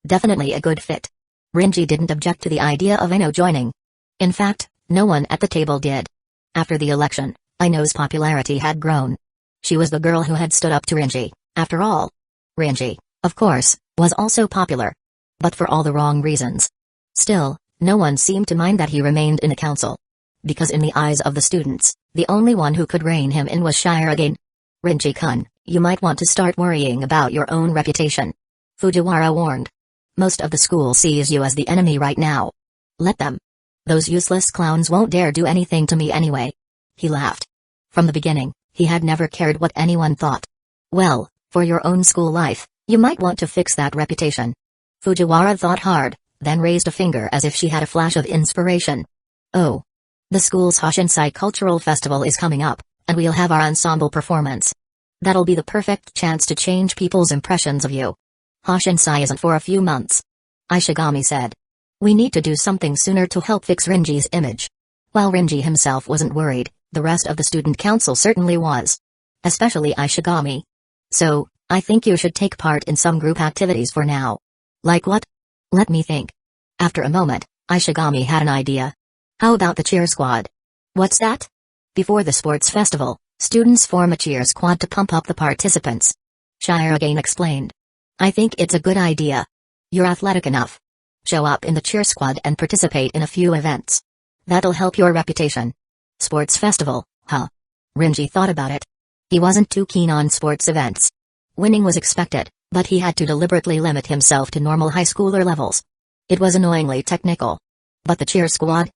Definitely a good fit. Rinji didn't object to the idea of Aino joining. In fact, no one at the table did. After the election, Aino's popularity had grown. She was the girl who had stood up to Rinji, after all. Rinji, of course, was also popular. But for all the wrong reasons. Still, no one seemed to mind that he remained in the council. Because in the eyes of the students, the only one who could rein him in was Shirogane. Rinji-kun, you might want to start worrying about your own reputation. Fujiwara warned. Most of the school sees you as the enemy right now. Let them. Those useless clowns won't dare do anything to me anyway. He laughed. From the beginning, he had never cared what anyone thought. Well, for your own school life, you might want to fix that reputation. Fujiwara thought hard, then raised a finger as if she had a flash of inspiration. Oh. The school's Hoshinsai Cultural Festival is coming up, and we'll have our ensemble performance. That'll be the perfect chance to change people's impressions of you. Hoshinsai isn't for a few months. Ishigami said. We need to do something sooner to help fix Rinji's image. While Rinji himself wasn't worried, the rest of the student council certainly was. Especially Ishigami. So, I think you should take part in some group activities for now. Like what? Let me think. After a moment, Ishigami had an idea. How about the cheer squad? What's that? Before the sports festival, students form a cheer squad to pump up the participants. Shirogane explained. I think it's a good idea. You're athletic enough. Show up in the cheer squad and participate in a few events. That'll help your reputation. Sports festival, huh? Rinji thought about it. He wasn't too keen on sports events. Winning was expected, but he had to deliberately limit himself to normal high schooler levels. It was annoyingly technical. But the cheer squad?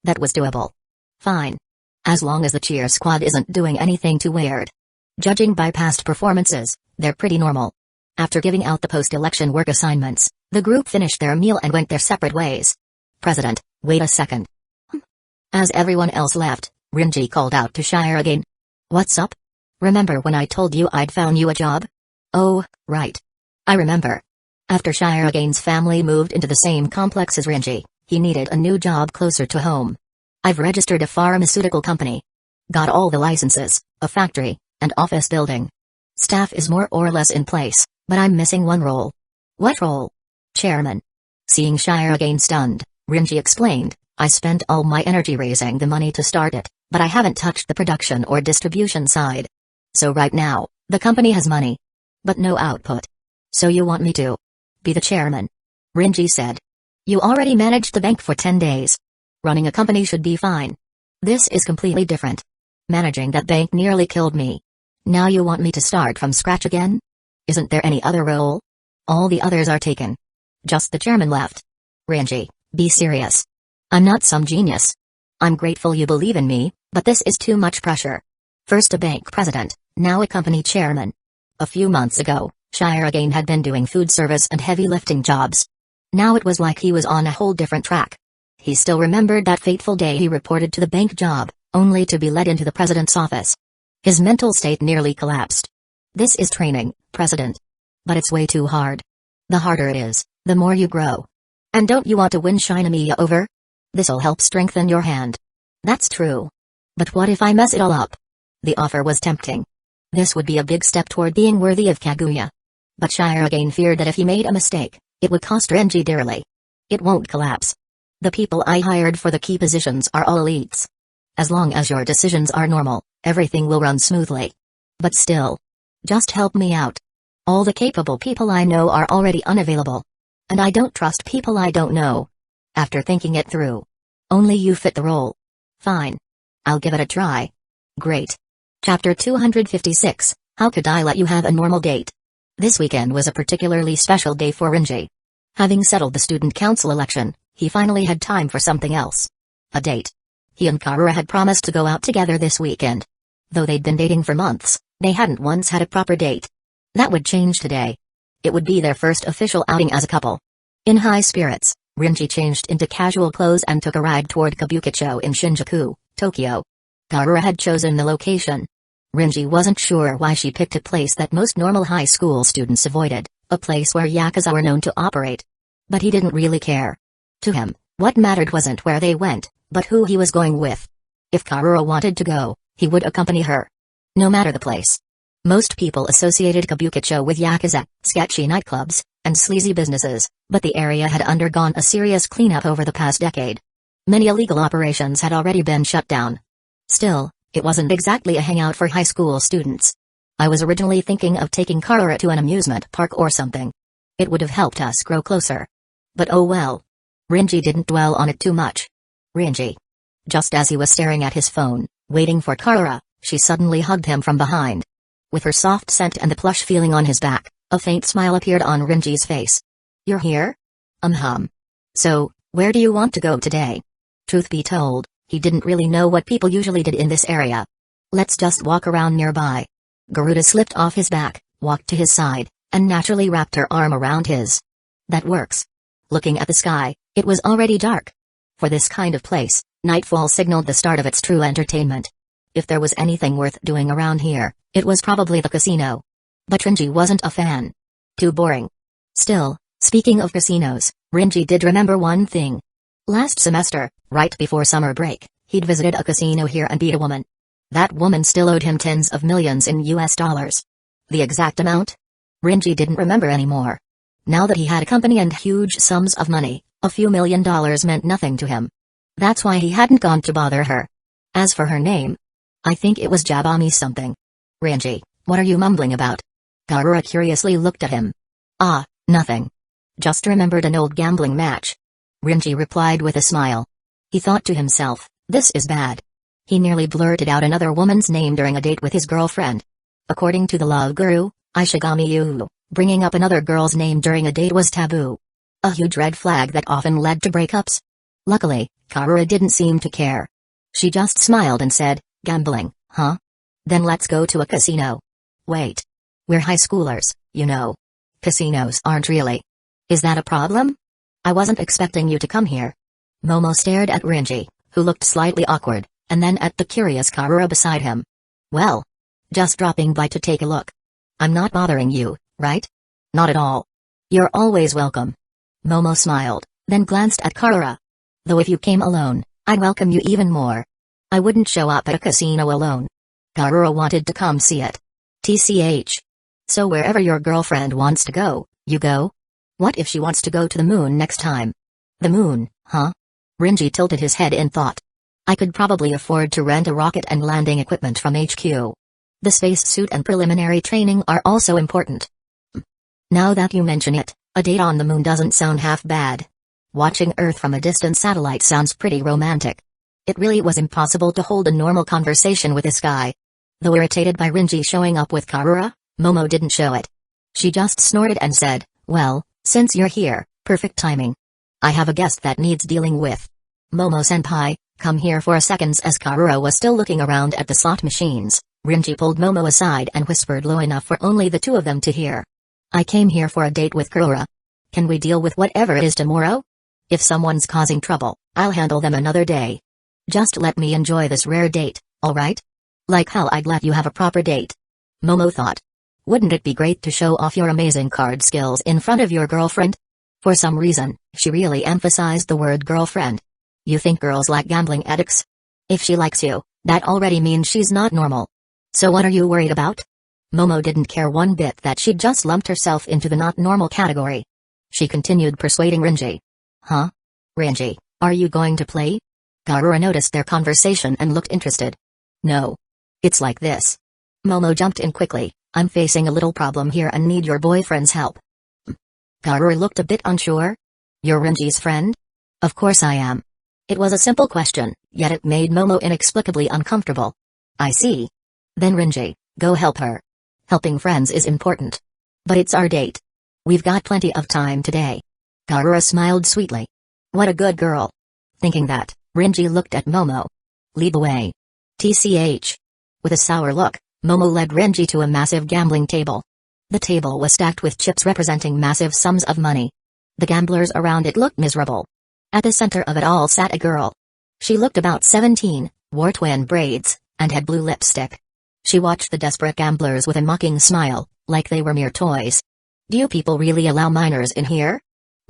That was doable. Fine. As long as the cheer squad isn't doing anything too weird. Judging by past performances, they're pretty normal. After giving out the post-election work assignments, the group finished their meal and went their separate ways. President, wait a second. As everyone else left, Rinji called out to Shirogane. What's up? Remember when I told you I'd found you a job? Oh, right. I remember. After Shirogane's family moved into the same complex as Rinji, he needed a new job closer to home. I've registered a pharmaceutical company. Got all the licenses, a factory, and office building. Staff is more or less in place, but I'm missing one role. What role? Chairman. Seeing Shirogane stunned, Rinji explained, I spent all my energy raising the money to start it, but I haven't touched the production or distribution side. So right now, the company has money. But no output. So you want me to be the chairman? Rinji said. You already managed the bank for 10 days. Running a company should be fine. This is completely different. Managing that bank nearly killed me. Now you want me to start from scratch again? Isn't there any other role? All the others are taken. Just the chairman left. Rinji, be serious. I'm not some genius. I'm grateful you believe in me, but this is too much pressure. First a bank president, now a company chairman. A few months ago, Shirogane had been doing food service and heavy lifting jobs. Now it was like he was on a whole different track. He still remembered that fateful day he reported to the bank job, only to be led into the president's office. His mental state nearly collapsed. This is training, president. But it's way too hard. The harder it is, the more you grow. And don't you want to win Shinomiya over? This'll help strengthen your hand. That's true. But what if I mess it all up? The offer was tempting. This would be a big step toward being worthy of Kaguya. But Shirogane feared that if he made a mistake, it would cost Rinji dearly. It won't collapse. The people I hired for the key positions are all elites. As long as your decisions are normal, everything will run smoothly. But still. Just help me out. All the capable people I know are already unavailable. And I don't trust people I don't know. After thinking it through. Only you fit the role. Fine. I'll give it a try. Great. Chapter 256, How could I let you have a normal date? This weekend was a particularly special day for Rinji. Having settled the student council election, he finally had time for something else. A date. He and Karura had promised to go out together this weekend. Though they'd been dating for months, they hadn't once had a proper date. That would change today. It would be their first official outing as a couple. In high spirits, Rinji changed into casual clothes and took a ride toward Kabukicho in Shinjuku, Tokyo. Karura had chosen the location. Rinji wasn't sure why she picked a place that most normal high school students avoided, a place where yakuza were known to operate. But he didn't really care. To him, what mattered wasn't where they went, but who he was going with. If Karura wanted to go, he would accompany her. No matter the place. Most people associated Kabukicho with yakuza, sketchy nightclubs, and sleazy businesses, but the area had undergone a serious cleanup over the past decade. Many illegal operations had already been shut down. Still, it wasn't exactly a hangout for high school students. I was originally thinking of taking Karura to an amusement park or something. It would have helped us grow closer. But oh well. Rinji didn't dwell on it too much. Rinji. Just as he was staring at his phone, waiting for Karura, she suddenly hugged him from behind. With her soft scent and the plush feeling on his back, a faint smile appeared on Rinji's face. You're here? So, where do you want to go today? Truth be told, he didn't really know what people usually did in this area. Let's just walk around nearby. Garuda slipped off his back, walked to his side, and naturally wrapped her arm around his. That works. Looking at the sky, it was already dark. For this kind of place, nightfall signaled the start of its true entertainment. If there was anything worth doing around here, it was probably the casino. But Rinji wasn't a fan. Too boring. Still, speaking of casinos, Rinji did remember one thing. Last semester, right before summer break, he'd visited a casino here and beat a woman. That woman still owed him tens of millions in US dollars. The exact amount? Rinji didn't remember anymore. Now that he had a company and huge sums of money, a few $1,000,000 meant nothing to him. That's why he hadn't gone to bother her. As for her name, I think it was Jabami something. Rinji, what are you mumbling about? Karura curiously looked at him. Ah, nothing. Just remembered an old gambling match. Rinji replied with a smile. He thought to himself, this is bad. He nearly blurted out another woman's name during a date with his girlfriend. According to the love guru, Ishigami Yu, bringing up another girl's name during a date was taboo. A huge red flag that often led to breakups. Luckily, Karura didn't seem to care. She just smiled and said, gambling, huh? Then let's go to a casino. Wait. We're high schoolers, you know. Casinos aren't really. Is that a problem? I wasn't expecting you to come here. Momo stared at Rinji, who looked slightly awkward, and then at the curious Karura beside him. Well, just dropping by to take a look. I'm not bothering you, right? Not at all. You're always welcome. Momo smiled, then glanced at Karura. Though if you came alone, I'd welcome you even more. I wouldn't show up at a casino alone. Karura wanted to come see it. TCH. So wherever your girlfriend wants to go, you go? What if she wants to go to the moon next time? The moon, huh? Rinji tilted his head in thought. I could probably afford to rent a rocket and landing equipment from HQ. The spacesuit and preliminary training are also important. Now that you mention it, a date on the moon doesn't sound half bad. Watching Earth from a distant satellite sounds pretty romantic. It really was impossible to hold a normal conversation with this guy. Though irritated by Rinji showing up with Karura, Momo didn't show it. She just snorted and said, well, since you're here, perfect timing. I have a guest that needs dealing with. Momo-senpai, come here for a second. As Karura was still looking around at the slot machines, Rinji pulled Momo aside and whispered low enough for only the two of them to hear. I came here for a date with Karura. Can we deal with whatever it is tomorrow? If someone's causing trouble, I'll handle them another day. Just let me enjoy this rare date, alright? Like how I'd let you have a proper date. Momo thought. Wouldn't it be great to show off your amazing card skills in front of your girlfriend? For some reason, she really emphasized the word girlfriend. You think girls like gambling addicts? If she likes you, that already means she's not normal. So what are you worried about? Momo didn't care one bit that she'd just lumped herself into the not normal category. She continued persuading Rinji. Huh? Rinji, are you going to play? Karura noticed their conversation and looked interested. No. It's like this. Momo jumped in quickly. I'm facing a little problem here and need your boyfriend's help. Karura looked a bit unsure. You're Rinji's friend? Of course I am. It was a simple question, yet it made Momo inexplicably uncomfortable. I see. Then Rinji, go help her. Helping friends is important. But it's our date. We've got plenty of time today. Karura smiled sweetly. What a good girl. Thinking that, Rinji looked at Momo. Lead the way. TCH. With a sour look, Momo led Rinji to a massive gambling table. The table was stacked with chips representing massive sums of money. The gamblers around it looked miserable. At the center of it all sat a girl. She looked about 17, wore twin braids, and had blue lipstick. She watched the desperate gamblers with a mocking smile, like they were mere toys. Do you people really allow minors in here?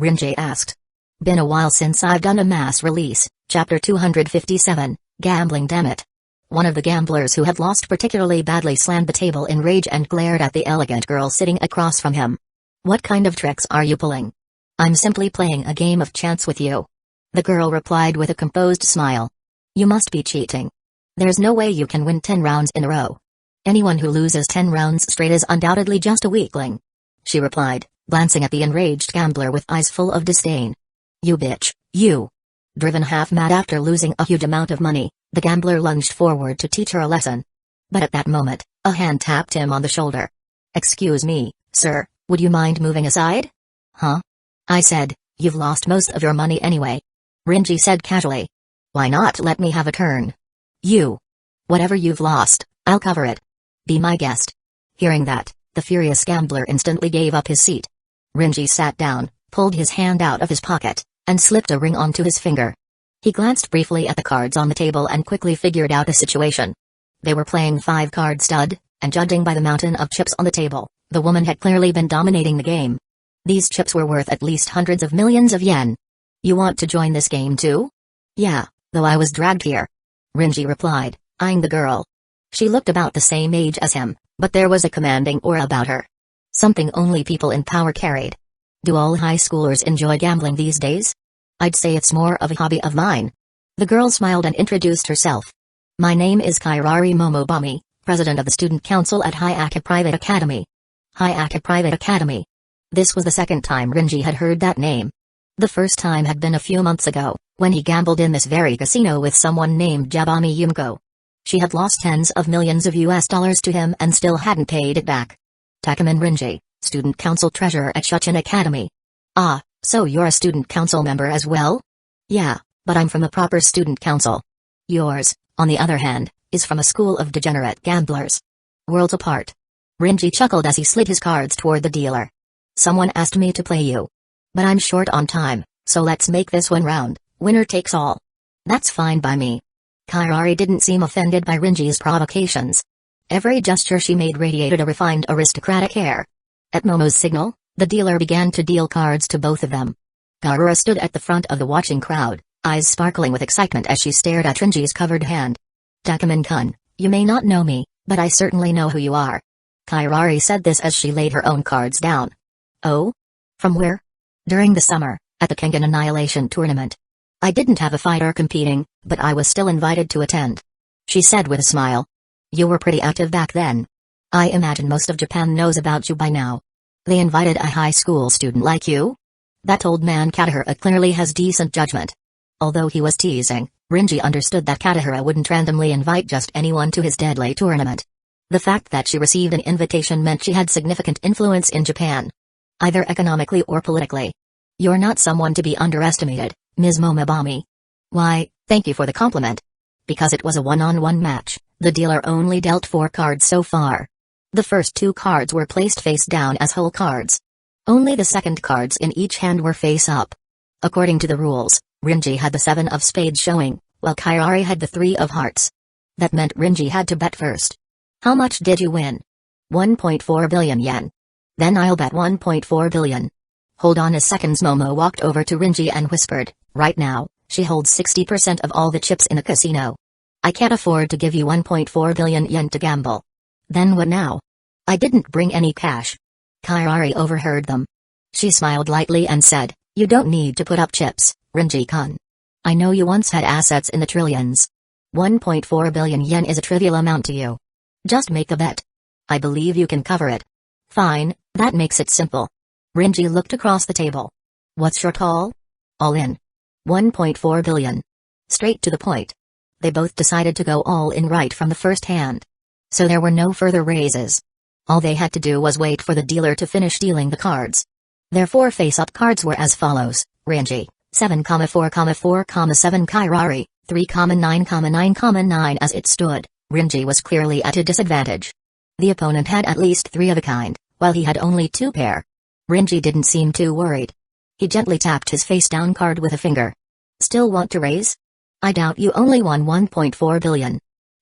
Rinji asked. Been a while since I've done a mass release, chapter 257, gambling dammit. One of the gamblers who had lost particularly badly slammed the table in rage and glared at the elegant girl sitting across from him. "What kind of tricks are you pulling?" "I'm simply playing a game of chance with you," the girl replied with a composed smile. "You must be cheating. There's no way you can win 10 rounds in a row. Anyone who loses 10 rounds straight is undoubtedly just a weakling," she replied, glancing at the enraged gambler with eyes full of disdain. "You bitch, you!" Driven half-mad after losing a huge amount of money, the gambler lunged forward to teach her a lesson. But at that moment, a hand tapped him on the shoulder. "Excuse me, sir, would you mind moving aside?" "Huh?" I said, "You've lost most of your money anyway," Renji said casually. "Why not let me have a turn?" "You. Whatever you've lost, I'll cover it. Be my guest." Hearing that, the furious gambler instantly gave up his seat. Renji sat down, pulled his hand out of his pocket, and slipped a ring onto his finger. He glanced briefly at the cards on the table and quickly figured out a situation. They were playing 5-card stud, and judging by the mountain of chips on the table, the woman had clearly been dominating the game. These chips were worth at least hundreds of millions of yen. "You want to join this game too?" "Yeah, though I was dragged here," Renji replied, eyeing the girl. She looked about the same age as him, but there was a commanding aura about her. Something only people in power carried. Do all high schoolers enjoy gambling these days? I'd say it's more of a hobby of mine. The girl smiled and introduced herself. "My name is Kairari Momobami, president of the student council at Hayaka Private Academy." Hayaka Private Academy. This was the second time Renji had heard that name. The first time had been a few months ago, when he gambled in this very casino with someone named Jabami Yumiko. She had lost tens of millions of US dollars to him and still hadn't paid it back. Takeman Renji, student council treasurer at Shuchin Academy. "Ah, so you're a student council member as well?" "Yeah, but I'm from a proper student council. Yours, on the other hand, is from a school of degenerate gamblers." Worlds apart. Renji chuckled as he slid his cards toward the dealer. "Someone asked me to play you. But I'm short on time, so let's make this one round, winner takes all." "That's fine by me." Kairari didn't seem offended by Renji's provocations. Every gesture she made radiated a refined aristocratic air. At Momo's signal, the dealer began to deal cards to both of them. Garura stood at the front of the watching crowd, eyes sparkling with excitement as she stared at Renji's covered hand. "Takeman-kun, you may not know me, but I certainly know who you are." Kairari said this as she laid her own cards down. "Oh? From where?" "During the summer, at the Kengan Annihilation Tournament. I didn't have a fighter competing, but I was still invited to attend," she said with a smile. "You were pretty active back then. I imagine most of Japan knows about you by now. They invited a high school student like you?" That old man Katahara clearly has decent judgment. Although he was teasing, Renji understood that Katahara wouldn't randomly invite just anyone to his deadly tournament. The fact that she received an invitation meant she had significant influence in Japan. Either economically or politically. "You're not someone to be underestimated, Ms. Momobami." "Why, thank you for the compliment." Because it was a one-on-one match, the dealer only dealt 4 cards so far. The first 2 cards were placed face down as whole cards. Only the second cards in each hand were face up. According to the rules, Renji had the 7 of spades showing, while Kairari had the 3 of hearts. That meant Renji had to bet first. "How much did you win?" 1.4 billion yen. "Then I'll bet 1.4 billion. "Hold on a second." Momo walked over to Renji and whispered, "Right now, she holds 60% of all the chips in the casino. I can't afford to give you 1.4 billion yen to gamble." "Then what now?" "I didn't bring any cash." Kairari overheard them. She smiled lightly and said, "You don't need to put up chips, Renji-kun. I know you once had assets in the trillions. 1.4 billion yen is a trivial amount to you. Just make a bet. I believe you can cover it." "Fine, that makes it simple." Renji looked across the table. "What's your call?" "All in. 1.4 billion. Straight to the point." They both decided to go all in right from the first hand. So there were no further raises. All they had to do was wait for the dealer to finish dealing the cards. Their 4 face-up cards were as follows: Renji, 7,4,4,7 Kairari, 3,9,9,9. As it stood, Renji was clearly at a disadvantage. The opponent had at least 3 of a kind, while he had only 2 pair. Renji didn't seem too worried. He gently tapped his face-down card with a finger. "Still want to raise? I doubt you only won 1.4 billion.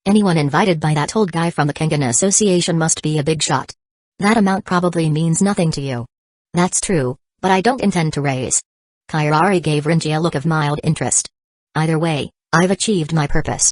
Anyone invited by that old guy from the Kengan Association must be a big shot. That amount probably means nothing to you." "That's true, but I don't intend to raise." Kairari gave Renji a look of mild interest. "Either way, I've achieved my purpose.